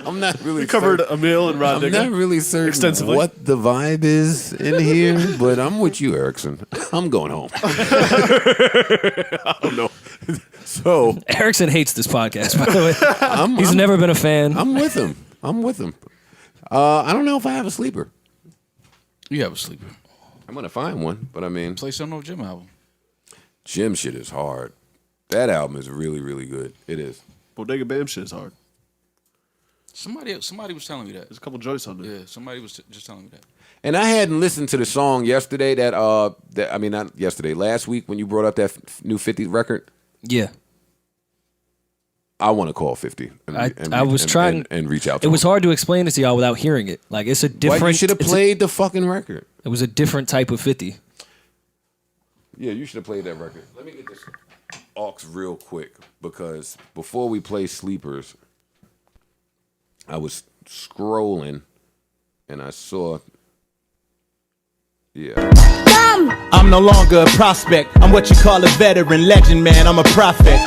I'm not really We covered Emil and Rod I'm Digger. not really certain extensively. what the vibe is in here, but I'm with you, Erickson. I'm going home. I don't know. So Erickson hates this podcast, by the way. He's I'm- never been a fan. I'm with him. I don't know if I have a sleeper. You have a sleeper. I'm gonna find one, but I mean, Play some off Jim album. Jim shit is hard. That album is really, really good. It is. Bodega Bam shit is hard. Somebody was telling me that. There's a couple joints on there. Yeah, somebody was just telling me that. And I hadn't listened to the song yesterday. Not yesterday. Last week when you brought up that new 50 record. Yeah. I want to call 50. I was trying and reach out to It was him. hard to explain it to y'all without hearing it. Like, it's a different... Well, you should have played the fucking record. It was a different type of 50. Yeah, you should have played that record. Let me get this aux real quick, because before we play Sleepers, I was scrolling and I saw... Yeah. I'm no longer a prospect. I'm what you call a veteran legend, man. I'm a prophet.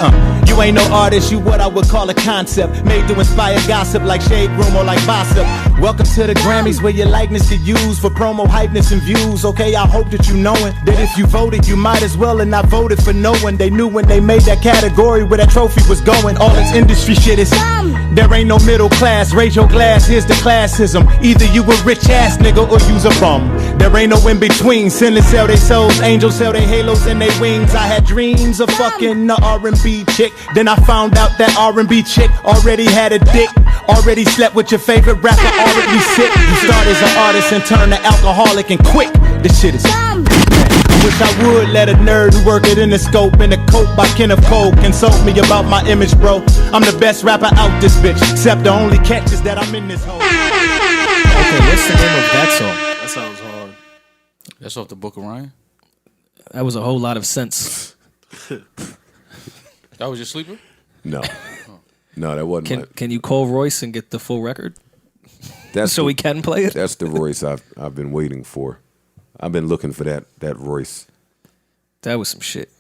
You ain't no artist, you what I would call a concept. Made to inspire gossip like Shade Room or like Gossip. Welcome to the Grammys where your likeness is used for promo, hypeness, and views. Okay, I hope that you knowin' that if you voted, you might as well. And I voted for no one. They knew when they made that category where that trophy was going. All this industry shit is there ain't no middle class. Raise your glass, here's the classism. Either you a rich ass nigga or you's a bum. There ain't no in between. Sinners sell their souls, angels sell their halos and their wings. I had dreams of fucking the R&B chick. Then I found out that R&B chick already had a dick. Already slept with your favorite rapper, already sick. You start as an artist and turn to alcoholic and quick. This shit is wish I would let a nerd who work it in the scope in the coat by Kenneth Cole consult me about my image, bro. I'm the best rapper out this bitch, except the only catch is that I'm in this hole. Okay, what's the name of that song? That sounds hard. That's off the Book of Ryan? That was a whole lot of sense. That was your sleeper? No. No, that wasn't. Can you call Royce and get the full record? So we can play it? That's the Royce I've been waiting for. I've been looking for that Royce. That was some shit.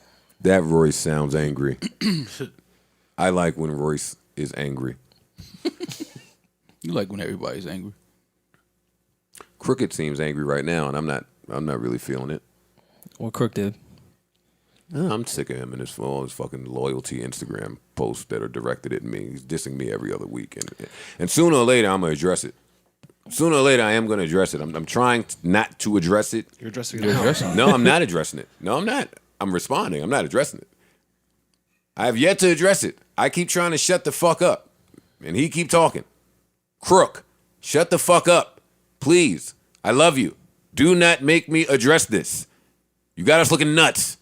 That Royce sounds angry. I like when Royce is angry. You like when everybody's angry. Crooked seems angry right now, and I'm not really feeling it. What Crook did? I'm sick of him and all his fucking loyalty Instagram posts that are directed at me. He's dissing me every other week, and sooner or later I'm gonna address it. Sooner or later I am gonna address it. I'm trying not to address it. You're addressing it. No, I'm not addressing it. No, I'm not. I'm responding. I'm not addressing it. I have yet to address it. I keep trying to shut the fuck up, and he keep talking. Crook, shut the fuck up, please. I love you. Do not make me address this. You got us looking nuts.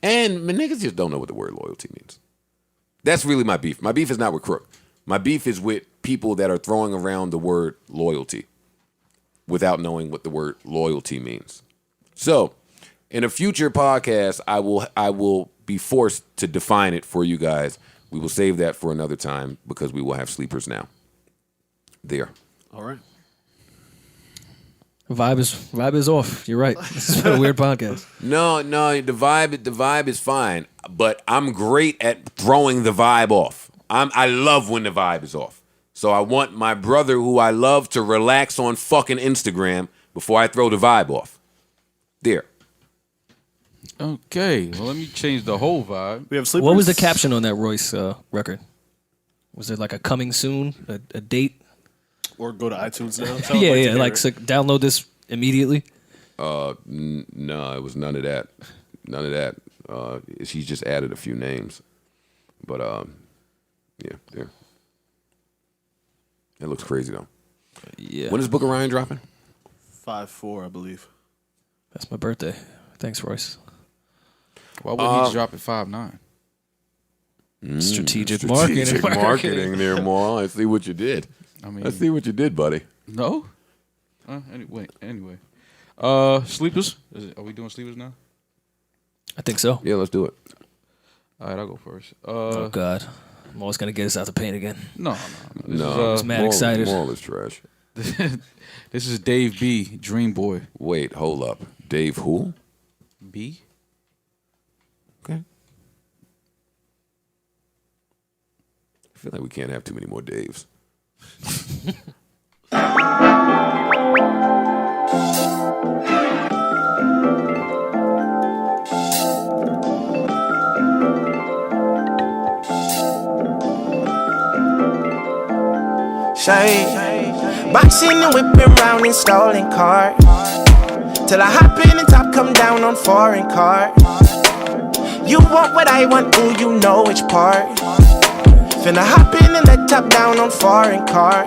And niggas just don't know what the word loyalty means. That's really my beef. My beef is not with Crook. My beef is with people that are throwing around the word loyalty without knowing what the word loyalty means. So, in a future podcast, I will be forced to define it for you guys. We will save that for another time because we will have sleepers now. There. All right. Vibe is off. You're right. This has been a weird podcast. No, the vibe is fine, but I'm great at throwing the vibe off. I love when the vibe is off. So I want my brother who I love to relax on fucking Instagram before I throw the vibe off. There. Okay, well, let me change the whole vibe. We have sleepers. What was the caption on that Royce record? Was it like a coming soon, a date? Or go to iTunes now? Yeah, like so download this immediately. No, it was none of that. None of that. She's just added a few names, but yeah, there. It looks crazy though. Yeah. When is Book of Ryan dropping? 5/4, I believe. That's my birthday. Thanks, Royce. Why would he drop at 5'9"? Strategic marketing there, Maul. I see what you did. I see what you did, buddy. No. Anyway. Sleepers. Are we doing sleepers now? I think so. Yeah, let's do it. All right, I'll go first. Oh God, I'm always gonna get us out the paint again. No. No, I was mad excited. Maul is trash. This is Dave B. Dream Boy. Wait, hold up. Dave who? B. Okay. I feel like we can't have too many more Daves. Boxing and whipping round in stolen cars. Till I hop in and top come down on foreign car. You want what I want, ooh, you know which part. Finna hop in and let top down on foreign car.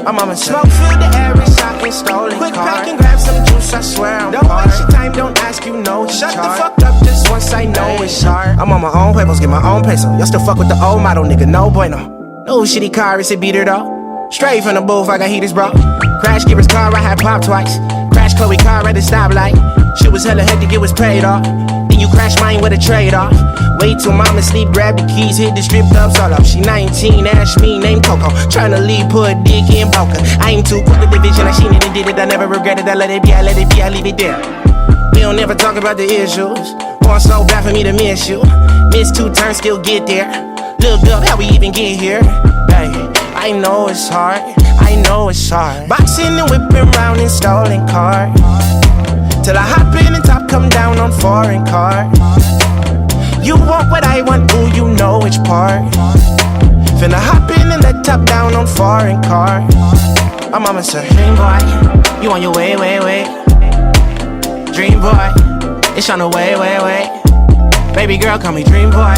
My mama smoke through the air and shot in stolen quick car. Pack and grab some juice, I swear I'm Don't waste your time, don't ask, you know Shut the fuck up just once, I know it's hard. I'm on my own huevos, get my own peso. Y'all still fuck with the old model, nigga, no bueno. No shitty car, it's a beater though. Straight from the booth, I got heaters, bro. Crash Giver's car, I had pop twice. Crash Chloe car at the stoplight. Shit was hella hectic, it was paid off. Then you crash mine with a trade-off. Wait till mama sleep, grab the keys, hit the strip club, all up. She 19, ash me, named Coco. Tryna leave, put dick in Boca. I ain't too quick with the vision, I seen it and did it. I never regret it, I let it be, I let it be, I leave it there. We don't never talk about the issues. Want so bad for me to miss you. Miss 2 turns, still get there. Look up how we even get here. Hey, I know it's hard, I know it's hard. Boxing and whipping round in stolen car. Till I hop in and top come down on foreign car. You want what I want, ooh, you know which part. Finna hop in and let top down on foreign car. My mama said, Dream boy, you on your way, way, way. Dream boy, it's on the way, way, way. Baby girl, call me Dream boy,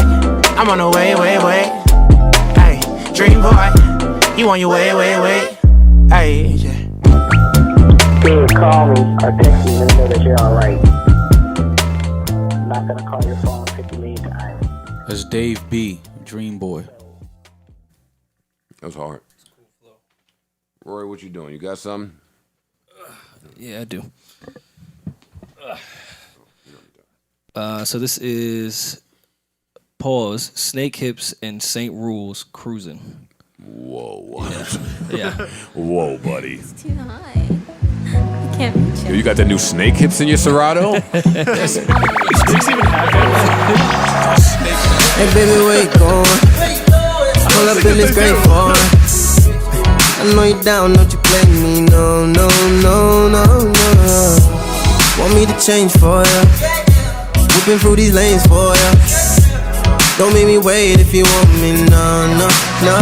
I'm on the way, way, way. Hey, Dream boy, you on your way, way, way. Hey, yeah. You call me or text me, let me know that you're alright. I'm not gonna call your phone 50 million times. That's Dave B, Dream Boy. That was hard. Rory, what you doing? You got something? Yeah, I do. So this is pause, Snake Hips and St. Rules Cruising. Whoa. Yeah. Whoa, buddy. It's too high. I can't reach it. You got the new snake hips in your Serato? Hey baby, where you going? Pull up in this great foreign. I know you down, don't you play me? No, no, no, no, no. Want me to change for ya? Whipping through these lanes for ya. Don't make me wait if you want me. No, no, no.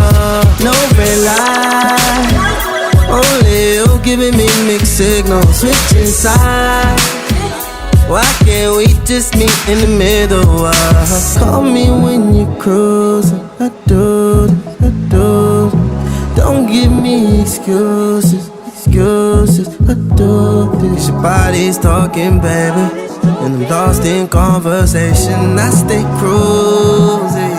No red light. Only you giving me mixed signals. Switching sides. Why can't we just meet in the middle? Call me when you're cruising. I do this, I do this. Don't give me excuses, excuses. I do this. Your body's talking, baby, and I'm lost in conversation. I stay cruising.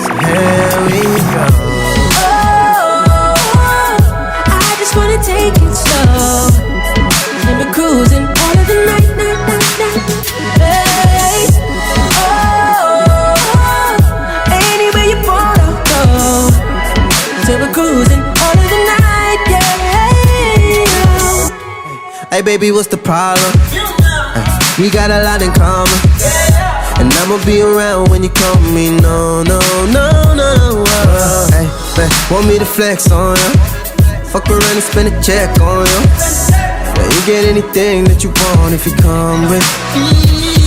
So here we go. I just wanna take it slow. And we're cruising all of the night, night, night, night. Hey. Oh, anywhere you wanna go. Till we're cruising all of the night, yeah. Hey baby, what's the problem? We got a lot in common. And I'ma be around when you call me. No, no, no, no. Hey, man, want me to flex on you? Fuck around and spend a check on you. Yeah, you get anything that you want if you come with.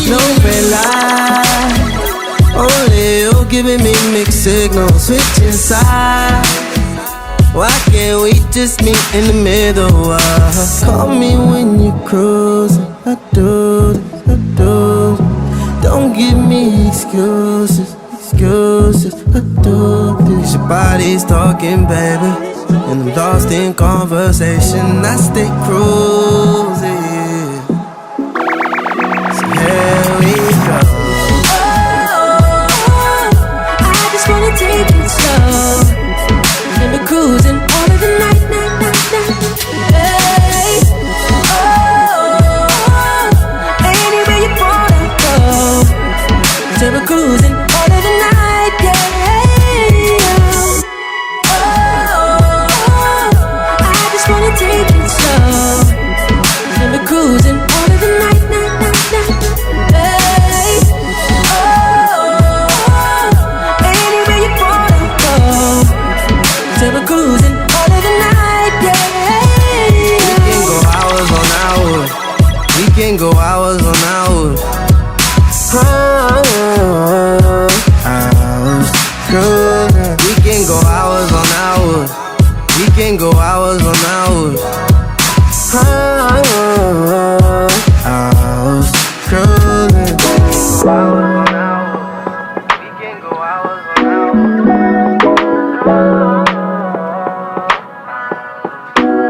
No red light. Only you giving me mixed signals. Switching sides. Why can't we just meet in the middle? Call me when you're cruising. I do this, I do this. Don't give me excuses, excuses. I do this. Your body's talking, baby, and I'm lost in conversation. I stay cruising. So here we go. I just wanna take it slow. And we're cruising all of the night, night, night, night. Hey. Oh, anywhere you wanna go. Till we're cruising all of the night, yeah. Oh, I just wanna take it slow. And we're cruising all of the night, night, night, night. Hey. Oh, anywhere you wanna go. Till we're cruising all of the night, yeah. We can go hours on hours. We can go hours on hours. We can go hours on hours.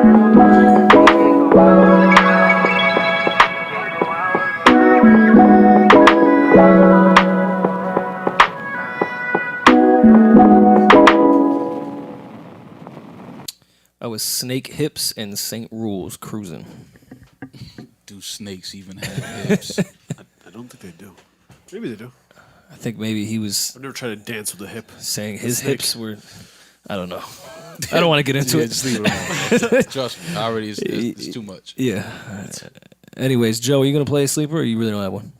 I was Snake Hips and St. Rules cruising. Do snakes even have hips? I don't think they do. Maybe they do. I think maybe he was. I've never tried to dance with a hip. Saying his hips were. I don't know. I don't want to get into Yeah, it. just leave it alone. Trust me, already it's too much. Yeah. Anyways, Joe, are you gonna play a sleeper, or you really don't have one?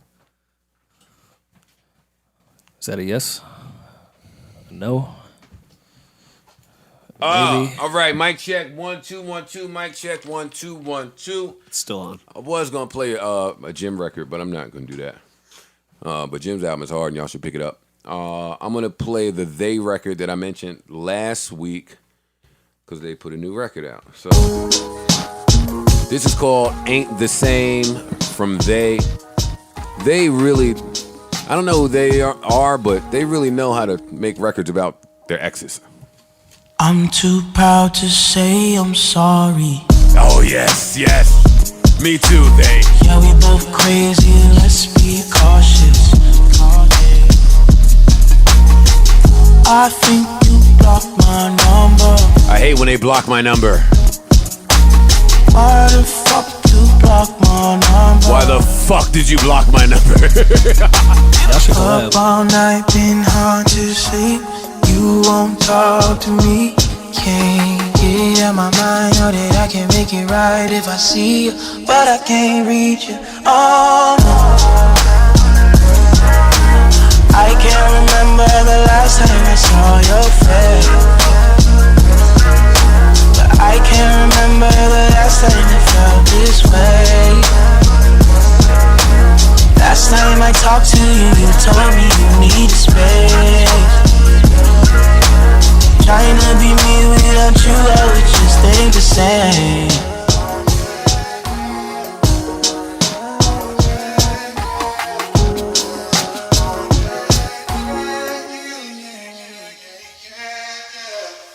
Is that a yes? A no? All right, mic check 1 2 1 2. Mic check 1 2 1 2. It's still on. I was gonna play a Jim record, but I'm not gonna do that. But Jim's album is hard, and y'all should pick it up. I'm gonna play the They record that I mentioned last week because they put a new record out. So this is called Aint-the-Same from They. They really, I don't know who they are, but they really know how to make records about their exes. I'm too proud to say I'm sorry. Oh, yes, yes. Me too, They. Yeah, we both crazy, let's be cautious. I think you blocked my number. I hate when they block my number. Why the fuck you block my number? Why the fuck did you block my number? Up all night, been hard to sleep. You won't talk to me. Can't get out my mind. Know that I can make it right if I see you, but I can't reach you. Oh no. I can't remember the last time I saw your face, but I can't remember the last time it felt this way. Last time I talked to you, you told me you needed space. Trying to be me without you, I would just think the same.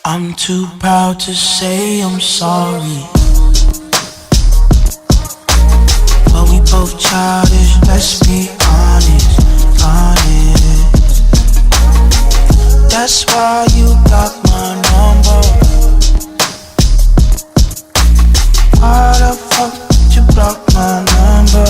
I'm too proud to say I'm sorry, but we both childish, let's be honest, honest. That's why you got my number. Why the fuck did you block my number?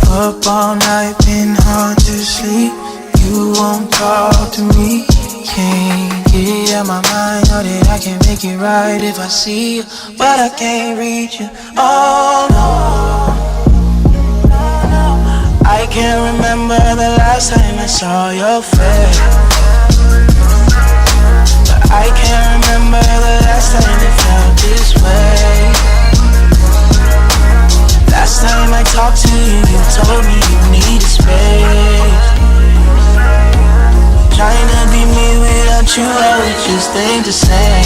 Up all night, been hard to sleep. You won't talk to me. Can't get out my mind. Know that I can make it right if I see you, but I can't reach you. Oh no. I can't remember the last time I saw your face, but I can't remember the last time it felt this way. Last time I talked to you, you told me you needed space. Trying to be me without you, I would just think the same.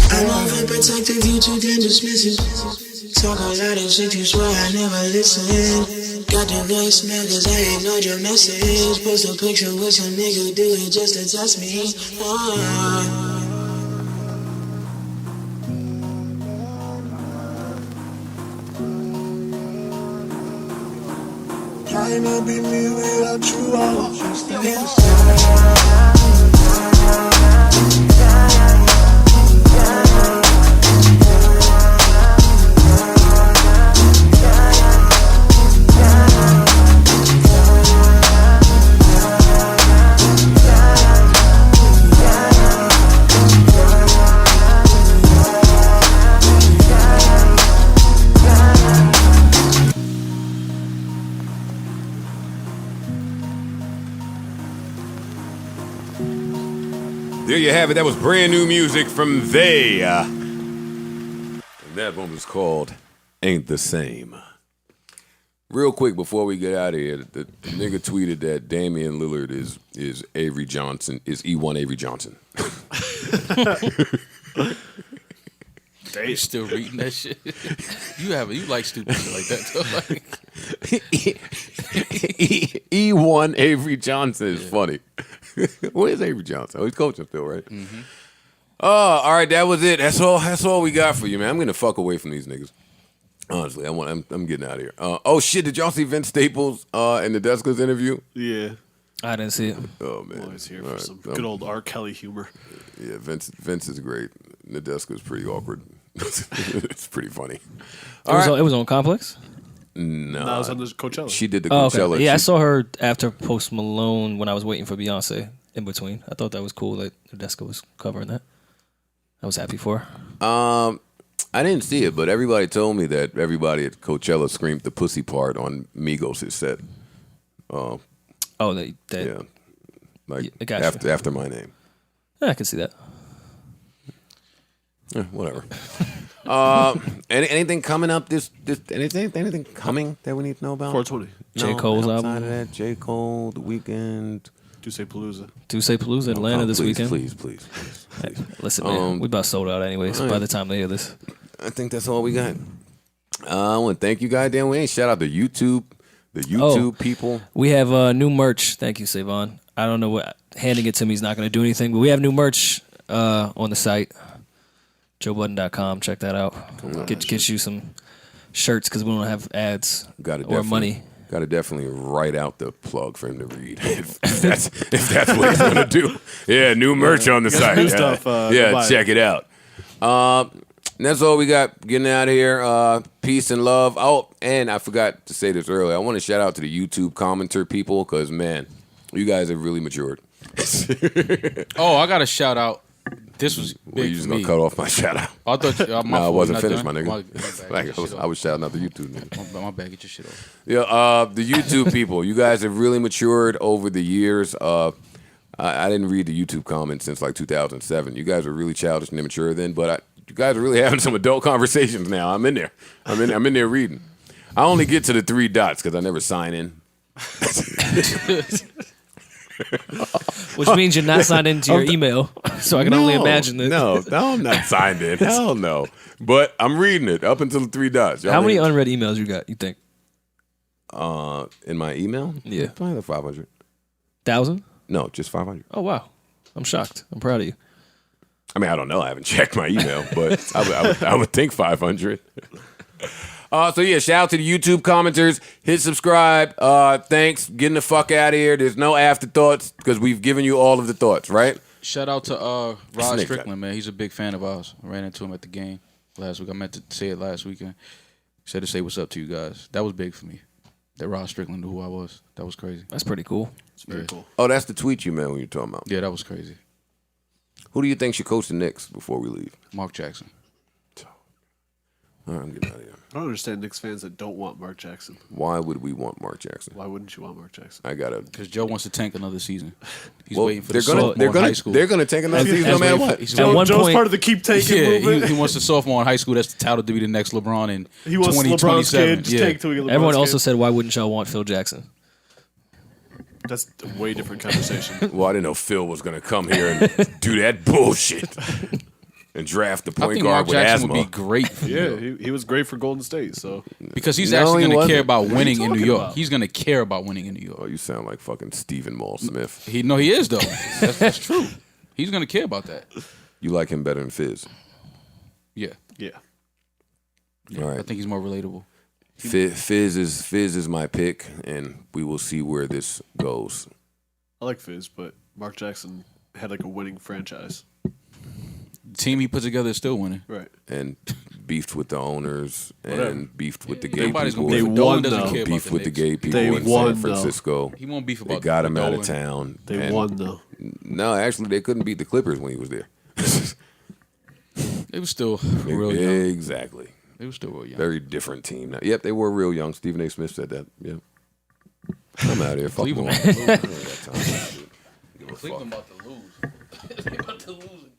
I'm overprotective, you too damn dismissive. Talk a lot of shit, you swear I never listen. Got the voicemail cause I ignored your message. Post a picture with some nigga, do it just to test me. Trying to be me without you, I was just thinking. There you have it. That was brand new music from They. And that one was called Aint-the-Same. Real quick before we get out of here, the nigga tweeted that Damian Lillard is Avery Johnson, is E1 Avery Johnson. You still reading that shit? You like stupid shit like that though. E1 Avery Johnson is funny. Where's Avery Johnson? Oh, he's coaching still, right? Mm-hmm. Oh, all right, that was it. That's all we got for you, man. I'm gonna fuck away from these niggas. Honestly, I'm getting out of here. Oh shit, did y'all see Vince Staples in the Desca's interview? Yeah. I didn't see it. Oh man, Always here for some good old R. Kelly humor. Yeah, Vince is great. Nadeska is pretty awkward. It's pretty funny. It was on Complex? No, I was on the Coachella. She did the Okay. Coachella. Yeah, I saw her after Post Malone when I was waiting for Beyonce in between. I thought that was cool that Nadeska was covering that. I was happy for her. I didn't see it, but everybody told me that everybody at Coachella screamed the pussy part on Migos' set. Yeah, like gotcha. after my name. Yeah, I can see that. Whatever. Anything coming up? Anything coming that we need to know about? 420. J. Cole's outside album. of that, J. Cole, The Weeknd. Duce Palooza, Atlanta this weekend. Please. Hey, listen, man, we about sold out anyways by the time they hear this. I think that's all we got. I want to thank you, goddamn. We ain't shout out to YouTube, the YouTube people. We have new merch. Thank you, Savon. I don't know what handing it to me is not going to do anything, but we have new merch on the site, JoeBudden.com. Check that out. Get you some shirts because we don't have ads or money. Got to definitely write out the plug for him to read if that's what he's gonna do. Yeah, new merch on the site. New stuff. Check it out. That's all we got. Getting out of here. Peace and love. Oh, and I forgot to say this earlier. I want to shout out to the YouTube commenter people because man, you guys have really matured. Oh, I got a shout out. This was big. Well, you just gonna cut off my shout out? I thought I wasn't finished, done. my nigga. I was shouting out the YouTube nigga. My bad, get your shit off. Yeah, the YouTube people, you guys have really matured over the years. I didn't read the YouTube comments since like 2007. You guys were really childish and immature then, but you guys are really having some adult conversations now. I'm in there. I'm in there reading. I only get to the 3 dots because I never sign in. Which means you're not signed into your email, so I can only imagine that. No, I'm not signed in. Hell no. But I'm reading it up until the 3 dots. How many unread emails you got, you think? In my email? Yeah. Probably like 500. 1,000? No, just 500. Oh, wow. I'm shocked. I'm proud of you. I mean, I don't know. I haven't checked my email, but I would think 500. So yeah, shout out to the YouTube commenters. Hit subscribe. Thanks. Getting the fuck out of here. There's no afterthoughts because we've given you all of the thoughts, right? Shout out to Rod Strickland, man. He's a big fan of ours. I ran into him at the game last week. I meant to say it last weekend. Said to say what's up to you guys. That was big for me. That Rod Strickland knew who I was. That was crazy. That's pretty cool. It's very cool. Oh, that's the tweet you meant when you're talking about. Yeah, that was crazy. Who do you think should coach the Knicks before we leave? Mark Jackson. All right, I'm getting out of here. I don't understand Knicks fans that don't want Mark Jackson. Why would we want Mark Jackson? Why wouldn't you want Mark Jackson? Because Joe wants to tank another season. He's waiting for they're the sophomore in high school. They're going to tank another season no matter what. Joe's part of the keep taking movement. He wants a sophomore in high school that's touted to be the next LeBron in he wants 2027. LeBron's kid. Just tank till we get LeBron's Everyone also kid. said, why wouldn't y'all want Phil Jackson? That's a way different conversation. Well, I didn't know Phil was going to come here and do that bullshit. And draft the point guard Mark with Jackson asthma. would be great. For he was great for Golden State. So because he's No, actually he going to wasn't. care about What are winning you in New talking York. about? He's going to care about winning in New York. Oh, you sound like fucking Stephen Mall Smith. He is though. That's true. He's going to care about that. You like him better than Fizz. Yeah. All right. I think he's more relatable. Fizz is my pick, and we will see where this goes. I like Fizz, but Mark Jackson had like a winning franchise. The team he put together is still winning. Right. And beefed with the owners Whatever. and beefed with the gay Everybody's people. gonna beef with Dolan doesn't care about Beef the with the Knicks. gay people They in won, San though. Francisco. He won't beef They about got him out of Dolan. town. They and- won though. No, actually, they couldn't beat the Clippers when he was there. They were still real young. Exactly. They were still real young. Very different team. Now, yep, they were real young. Stephen A. Smith said that. Yep. I'm out of here. Fuck Cleveland. them all. I don't got time for that shit. Give a fuck. Cleveland about to lose. They about to lose again.